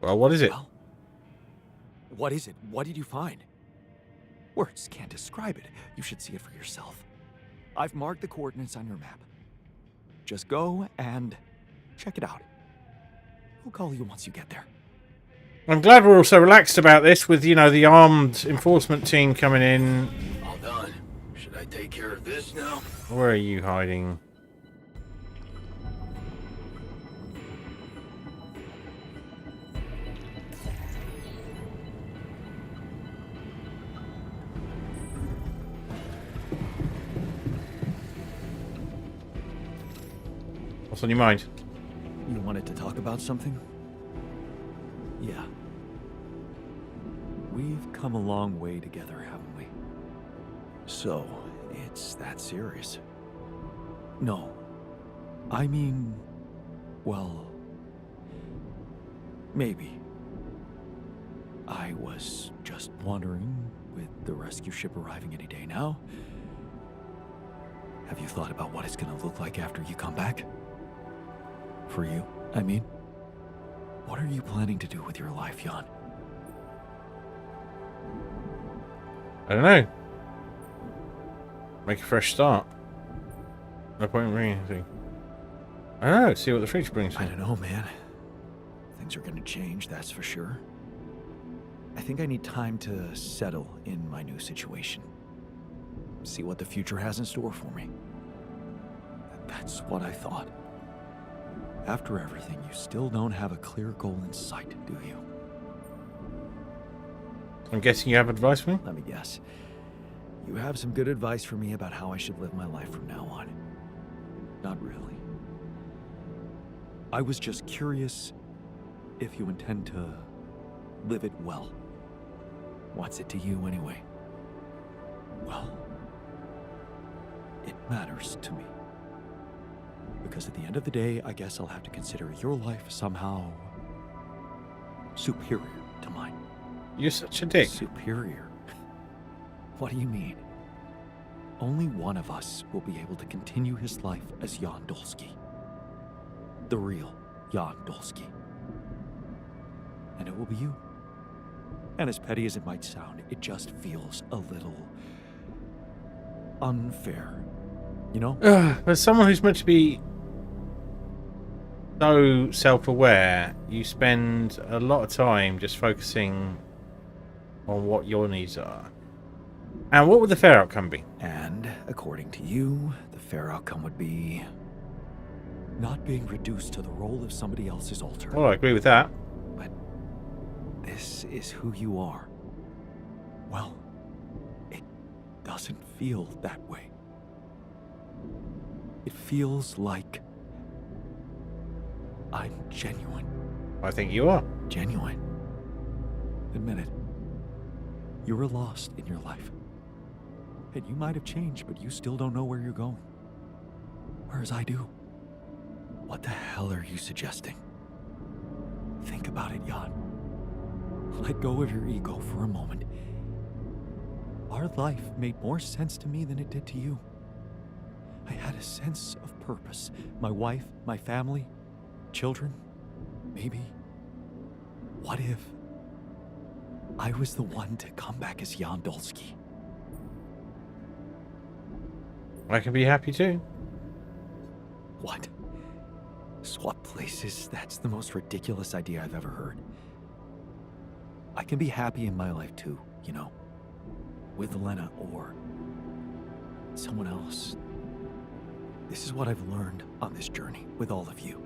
Well, what is it? Well, what is it? What did you find? Words can't describe it. You should see it for yourself. I've marked the coordinates on your map. Just go and check it out. I'll call you once you get there. I'm glad we're all so relaxed about this with, you know, the armed enforcement team coming in. All done. Should I take care of this now? Where are you hiding? What's on your mind? You wanted to talk about something? Yeah. We've come a long way together, haven't we? So, it's that serious? No. I mean, well, maybe. I was just wondering, with the rescue ship arriving any day now, have you thought about what it's gonna look like after you come back? For you, I mean. What are you planning to do with your life, Jan? I don't know. Make a fresh start. No point in bringing anything. I don't know. See what the future brings. I don't know, man. Things are gonna change, that's for sure. I think I need time to settle in my new situation. See what the future has in store for me. That's what I thought. After everything, you still don't have a clear goal in sight, do you? I'm guessing you have advice for me? Let me guess. You have some good advice for me about how I should live my life from now on. Not really. I was just curious if you intend to live it well. What's it to you anyway? Well, it matters to me. Because at the end of the day, I guess I'll have to consider your life somehow superior to mine. You're such a dick. Superior? What do you mean? Only one of us will be able to continue his life as Jan Dolsky. The real Jan Dolsky. And it will be you. And as petty as it might sound, it just feels a little unfair. You know? As someone who's meant to be so self-aware, you spend a lot of time just focusing on what your needs are. And what would the fair outcome be? And according to you, the fair outcome would be not being reduced to the role of somebody else's altar. Well, I agree with that. But this is who you are. Well, it doesn't feel that way. It feels like I'm genuine. I think you are. Genuine. Admit it. You were lost in your life. And you might have changed, but you still don't know where you're going. Whereas I do. What the hell are you suggesting? Think about it, Jan. Let go of your ego for a moment. Our life made more sense to me than it did to you. I had a sense of purpose. My wife, my family, children. Maybe. What if I was the one to come back as Jan Dolsky? I can be happy too. What? Swap places? That's the most ridiculous idea I've ever heard. I can be happy in my life too, you know. With Lena or someone else. This is what I've learned on this journey with all of you.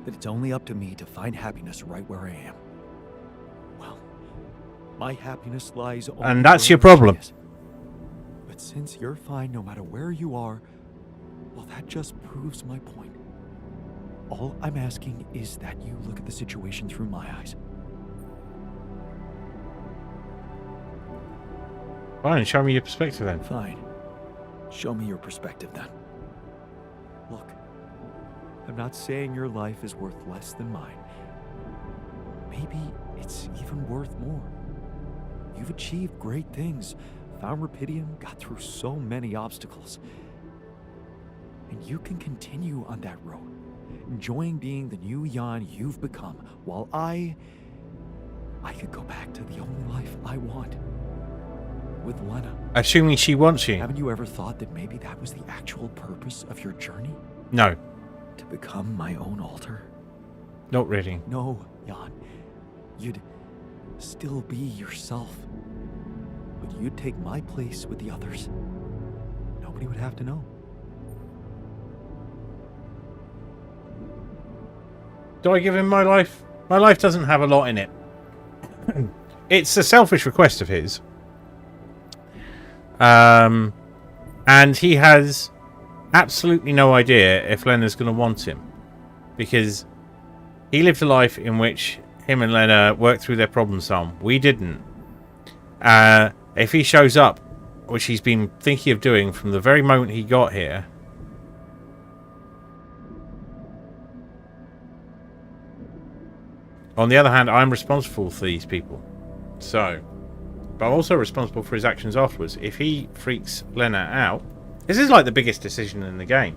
That it's only up to me to find happiness right where I am. Well, my happiness lies only And that's where your she problem. is. But since you're fine no matter where you are, well, that just proves my point. All I'm asking is that you look at the situation through my eyes. Fine, show me your perspective then. Fine. Show me your perspective then. Look, I'm not saying your life is worth less than mine. Maybe it's even worth more. You've achieved great things, found Rapidium, got through so many obstacles. And you can continue on that road, enjoying being the new Jan you've become, while I could go back to the only life I want. With Lena. Assuming she wants you. Haven't you ever thought that maybe that was the actual purpose of your journey? No, To become my own altar? not really. No, Jan. You'd still be yourself. But you'd take my place with the others. Nobody would have to know. Do I give him my life? My life doesn't have a lot in it. It's a selfish request of his. And he has absolutely no idea if Lena's going to want him. Because he lived a life in which him and Lena worked through their problems some. We didn't. If he shows up, which he's been thinking of doing from the very moment he got here, on the other hand, I'm responsible for these people. So, but I'm also responsible for his actions afterwards. If he freaks Lena out, this is like the biggest decision in the game.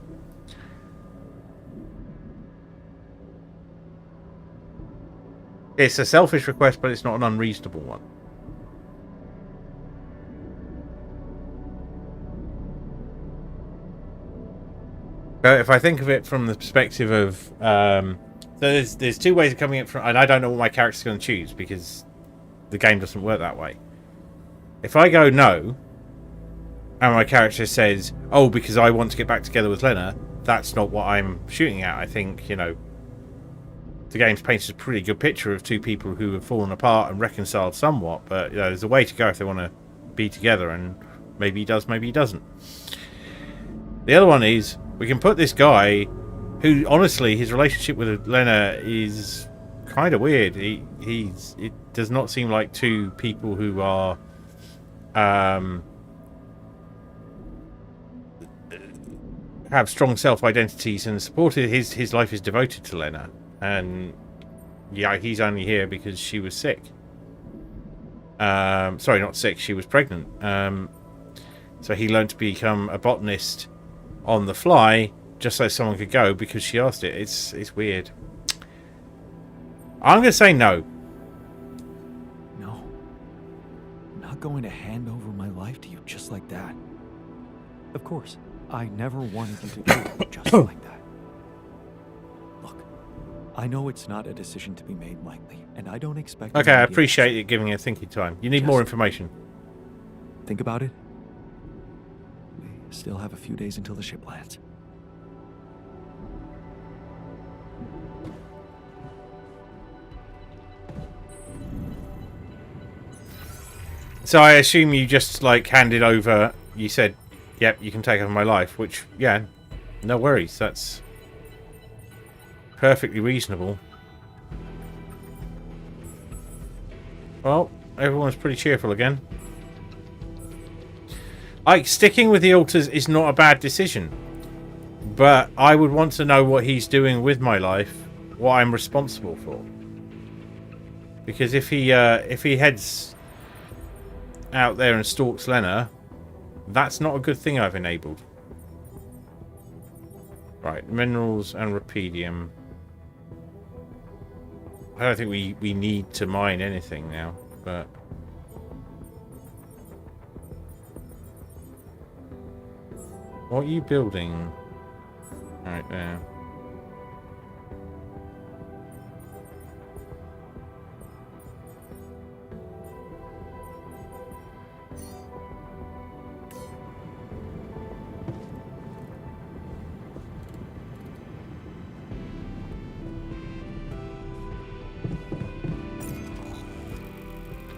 It's a selfish request, but it's not an unreasonable one. But if I think of it from the perspective of, so there's two ways of coming at from, and I don't know what my character's going to choose because the game doesn't work that way. If I go no, and my character says, "Oh, because I want to get back together with Lena," that's not what I'm shooting at. I think, you know, the game's painted a pretty good picture of two people who have fallen apart and reconciled somewhat, but you know, there's a way to go if they want to be together, and maybe he does, maybe he doesn't. The other one is, we can put this guy, who honestly, his relationship with Lena is kind of weird. It does not seem like two people who are have strong self-identities and supported. His life is devoted to Lena, and yeah, he's only here because she was sick. Sorry, not sick, she was pregnant. So he learned to become a botanist on the fly just so someone could go because she asked it. It's weird. I'm going to say no. No. I'm not going to hand over my life to you just like that. Of course, I never wanted you to do it just like that. Look, I know it's not a decision to be made lightly, and I don't expect... Okay, I appreciate you giving it thinking time. You need more information. Think about it. We still have a few days until the ship lands. So I assume you just like handed over, you said, yep, you can take over my life, which, yeah, no worries, that's perfectly reasonable. Well, everyone's pretty cheerful again. Sticking with the altars is not a bad decision, but I would want to know what he's doing with my life, what I'm responsible for. Because if he heads out there and stalks Lena, that's not a good thing I've enabled. Right, minerals and rupidium. I don't think we need to mine anything now, but... What are you building? Right there.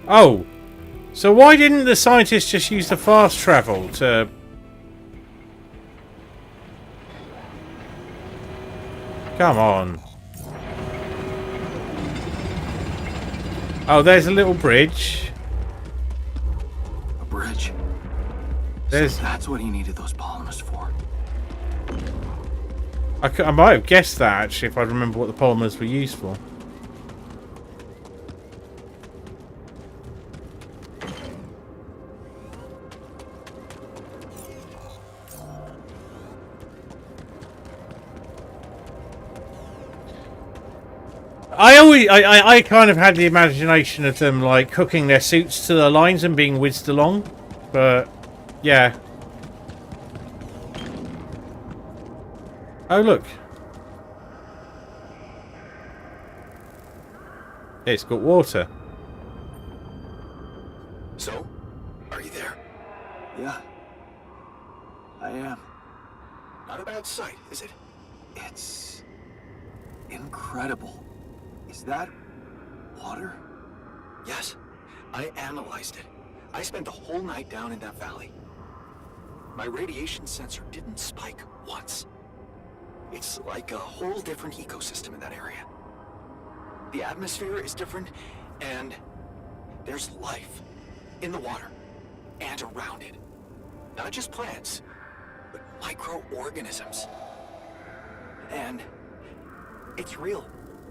Oh! So why didn't the scientists just use the fast travel to... Come on. Oh, there's a little bridge. A bridge. There's... So that's what he needed those polymers for. I might have guessed that, actually, if I remember what the polymers were used for. I kind of had the imagination of them like hooking their suits to the lines and being whizzed along, but yeah. Oh look, it's got water. So, are you there? Yeah, I am. Not a bad sight, is it? It's incredible. Is that water? Yes. I analyzed it. I spent the whole night down in that valley. My radiation sensor didn't spike once. It's like a whole different ecosystem in that area. The atmosphere is different, and there's life in the water and around it. Not just plants, but microorganisms. And it's real.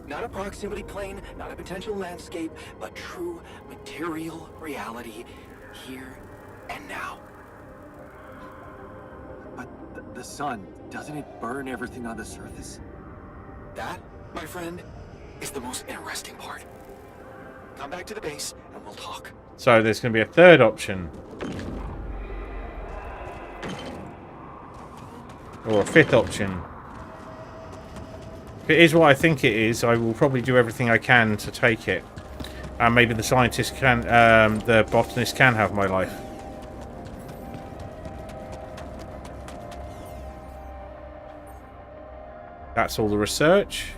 Not a proximity plane, not a potential landscape, but true material reality here and now. But the sun, doesn't it burn everything on the surface? That, my friend, is the most interesting part. Come back to the base and we'll talk. So there's going to be a third option. Or a fifth option. If it is what I think it is, I will probably do everything I can to take it. And maybe the scientist can, the botanist can have my life. That's all the research.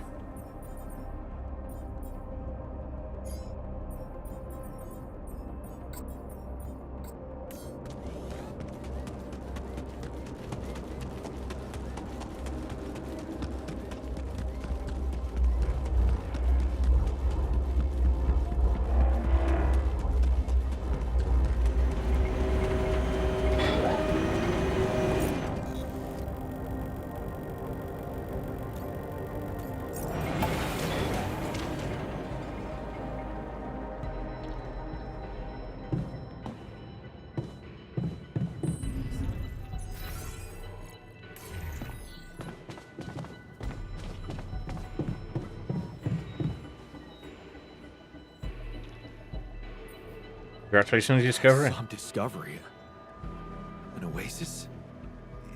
Congratulations on your discovery. Some discovery. An oasis?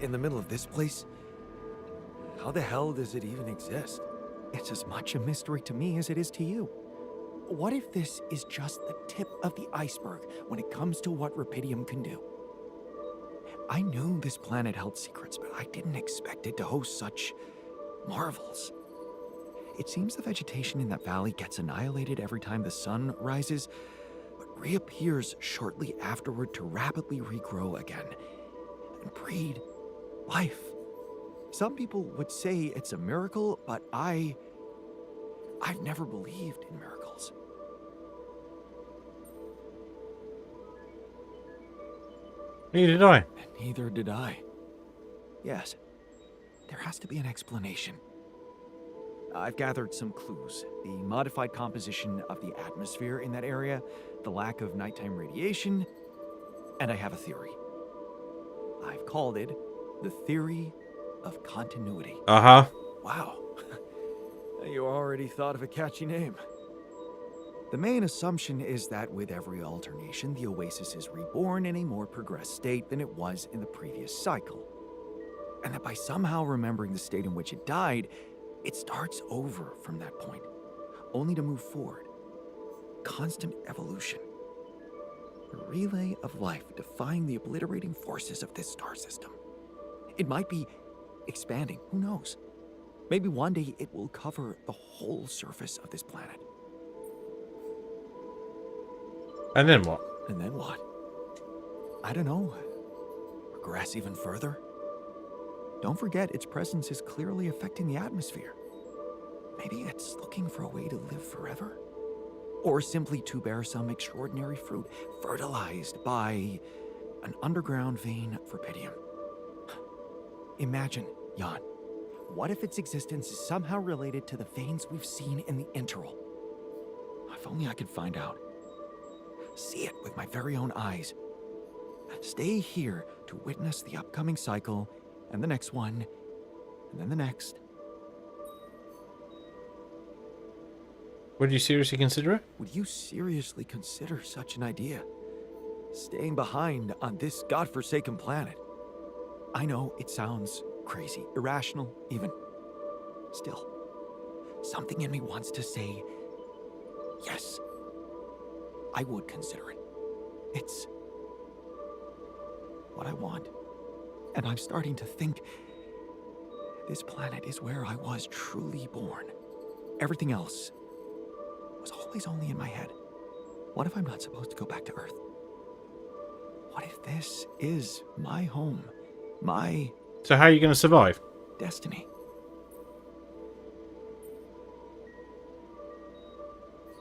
In the middle of this place? How the hell does it even exist? It's as much a mystery to me as it is to you. What if this is just the tip of the iceberg when it comes to what rupidium can do? I knew this planet held secrets, but I didn't expect it to host such marvels. It seems the vegetation in that valley gets annihilated every time the sun rises, but reappears shortly afterward to rapidly regrow again and breed life. Some people would say it's a miracle, but I've never believed in miracles. Neither did I. And neither did I. Yes, there has to be an explanation. I've gathered some clues. The modified composition of the atmosphere in that area, the lack of nighttime radiation, and I have a theory. I've called it the theory of continuity. Uh-huh. Wow. You already thought of a catchy name. The main assumption is that with every alternation, the oasis is reborn in a more progressed state than it was in the previous cycle. And that by somehow remembering the state in which it died, it starts over from that point, only to move forward. Constant evolution. A relay of life defying the obliterating forces of this star system. It might be expanding, who knows? Maybe one day it will cover the whole surface of this planet. And then what? And then what? I don't know. Progress even further? Don't forget its presence is clearly affecting the atmosphere. Maybe it's looking for a way to live forever? Or simply to bear some extraordinary fruit, fertilized by an underground vein of rubidium. Imagine, Jan, what if its existence is somehow related to the veins we've seen in the interval? If only I could find out. See it with my very own eyes. Stay here to witness the upcoming cycle, and the next one, and then the next. Would you seriously consider it? Would you seriously consider such an idea? Staying behind on this godforsaken planet? I know it sounds crazy, irrational even. Still, something in me wants to say, yes, I would consider it. It's what I want. And I'm starting to think this planet is where I was truly born. Everything else was always only in my head. What if I'm not supposed to go back to Earth? What if this is my home? My So how are you going to survive? destiny?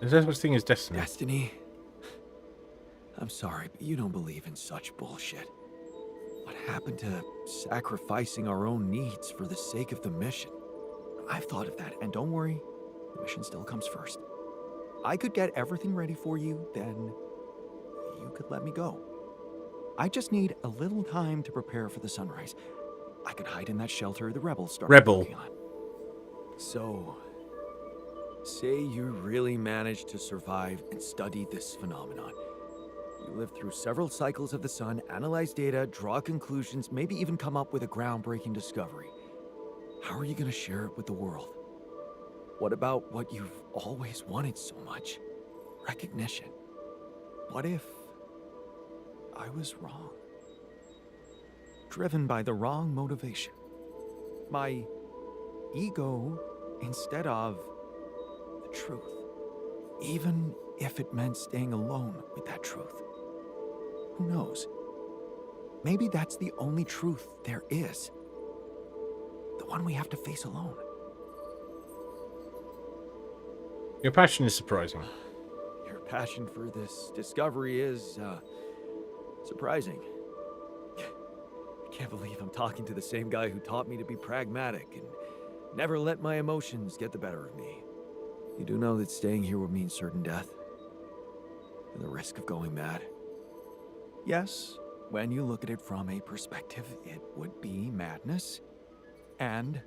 Is there such thing as destiny? Destiny? I'm sorry, but you don't believe in such bullshit. What happened to sacrificing our own needs for the sake of the mission? I've thought of that, and don't worry, the mission still comes first. I could get everything ready for you, then you could let me go. I just need a little time to prepare for the sunrise. I could hide in that shelter the rebels started Rebel. working on. So, say you really managed to survive and study this phenomenon. You lived through several cycles of the sun, analyze data, draw conclusions, maybe even come up with a groundbreaking discovery. How are you going to share it with the world? What about what you've always wanted so much? Recognition. What if I was wrong? Driven by the wrong motivation. My ego instead of the truth. Even if it meant staying alone with that truth. Who knows? Maybe that's the only truth there is. The one we have to face alone. Your passion is surprising. Your passion for this discovery is, surprising. I can't believe I'm talking to the same guy who taught me to be pragmatic and never let my emotions get the better of me. You do know that staying here would mean certain death? And the risk of going mad? Yes, when you look at it from a perspective, it would be madness. And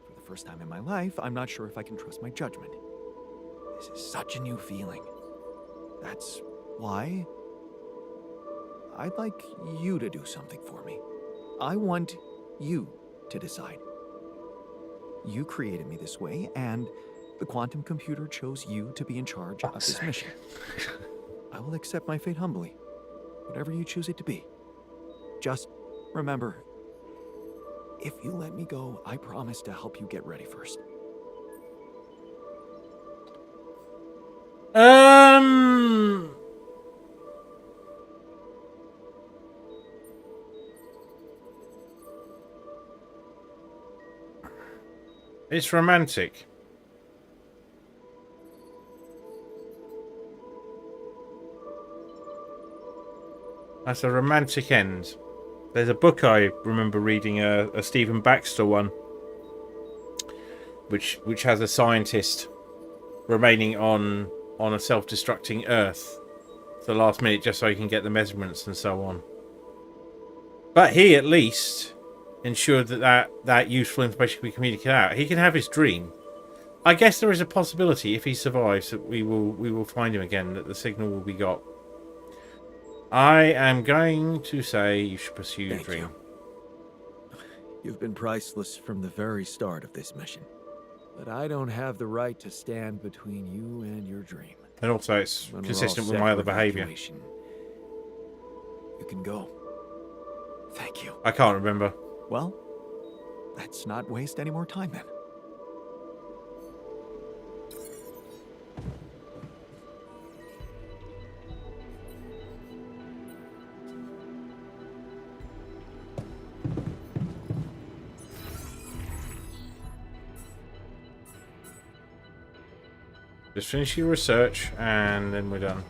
for the first time in my life, I'm not sure if I can trust my judgment. This is such a new feeling. That's why I'd like you to do something for me. I want you to decide. You created me this way, and the quantum computer chose you to be in charge of this mission. I will accept my fate humbly, whatever you choose it to be. Just remember, if you let me go, I promise to help you get ready first. It's romantic. That's a romantic end. There's a book I remember reading, a Stephen Baxter one, which has a scientist remaining on a self-destructing Earth to the last minute just so he can get the measurements and so on. But he at least ensure that useful information can be communicated out. He can have his dream. I guess there is a possibility if he survives that we will find him again, that the signal will be got. I am going to say you should pursue your dream. You. You've been priceless from the very start of this mission. But I don't have the right to stand between you and your dream. And also it's When we're consistent all with set my for other behaviour. evacuation, you can go. Thank you. I can't remember. Well, let's not waste any more time then. Just finish your research and then we're done.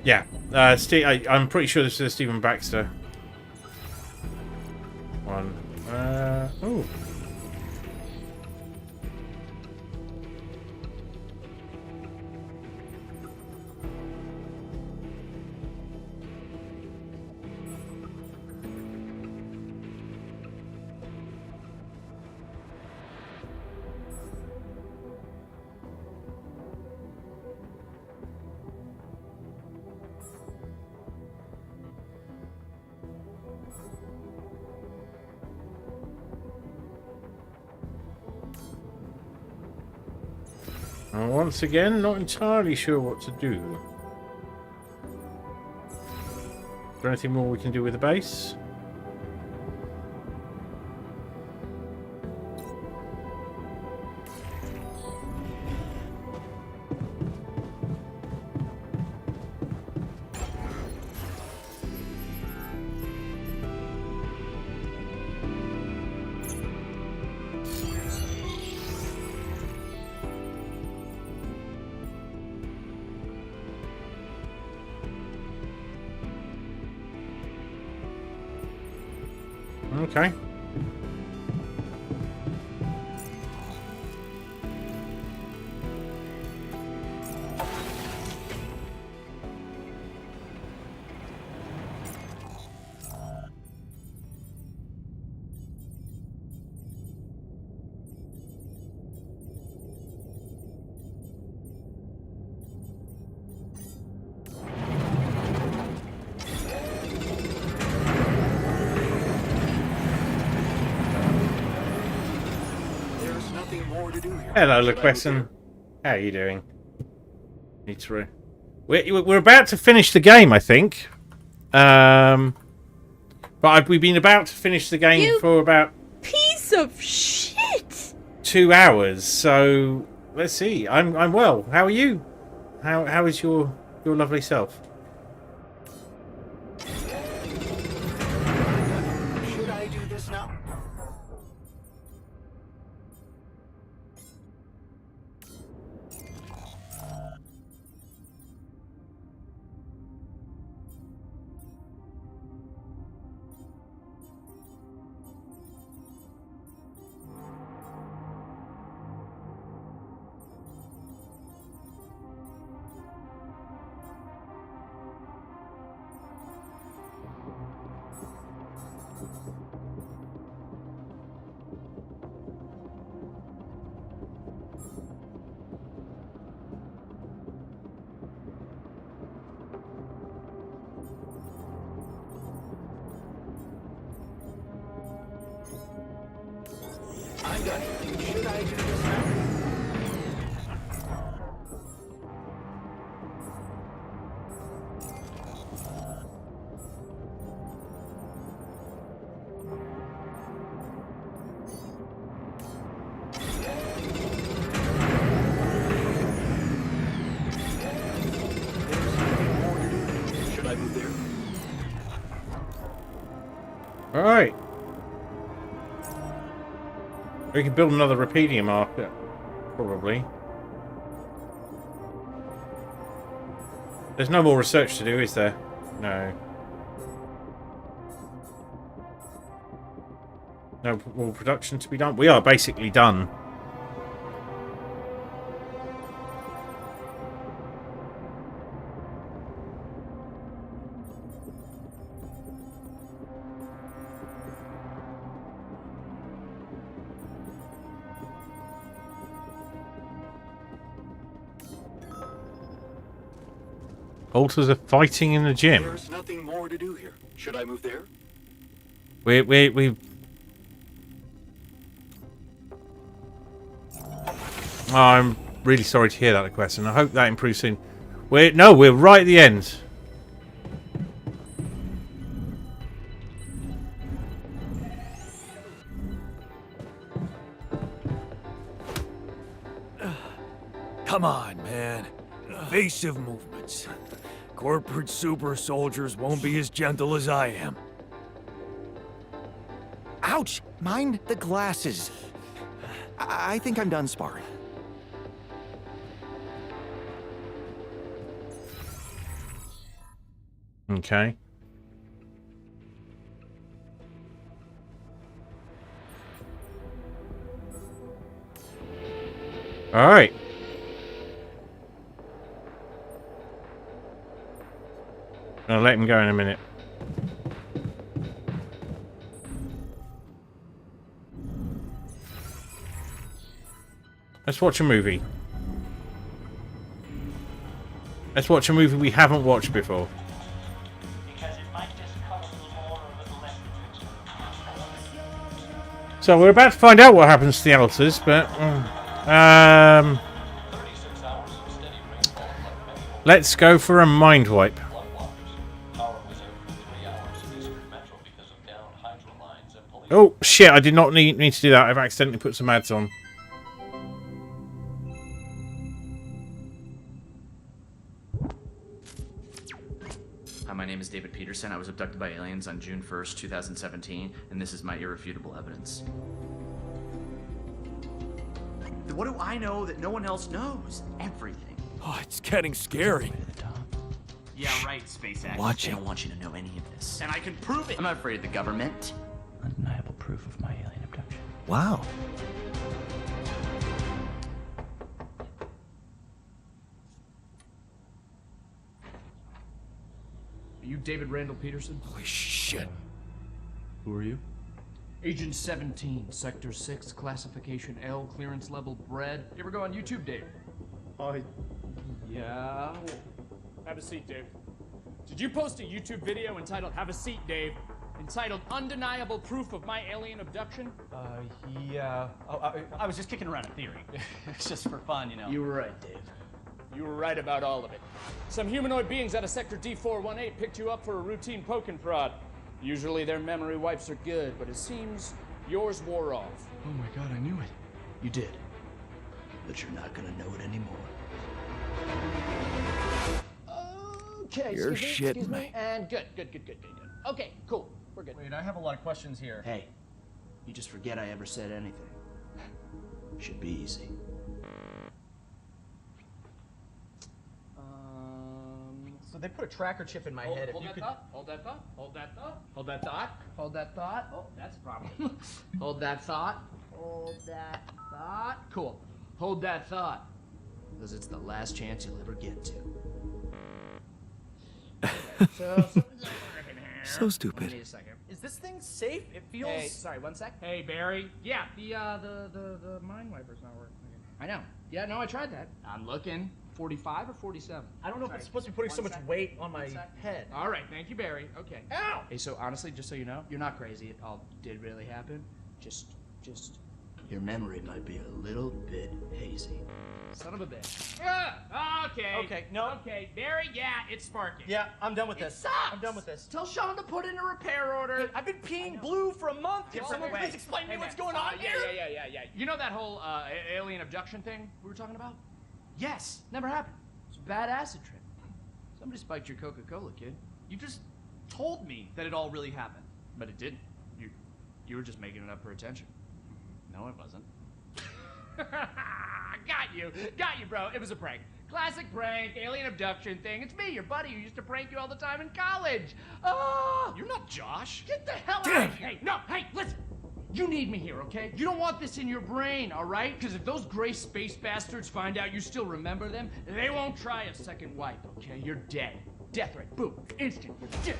Yeah, I'm pretty sure this is Stephen Baxter one. Oh. And once again, not entirely sure what to do. Is there anything more we can do with the base? Okay. Hello, LaQuesson. How are you doing? We're about to finish the game, I think. But we've been about to finish the game for about piece of shit. 2 hours. So let's see. I'm well. How are you? How is your lovely self? Should I do this now? I'm done. Should I do this now? Should I move there? All right. We can build another repeating marker, probably. There's no more research to do, is there? No. No more production to be done. We are basically done. Alters are fighting in the gym. There's nothing more to do here. Should I move there? We. Oh, I'm really sorry to hear that request, and I hope that improves soon. We're right at the end. Come on, man. Evasive movements. Corporate super soldiers won't be as gentle as I am. Ouch! Mind the glasses. I think I'm done sparring. Okay. All right. I'll let him go in a minute. Let's watch a movie. Let's watch a movie we haven't watched before. So we're about to find out what happens to the alters, but let's go for a mind wipe. Oh shit! I did not need to do that. I've accidentally put some ads on. Hi, my name is David Peterson. I was abducted by aliens on June 1st, 2017, and this is my irrefutable evidence. What do I know that no one else knows? Everything. Oh, it's getting scary. Yeah, right, SpaceX. Watch I it. don't want you to know any of this. And I can prove it. I'm not afraid of the government. Undeniable proof of my alien abduction. Wow. Are you David Randall Peterson? Holy shit. Who are you? Agent 17, Sector 6, Classification L, Clearance Level Bread. You ever go on YouTube, Dave? Yeah. Have a seat, Dave. Did you post a YouTube video entitled Have a Seat, Dave? Entitled Undeniable Proof of My Alien Abduction? Yeah. I was just kicking around a theory. It's just for fun, you know. You were right, Dave. You were right about all of it. Some humanoid beings out of Sector D418 picked you up for a routine poking prod. Usually their memory wipes are good, but it seems yours wore off. Oh my god, I knew it. You did. But you're not gonna know it anymore. Okay, You're excuse me, shitting me. And good. Okay, cool. We're good. Wait, I have a lot of questions here. Hey, you just forget I ever said anything. Should be easy. So they put a tracker chip in my head. Hold that thought. Hold that thought. Hold that thought. Hold that thought. Hold that thought. Oh, that's a problem. Hold that thought. Hold that thought. Cool. Hold that thought. Because it's the last chance you'll ever get to. So something's not working here. So stupid. Wait a second. Is this thing safe? It feels. Hey, sorry, 1 sec. Hey, Barry. Yeah, the mind wiper's not working. I know. Yeah, no, I tried that. I'm looking. 45 or 47? I don't know if it's supposed to be putting so much weight on my head. All right, thank you, Barry. Okay. Ow! Hey, so honestly, just so you know, you're not crazy. It all did really happen. Just. Your memory might be a little bit hazy. Son of a bitch. Okay. Okay, no. Okay, Barry, yeah, it's sparking. Yeah, I'm done with It this. sucks. I'm done with this. Tell Sean to put in a repair order. I've been peeing blue for a month. Can someone please explain to me what's going on here? Yeah. You know that whole alien abduction thing we were talking about? Yes, never happened. It's a bad acid trip. Somebody spiked your Coca-Cola, kid. You just told me that it all really happened. But it didn't. You were just making it up for attention. No, it wasn't. Got you, bro. It was a prank. Classic prank, alien abduction thing. It's me, your buddy, who used to prank you all the time in college. Oh, You're not Josh. get the hell out of here! Hey, listen. You need me here, okay? You don't want this in your brain, all right? Because if those gray space bastards find out you still remember them, they won't try a second wipe, okay? You're dead. Death threat. Boom. Instant. You're dead.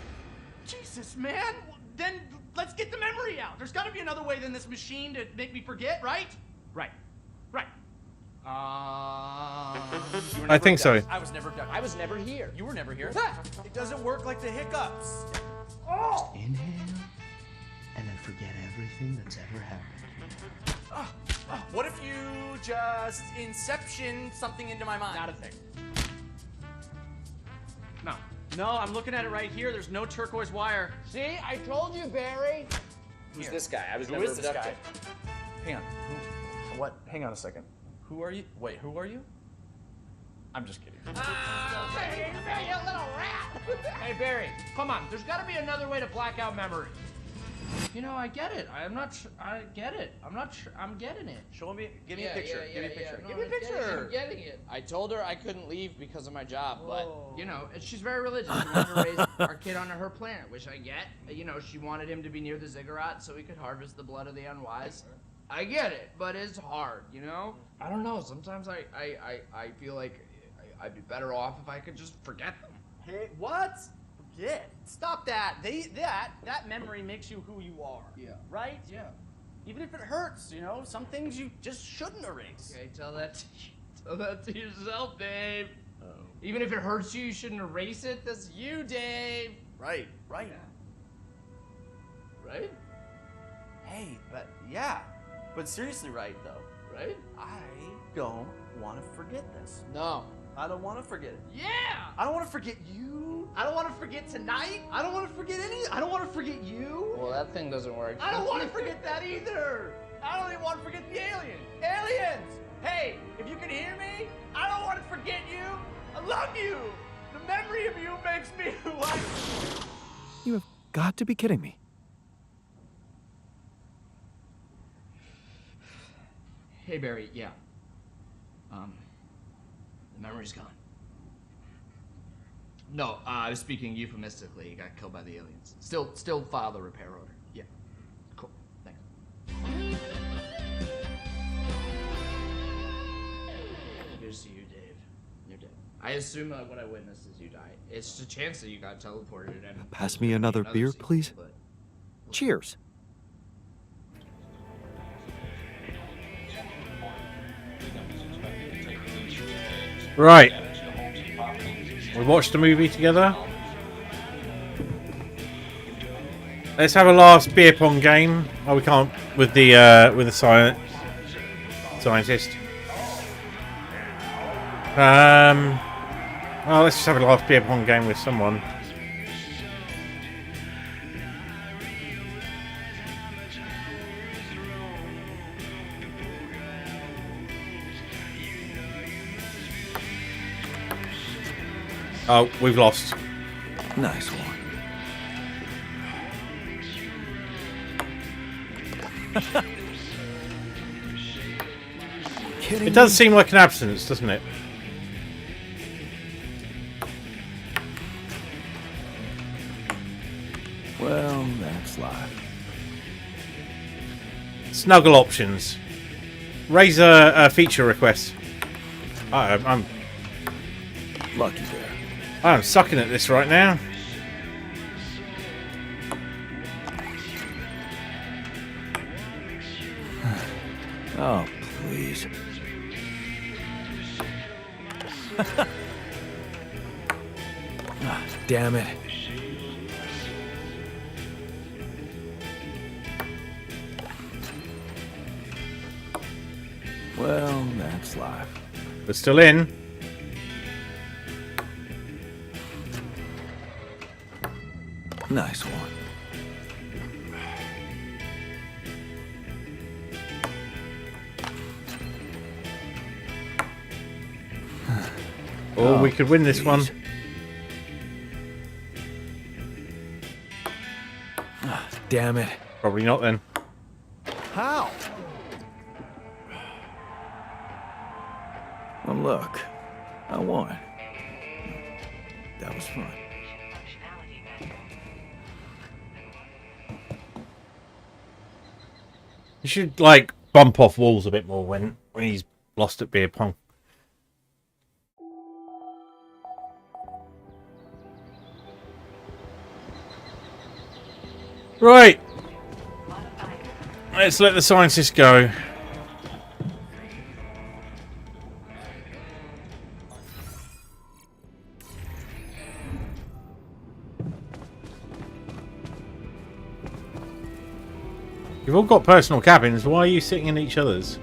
Jesus, man. Then let's get the memory out. There's got to be another way than this machine to make me forget, right? Right. You were I never think so. abducted. I was never abducted. I was never here. You were never here. It doesn't work like the hiccups. Inhale, and then forget everything that's ever happened. What if you just inception something into my mind? Not a thing. No. No, I'm looking at it right here. There's no turquoise wire. See, I told you, Barry. Who's this guy? I was Who never is this abducted. guy? Hang on. What? Hang on a second. Who are you? Wait, who are you? I'm just kidding. Hey, you little rat! Hey, Barry, come on. There's got to be another way to black out memory. You know, I get it. I'm not. I get it. I'm not. I'm getting it. Show me. Give me a picture. Give me a picture. No, Give me a I'm getting it, picture. I'm getting it. I told her I couldn't leave because of my job, but you know, she's very religious. She wanted to raise our kid on her planet, which I get. You know, she wanted him to be near the ziggurat so he could harvest the blood of the unwise. I get it, but it's hard. You know. I don't know. Sometimes I feel like I'd be better off if I could just forget them. Hey, what? Forget. Stop that. That memory makes you who you are. Yeah. Right? Yeah. Even if it hurts, you know, some things you just shouldn't erase. Okay, tell that to yourself, Dave. Even if it hurts you, you shouldn't erase it. That's you, Dave. Right. Right. Right? Hey, but yeah. But seriously, right though. Right? I don't want to forget this. No. I don't want to forget it. Yeah. I don't want to forget you. I don't want to forget tonight. I don't want to forget I don't want to forget you. Well, that thing doesn't work. I don't want to forget that either. I don't even want to forget the alien. Aliens! Hey, if you can hear me, I don't want to forget you. I love you. The memory of you makes me who I am. You have got to be kidding me. Hey, Barry. Yeah. The memory's gone. No, I was speaking euphemistically. He got killed by the aliens. Still file the repair order. Yeah. Cool. Thanks. Good to see you, Dave. You're dead. I assume what I witnessed is you died. It's just a chance that you got teleported and Pass me another beer, sequel, please. but- Cheers. Right. We watched the movie together. Let's have a last beer pong game. Oh, we can't with the scientist. Well, let's just have a last beer pong game with someone. Oh, we've lost. Nice one. It does seem like an absence, doesn't it? Well, that's life. Snuggle options. Raise a feature request. I'm Lucky there. I'm sucking at this right now. Oh, please. Ah, damn it. Well, that's life. We're still in. Nice one. Or we could win this one. Ah, damn it. Probably not then. How? Well, look. I won. That was fun. You should like bump off walls a bit more when he's lost at beer pong. Right. Let's let the scientists go. You've all got personal cabins. Why are you sitting in each other's?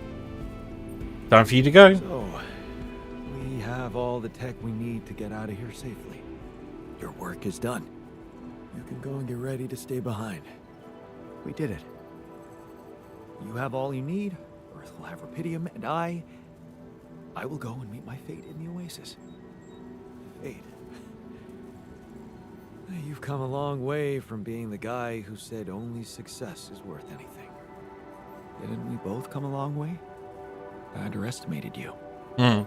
Time for you to go. So, we have all the tech we need to get out of here safely. Your work is done. You can go and get ready to stay behind. We did it. You have all you need. Earth will have Rapidium, and I will go and meet my fate in the Oasis. Fate. You've come a long way from being the guy who said only success is worth anything. Didn't we both come a long way? I underestimated you. I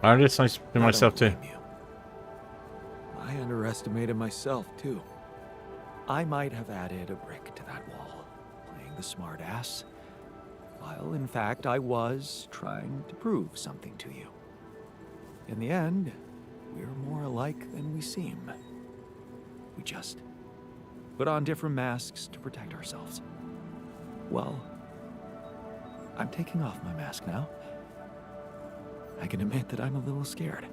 underestimated myself too. I underestimated myself too. I might have added a brick to that wall, playing the smart ass, while in fact I was trying to prove something to you. In the end, we're more alike than we seem. We just put on different masks to protect ourselves. Well, I'm taking off my mask now. I can admit that I'm a little scared.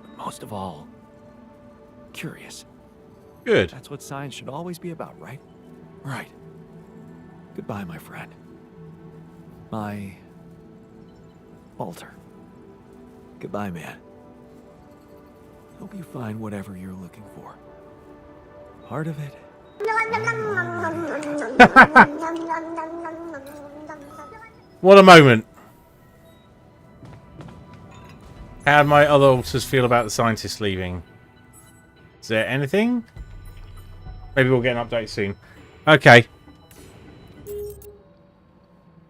But most of all, curious. Good. That's what science should always be about, right? Right. Goodbye, my friend. My Walter. Goodbye, man. Hope you find whatever you're looking for. Part of it. What a moment. How do my other alters feel about the scientists leaving? Is there anything? Maybe we'll get an update soon. Okay.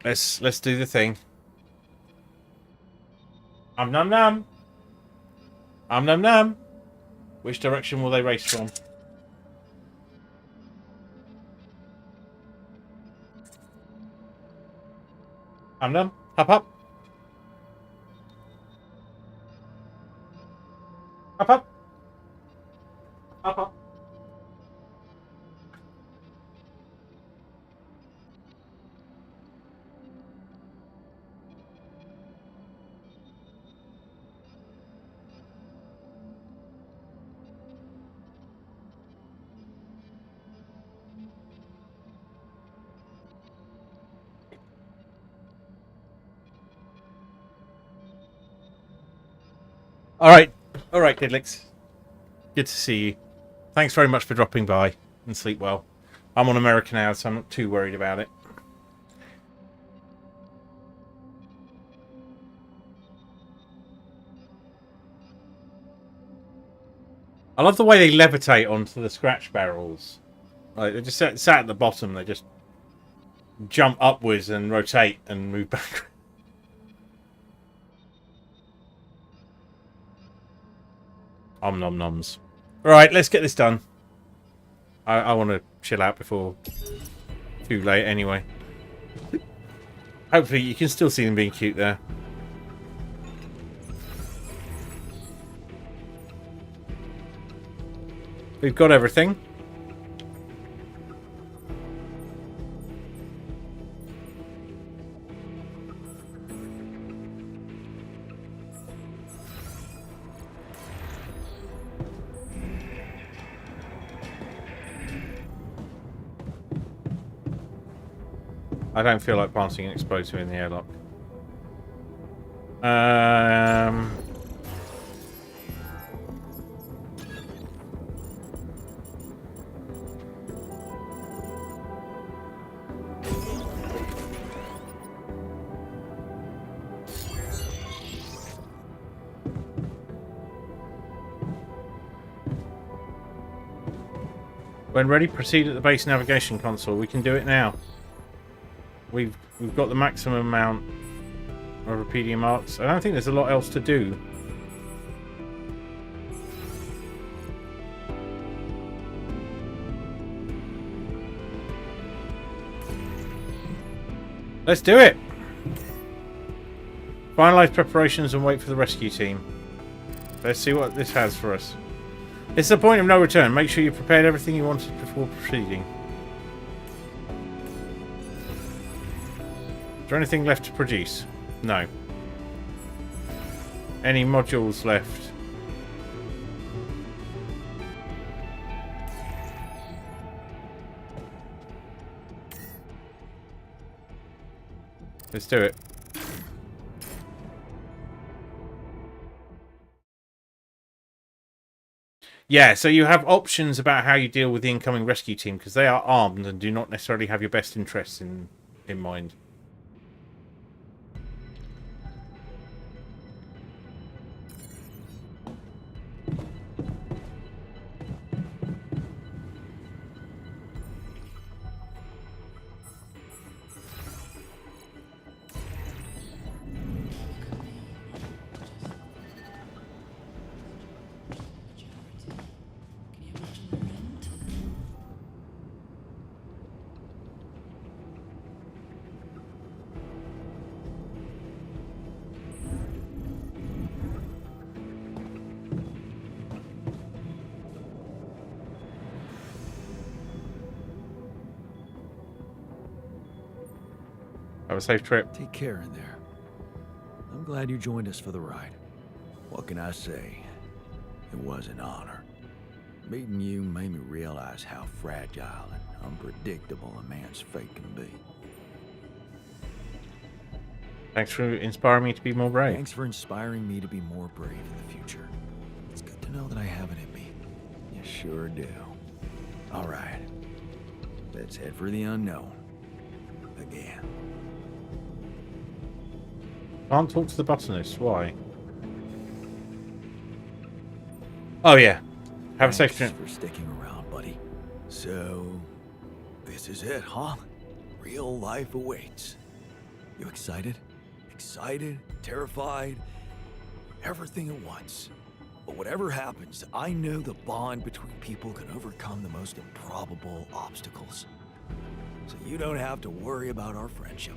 Let's do the thing. Num num. Num num. Which direction will they race from? Num. Hop up. Hop up. Hop up. All right, Diddlix. Good to see you. Thanks very much for dropping by, and sleep well. I'm on America now, so I'm not too worried about it. I love the way they levitate onto the scratch barrels. Like, they just sat at the bottom, they just jump upwards and rotate and move back. Nom noms. Alright, let's get this done. I want to chill out before too late anyway. Hopefully you can still see them being cute there. We've got everything. I don't feel like planting an explosive in the airlock. When ready, proceed at the base navigation console. We can do it now. We've got the maximum amount of Rapidium arcs. I don't think there's a lot else to do. Let's do it! Finalize preparations and wait for the rescue team. Let's see what this has for us. It's the point of no return. Make sure you prepared everything you wanted before proceeding. Is there anything left to produce? No. Any modules left? Let's do it. Yeah, so you have options about how you deal with the incoming rescue team because they are armed and do not necessarily have your best interests in mind. Have a safe trip. Take care in there. I'm glad you joined us for the ride. What can I say? It was an honor. Meeting you made me realize how fragile and unpredictable a man's fate can be. Thanks for inspiring me to be more brave. Thanks for inspiring me to be more brave in the future. It's good to know that I have it in me. You sure do. All right. Let's head for the unknown. Again. Can't talk to the botanist. Why? Oh yeah. Have a safe trip. Thanks for sticking around, buddy. So, this is it, huh? Real life awaits. You excited? Excited? Terrified? Everything at once. But whatever happens, I know the bond between people can overcome the most improbable obstacles. So you don't have to worry about our friendship.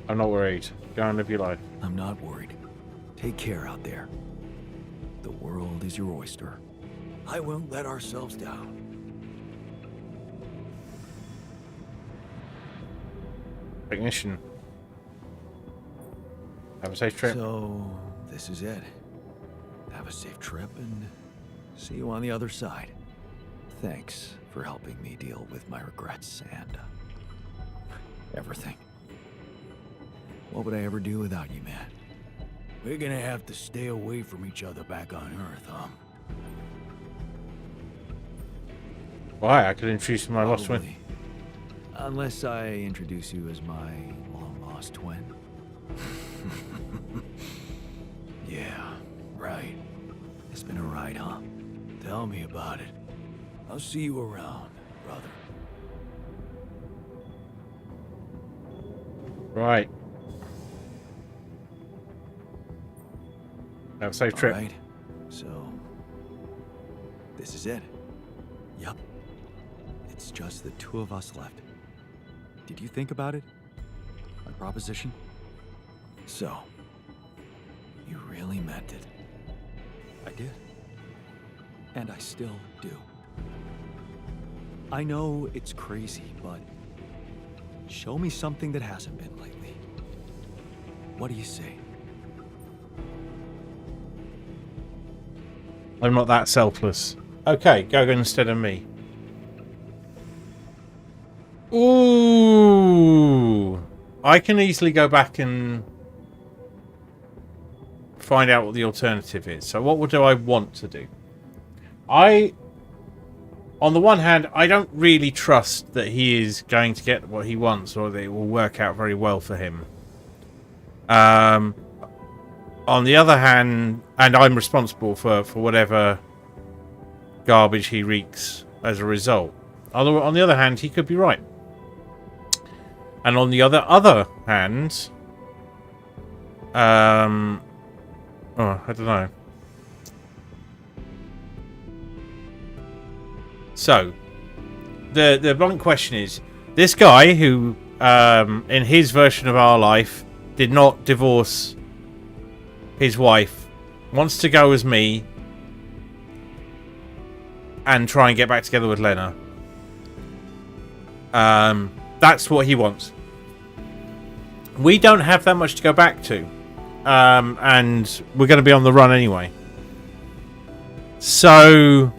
I'm not worried. Go and live your life. I'm not worried. Take care out there. The world is your oyster. I won't let ourselves down. Ignition. Have a safe trip. So, this is it. Have a safe trip and see you on the other side. Thanks for helping me deal with my regrets and everything. What would I ever do without you, man? We're gonna have to stay away from each other back on Earth, huh? Why? I could introduce my lost twin. Probably. Unless I introduce you as my long-lost twin. Yeah, right. It's been a ride, huh? Tell me about it. I'll see you around, brother. Right. Have a safe trip. All right. So, this is it. Yup. It's just the two of us left. Did you think about it? My proposition? So, you really meant it. I did. And I still do. I know it's crazy, but show me something that hasn't been lately. What do you say? I'm not that selfless. Okay, go instead of me. Ooh. I can easily go back and find out what the alternative is. So what do I want to do? On the one hand, I don't really trust that he is going to get what he wants or that it will work out very well for him. On the other hand, and I'm responsible for whatever garbage he wreaks as a result. On the other hand, he could be right. And on the other hand, I don't know. So, the blunt question is, this guy who, in his version of our life, did not divorce his wife, wants to go as me and try and get back together with Lena. That's what he wants. We don't have that much to go back to. And we're going to be on the run anyway. So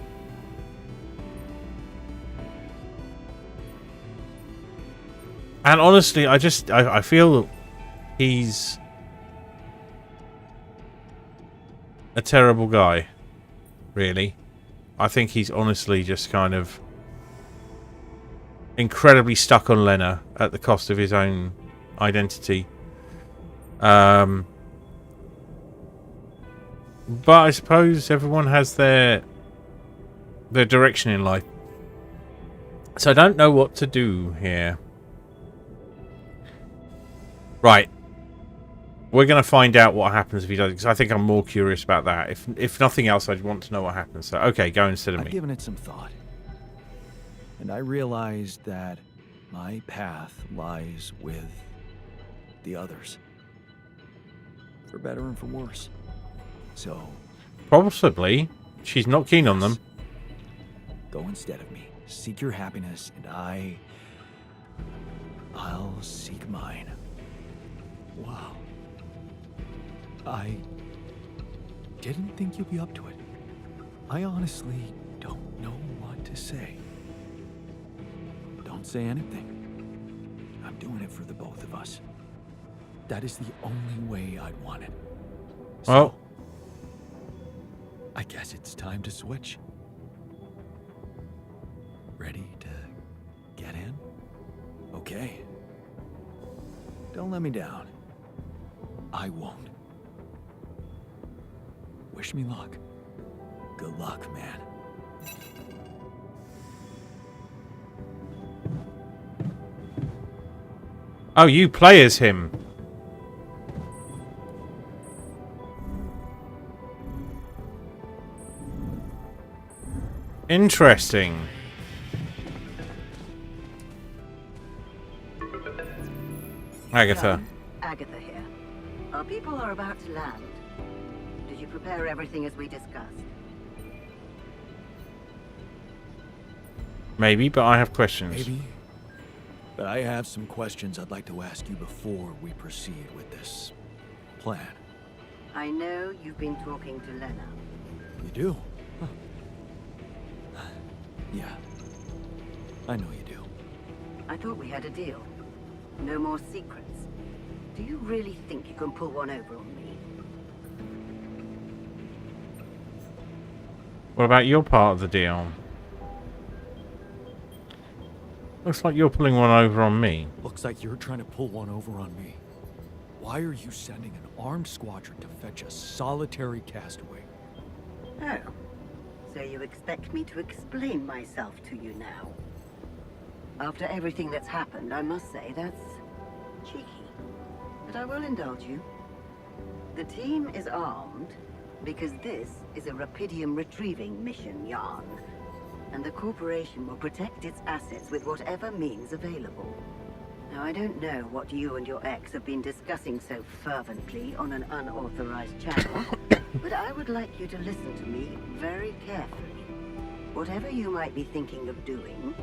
And honestly, I feel he's a terrible guy, really. I think he's honestly just kind of incredibly stuck on Lena at the cost of his own identity. But I suppose everyone has their direction in life. So I don't know what to do here. Right. We're going to find out what happens if he does it, because I think I'm more curious about that. If nothing else, I'd want to know what happens. So, okay, go instead of me. I've given it some thought. And I realized that my path lies with the others. For better and for worse. So... Possibly. She's not keen on them. Go instead of me. Seek your happiness, and I'll seek mine. Wow. I didn't think you'd be up to it. I honestly don't know what to say. Don't say anything. I'm doing it for the both of us. That is the only way I'd want it. So, well, I guess it's time to switch. Ready to get in? Okay. Don't let me down. I won't. Wish me luck. Good luck, man. Oh, you play as him. Interesting. Agatha. Agatha here. Our people are about to land. Did you prepare everything as we discussed? Maybe, but I have questions. Maybe. But I have some questions I'd like to ask you before we proceed with this plan. I know you've been talking to Lena. You do? Huh. Yeah. I know you do. I thought we had a deal. No more secrets. Do you really think you can pull one over on me? What about your part of the deal? Looks like you're pulling one over on me. Looks like you're trying to pull one over on me. Why are you sending an armed squadron to fetch a solitary castaway? Oh. So you expect me to explain myself to you now? After everything that's happened, I must say that's cheeky. But I will indulge you. The team is armed because this is a Rapidium retrieving mission, Yarn. And the corporation will protect its assets with whatever means available. Now, I don't know what you and your ex have been discussing so fervently on an unauthorized channel, but I would like you to listen to me very carefully. Whatever you might be thinking of doing,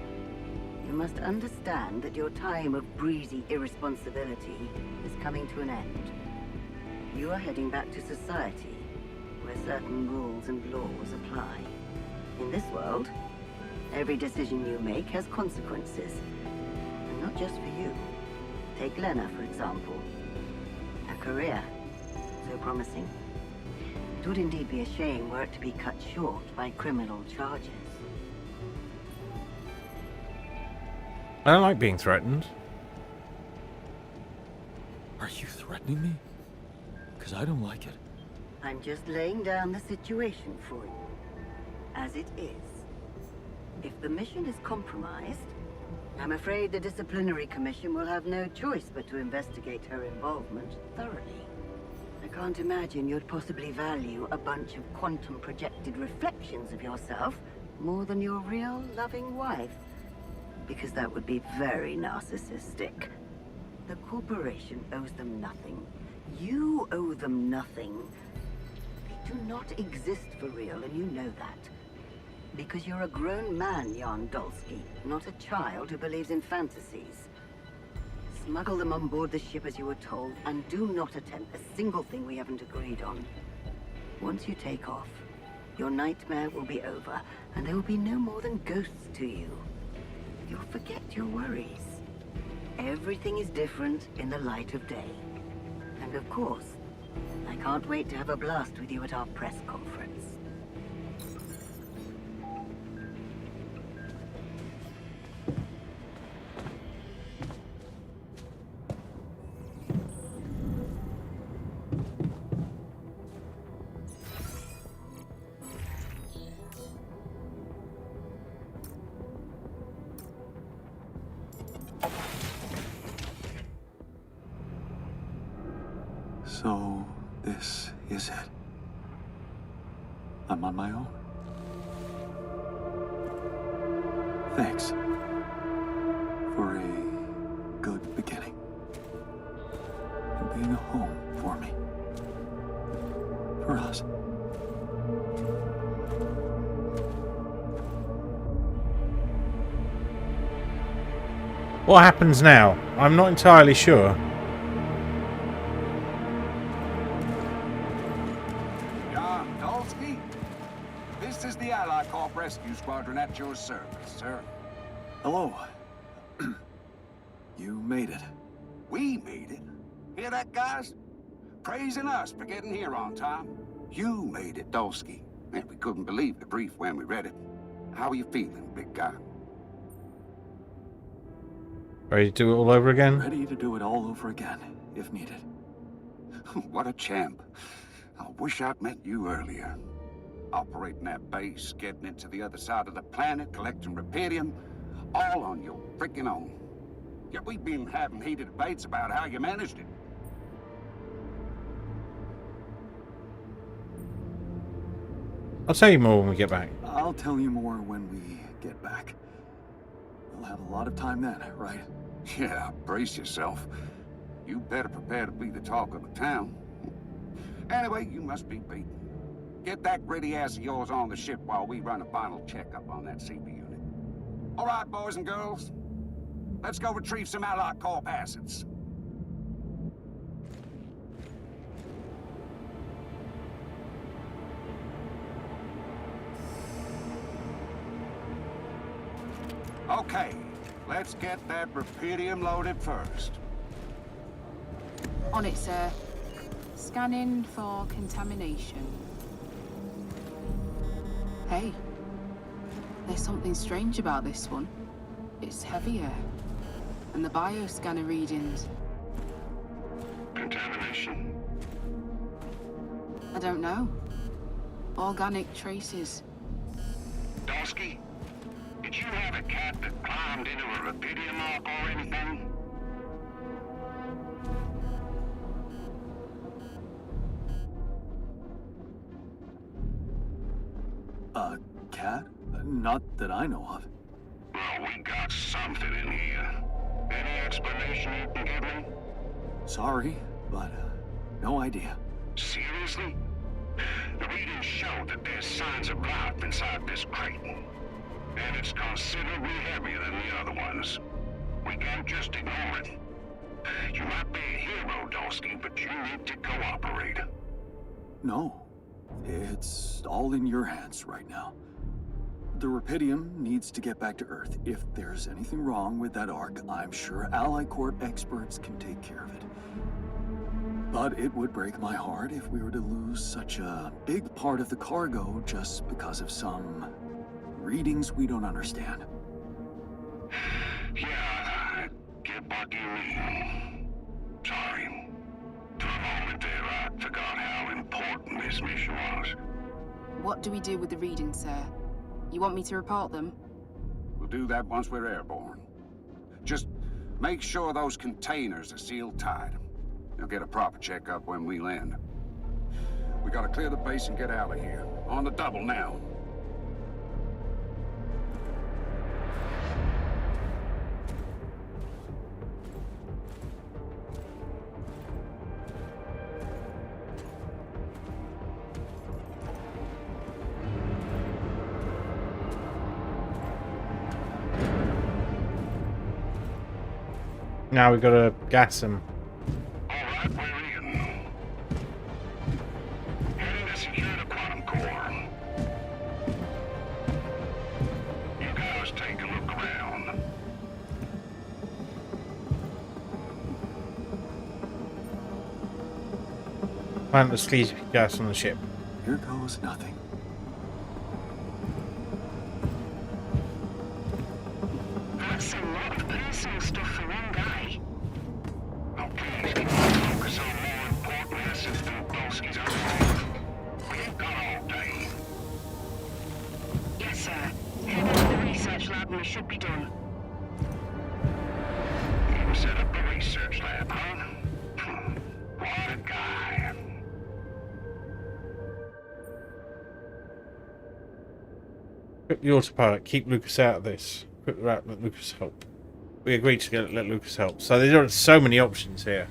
you must understand that your time of breezy irresponsibility is coming to an end. You are heading back to society, where certain rules and laws apply. In this world, every decision you make has consequences. And not just for you. Take Lena, for example. Her career, so promising. It would indeed be a shame were it to be cut short by criminal charges. I don't like being threatened. Are you threatening me? Because I don't like it. I'm just laying down the situation for you. As it is. If the mission is compromised, I'm afraid the Disciplinary Commission will have no choice but to investigate her involvement thoroughly. I can't imagine you'd possibly value a bunch of quantum-projected reflections of yourself more than your real loving wife, because that would be very narcissistic. The corporation owes them nothing. You owe them nothing. They do not exist for real, and you know that. Because you're a grown man, Jan Dolsky, not a child who believes in fantasies. Smuggle them on board the ship as you were told, and do not attempt a single thing we haven't agreed on. Once you take off, your nightmare will be over, and there will be no more than ghosts to you. You'll forget your worries. Everything is different in the light of day. And of course, I can't wait to have a blast with you at our press conference. So, this is it. I'm on my own. Thanks for a good beginning. And being a home for me. For us. What happens now? I'm not entirely sure. This is the Allied Corp Rescue Squadron at your service, sir. Hello. You made it. We made it. Hear that, guys? Praising us for getting here on time. You made it, Dolsky. And we couldn't believe the brief when we read it. How are you feeling, big guy? Ready to do it all over again? Ready to do it all over again, if needed. What a champ. I wish I'd met you earlier. Operating that base, getting it to the other side of the planet, collecting Repedium, all on your freaking own. Yet we've been having heated debates about how you managed it. I'll tell you more when we get back. I'll tell you more when we get back. We'll have a lot of time then, right? Yeah, brace yourself. You better prepare to be the talk of the town. Anyway, you must be beaten. Get that gritty ass of yours on the ship while we run a final checkup on that CB unit. All right, boys and girls. Let's go retrieve some Allied Corp assets. Okay, let's get that Repedium loaded first. On it, sir. Scanning for contamination. Hey, there's something strange about this one. It's heavier. And the bioscanner readings. Contamination? I don't know. Organic traces. Dosky, did you have a cat that climbed into a Repedium arc or anything? A cat? Not that I know of. Well, we got something in here. Any explanation you can give me? Sorry, but no idea. Seriously? The readings show that there's signs of life inside this crate. And it's considerably heavier than the other ones. We can't just ignore it. You might be a hero, Dolsky, but you need to cooperate. No. It's all in your hands right now. The Repedium needs to get back to Earth. If there's anything wrong with that arc, I'm sure Allied Corp experts can take care of it. But it would break my heart if we were to lose such a big part of the cargo just because of some readings we don't understand. Yeah, I get what you mean. Sorry. For a moment there, I forgot how important this mission was. What do we do with the readings, sir? You want me to report them? We'll do that once we're airborne. Just make sure those containers are sealed tight. You'll get a proper checkup when we land. We gotta clear the base and get out of here. On the double now. Now we've got to gas them. Alright, we're in. Heading to secure the quantum core. You guys take a look around. Plant the sleazy gas on the ship. Here goes nothing. That's a lot of personal stuff for one guy. Oh, please, can you focus on more important assets than Polsky's own life? We ain't got all day. Yes, sir. Head to the research lab and we should be done. You set up a research lab, huh? What a guy. Equip the autopilot. Keep Lucas out of this. Equip the rat. Let Lucas help. We agreed to let Lucas help. So there are so many options here.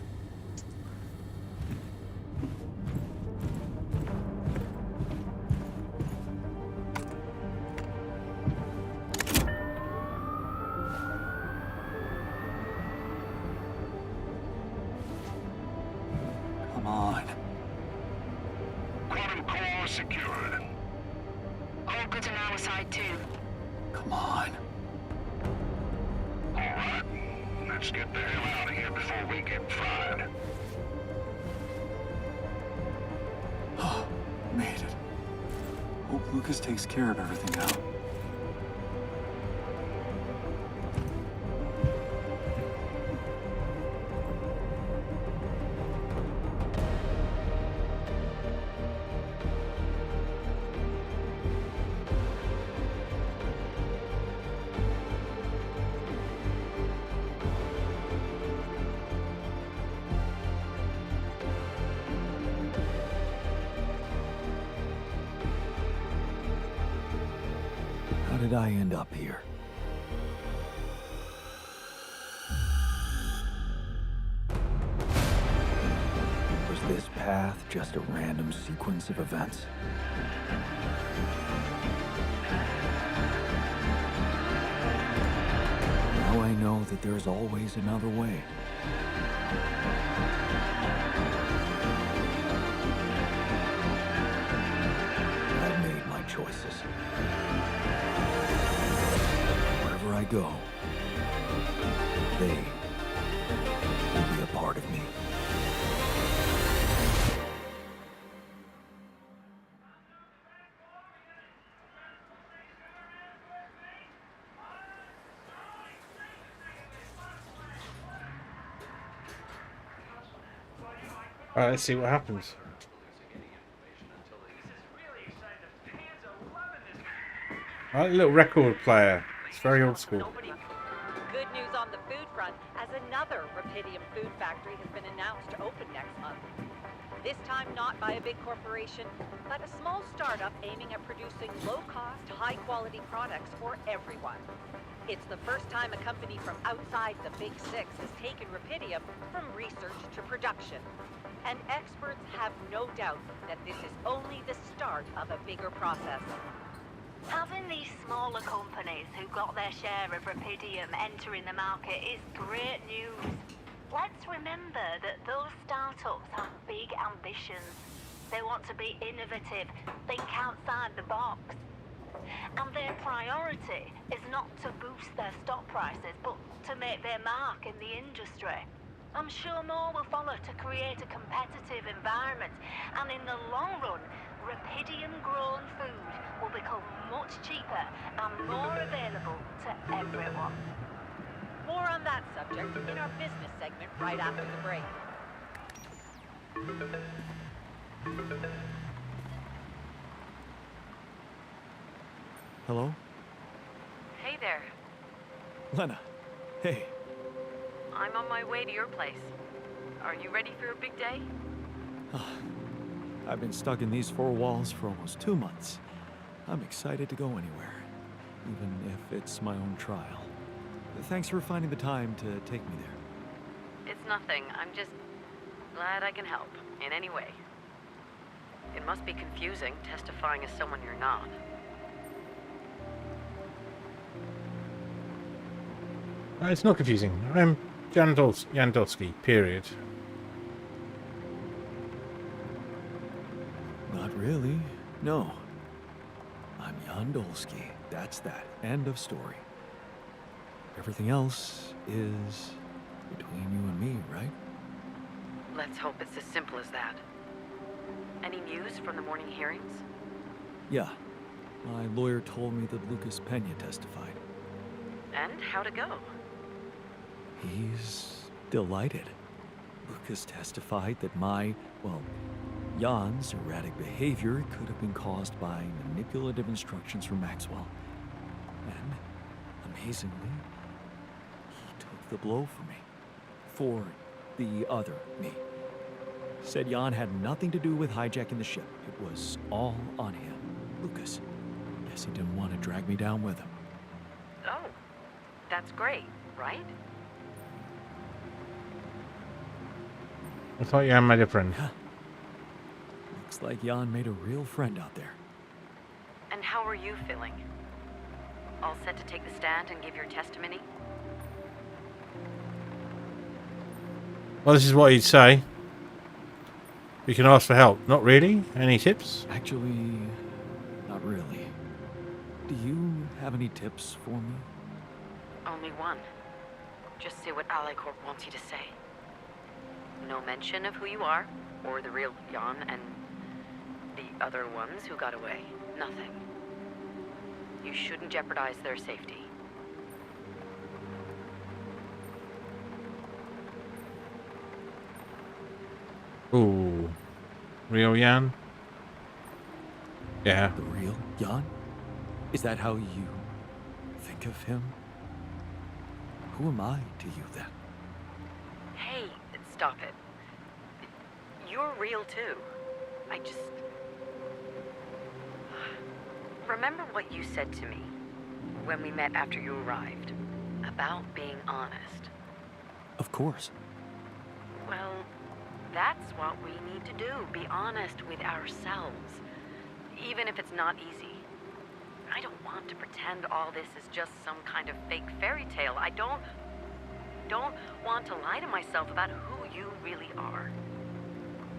Come on. Quantum core secured. All good on our side too. Come on. All right. Let's get the hell out of here before we get fried. Oh, made it. Hope Lucas takes care of everything now. How did I end up here? Was this path just a random sequence of events? Now I know that there's always another way. I've made my choices. Wherever I go, they will be a part of me. Alright, let's see what happens. I like the little record player. It's very old school. Good news on the food front, as another Rapidium food factory has been announced to open next month. This time not by a big corporation, but a small startup aiming at producing low-cost, high-quality products for everyone. It's the first time a company from outside the Big Six has taken Rapidium from research to production. And experts have no doubt that this is only the start of a bigger process. Having these smaller companies who got their share of Rapidium entering the market is great news. Let's remember that those startups have big ambitions. They want to be innovative, think outside the box. And their priority is not to boost their stock prices, but to make their mark in the industry. I'm sure more will follow to create a competitive environment, and in the long run, Rapidium-grown food will become much cheaper and more available to everyone. More on that subject in our business segment right after the break. Hello? Hey there. Lena. Hey. I'm on my way to your place. Are you ready for a big day? I've been stuck in these four walls for almost 2 months. I'm excited to go anywhere, even if it's my own trial. Thanks for finding the time to take me there. It's nothing. I'm just glad I can help in any way. It must be confusing testifying as someone you're not. It's not confusing. I'm Jandowski, period. Not really. No. I'm Jandowski. That's that. End of story. Everything else is between you and me, right? Let's hope it's as simple as that. Any news from the morning hearings? Yeah. My lawyer told me that Lucas Pena testified. And how'd it go? He's delighted. Lucas testified that Jan's erratic behavior could have been caused by manipulative instructions from Maxwell. And, amazingly, he took the blow for me. For the other me. Said Jan had nothing to do with hijacking the ship. It was all on him, Lucas. Guess he didn't want to drag me down with him. Oh, that's great, right? I thought Jan made a friend. Looks like Jan made a real friend out there. And how are you feeling? All set to take the stand and give your testimony? Well, this is what he'd say. We can ask for help. Not really? Any tips? Actually, not really. Do you have any tips for me? Only one. Just say what Ally Corp wants you to say. No mention of who you are, or the real Jan and the other ones who got away. Nothing. You shouldn't jeopardize their safety. Ooh. Real Jan? Yeah. The real Jan? Is that how you think of him? Who am I to you then? Hey, stop it. You're real too. I just... Remember what you said to me when we met after you arrived about being honest? Of course. Well, that's what we need to do. Be honest with ourselves. Even if it's not easy. I don't want to pretend all this is just some kind of fake fairy tale. I don't want to lie to myself about who you really are.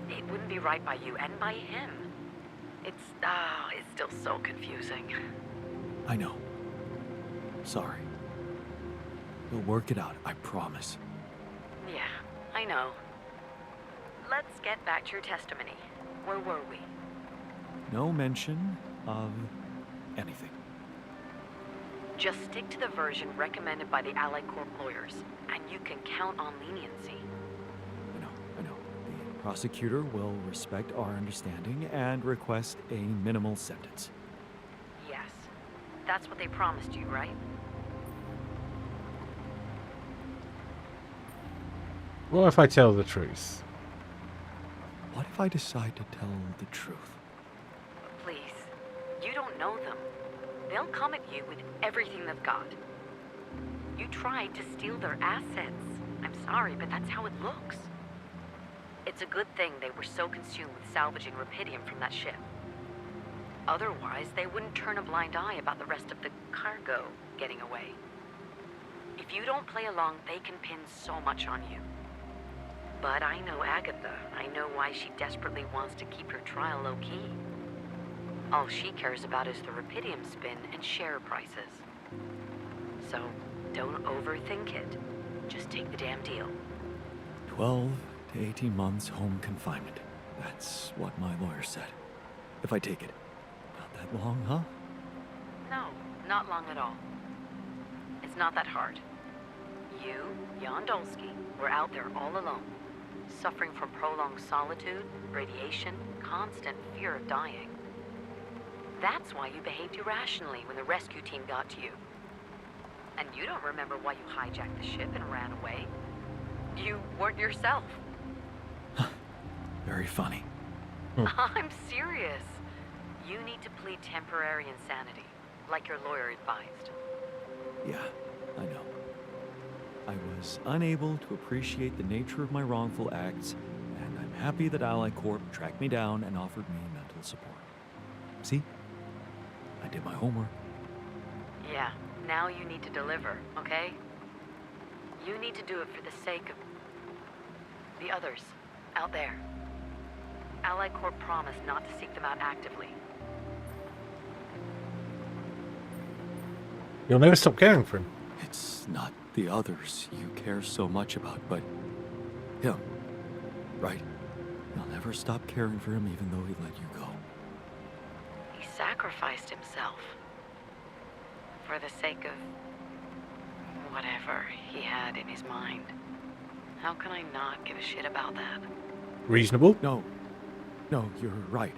It wouldn't be right by you and by him. It's still so confusing. I know. Sorry. We'll work it out, I promise. Yeah, I know. Let's get back to your testimony. Where were we? No mention of anything. Just stick to the version recommended by the Allied Corp lawyers, and you can count on leniency. I know. The prosecutor will respect our understanding and request a minimal sentence. Yes. That's what they promised you, right? What if I tell the truth? What if I decide to tell the truth? Please. You don't know them. They'll come at you with everything they've got. You tried to steal their assets. I'm sorry, but that's how it looks. It's a good thing they were so consumed with salvaging Rapidium from that ship. Otherwise, they wouldn't turn a blind eye about the rest of the cargo getting away. If you don't play along, they can pin so much on you. But I know Agatha. I know why she desperately wants to keep her trial low-key. All she cares about is the Rapidium spin and share prices. So, don't overthink it. Just take the damn deal. 12 to 18 months home confinement. That's what my lawyer said. If I take it. Not that long, huh? No, not long at all. It's not that hard. You, Jan Dolsky, were out there all alone, suffering from prolonged solitude, radiation, constant fear of dying. That's why you behaved irrationally when the rescue team got to you. And you don't remember why you hijacked the ship and ran away. You weren't yourself. Very funny. I'm serious. You need to plead temporary insanity, like your lawyer advised. Yeah, I know. I was unable to appreciate the nature of my wrongful acts, and I'm happy that Ally Corp tracked me down and offered me mental support. See? I did my homework. Yeah, now you need to deliver, okay? You need to do it for the sake of the others out there. Ally Corp promised not to seek them out actively. You'll never stop caring for him. It's not the others you care so much about, but him, right? I'll never stop caring for him even though he let you go. He sacrificed himself for the sake of whatever he had in his mind. How can I not give a shit about that? Reasonable? No, you're right.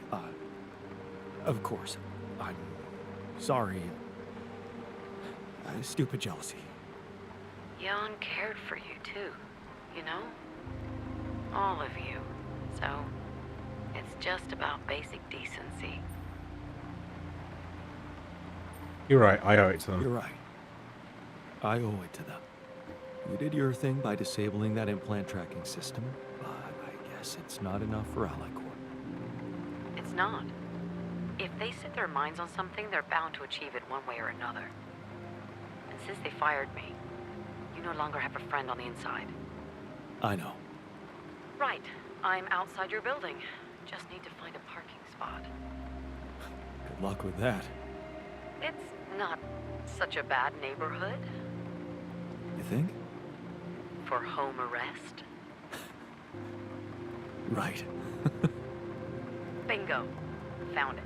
Of course. I'm sorry. Stupid jealousy. Jan cared for you too, you know? All of you. So, it's just about basic decency. You're right, I owe it to them. You're right. I owe it to them. You did your thing by disabling that implant tracking system, but I guess it's not enough for Ally Corp. It's not. If they set their minds on something, they're bound to achieve it one way or another. And since they fired me, you no longer have a friend on the inside. I know. Right. I'm outside your building. Just need to find a parking spot. Good luck with that. It's not such a bad neighborhood. You think? For home arrest. Right. Bingo. Found it.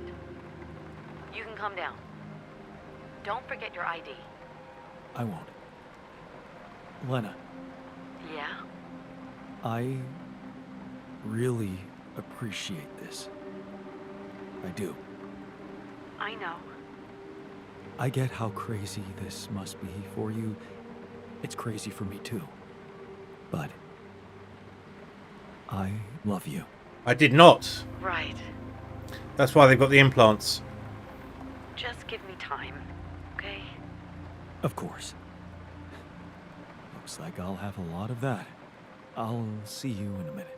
You can come down. Don't forget your ID. I won't. Lena, Yeah? I really appreciate this. I do. I know. I get how crazy this must be for you. It's crazy for me too. But I love you. I did not. Right. That's why they've got the implants. Just give me time, okay? Of course. Looks like I'll have a lot of that. I'll see you in a minute.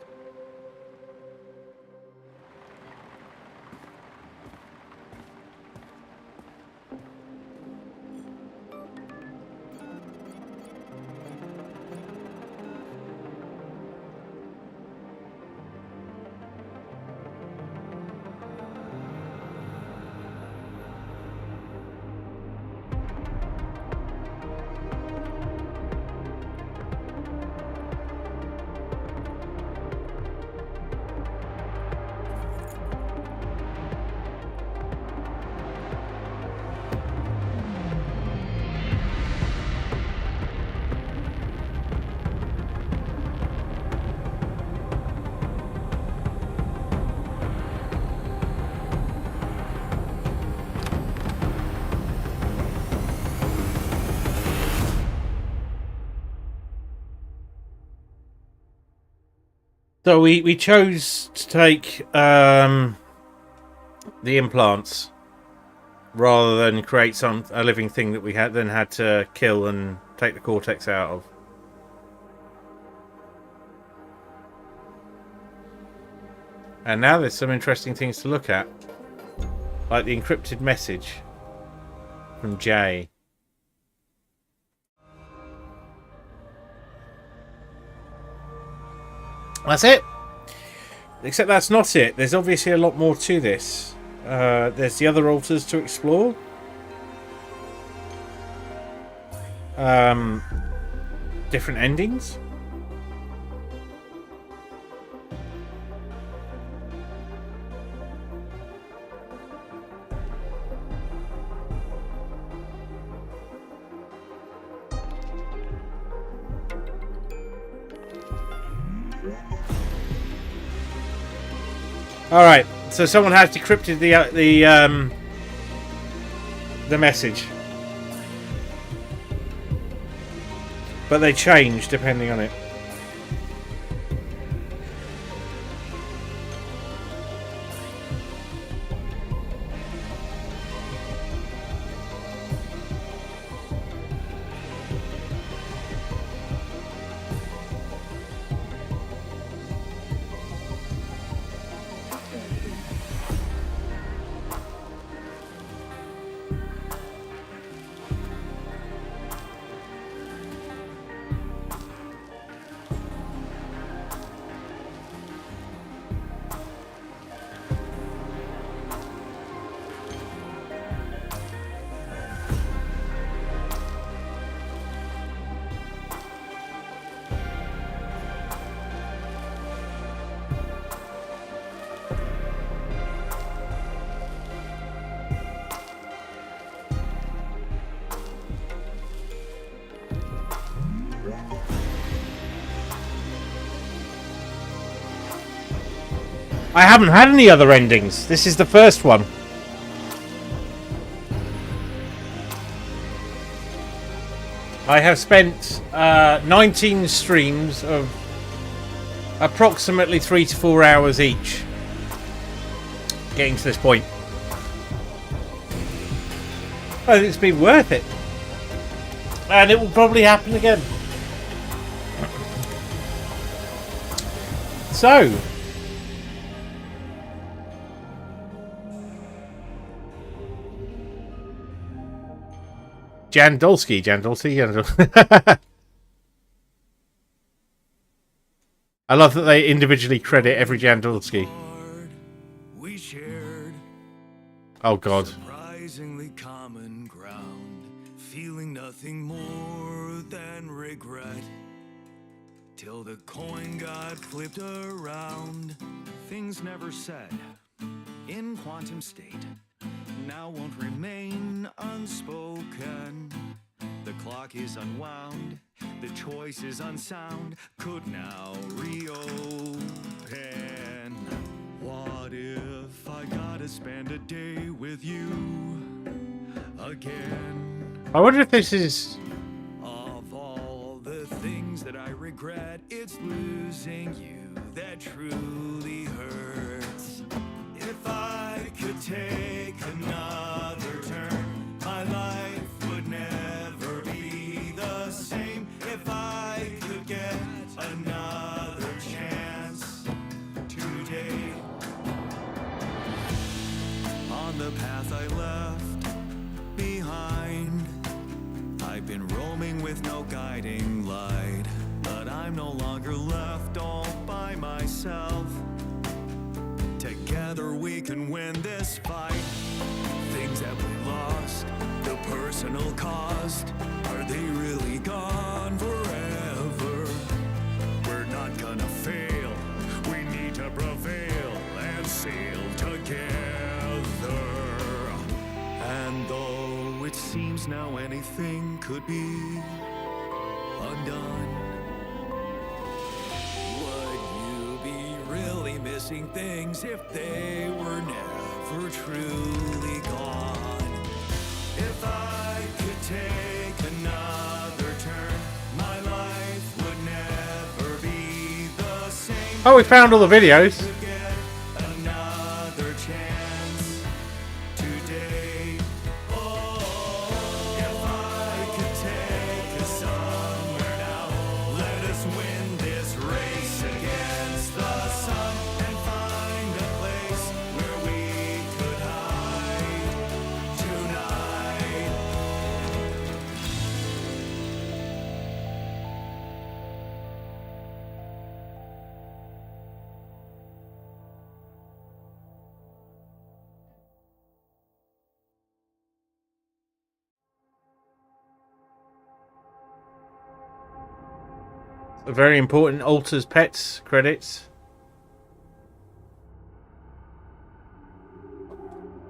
So we chose to take the implants rather than create a living thing that we had to kill and take the cortex out of. And now there's some interesting things to look at, like the encrypted message from Jay. That's it. Except that's not it. There's obviously a lot more to this. There's the other altars to explore. Different endings. All right, so someone has decrypted the message, but they change depending on it. I haven't had any other endings. This is the first one. I have spent 19 streams of approximately 3 to 4 hours each getting to this point. I think it's been worth it. And it will probably happen again. So, Jandolski. I love that they individually credit every Jandolski. Oh God. Surprisingly common ground, feeling nothing more than regret. Till the coin got flipped around, things never said in quantum state now won't remain unspoken. The clock is unwound, the choice is unsound, could now reopen. What if I gotta spend a day with you again? I wonder if this is... Of all the things that I regret, it's losing you that truly hurts. If I could take another turn, my life would never be the same. If I could get another chance today. On the path I left behind, I've been roaming with no guiding light, but I'm no longer left all by myself. Together we can win this fight. Things that we lost, the personal cost, are they really gone forever? We're not gonna fail, we need to prevail and sail together. And though it seems now anything could be undone, would you be really missing things if they were never truly gone? If I could take another turn, my life would never be the same. Oh, we found all the videos. Another chance today. Oh, if I could take us somewhere now, let us win this race against the sun and find a place where we could hide tonight. A very important Alters Pets credits.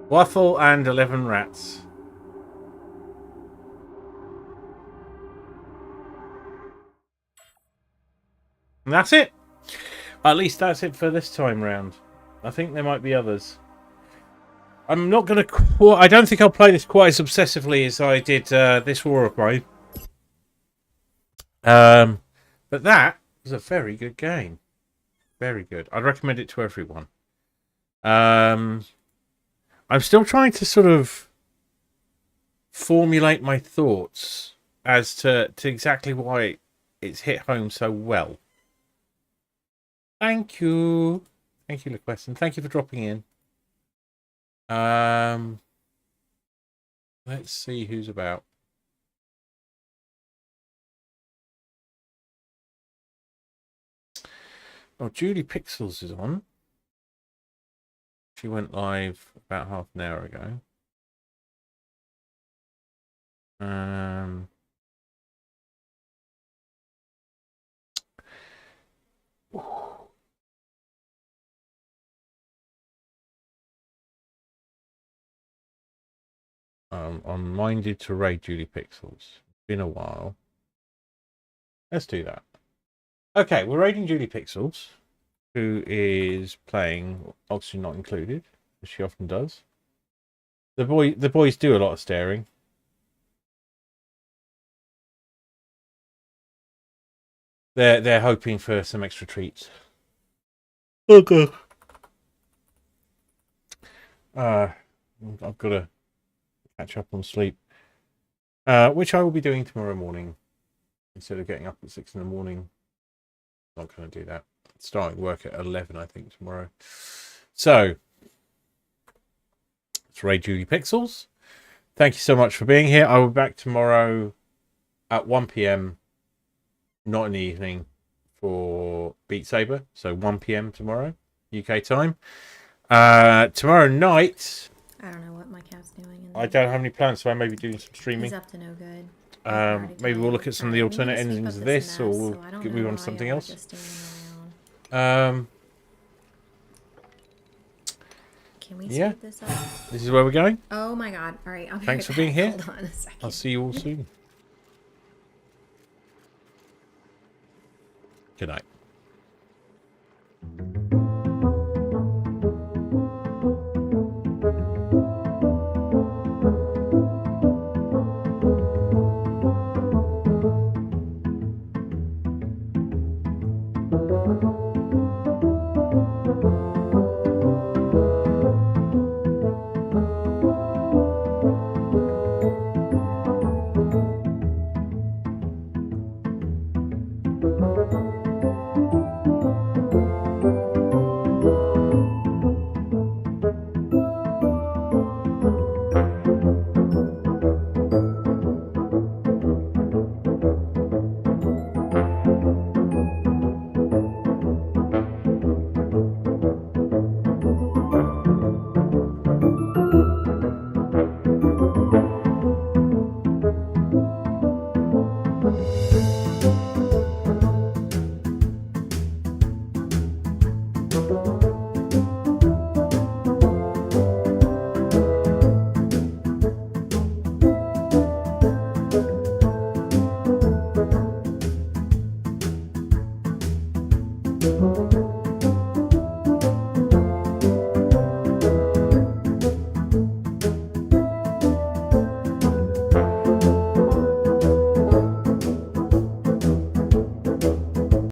Waffle and 11 rats. And that's it. At least that's it for this time round. I think there might be others. I'm not going to... I don't think I'll play this quite as obsessively as I did this War of Mine. But that was a very good game. Very good. I'd recommend it to everyone. I'm still trying to sort of formulate my thoughts as to exactly why it's hit home so well. Thank you. Thank you, LaQuest, and thank you for dropping in. Let's see who's about. Oh, Julie Pixels is on. She went live about half an hour ago. I'm minded to raid Julie Pixels. It's been a while. Let's do that. Okay, we're raiding Julie Pixels. who is playing, oxygen not included, as she often does. The boys do a lot of staring. They're hoping for some extra treats. Okay. I've got to catch up on sleep, which I will be doing tomorrow morning instead of getting up at 6 in the morning. Not going to do that. Starting work at 11, I think, tomorrow. So, it's Ray Julie Pixels. Thank you so much for being here. I will be back tomorrow at 1 p.m. Not in the evening, for Beat Saber. So 1 p.m. tomorrow, UK time. Tomorrow night. I don't know what my cat's doing. I don't have any plans, so I may be doing some streaming. He's up to no good. Maybe we'll look at some of the alternate endings of this, or we'll move on to something else. Can we yeah, this up? This is where we're going. Oh my god! All right, thanks for being here. Hold on a second. I'll see you all soon. Good night. Thank you.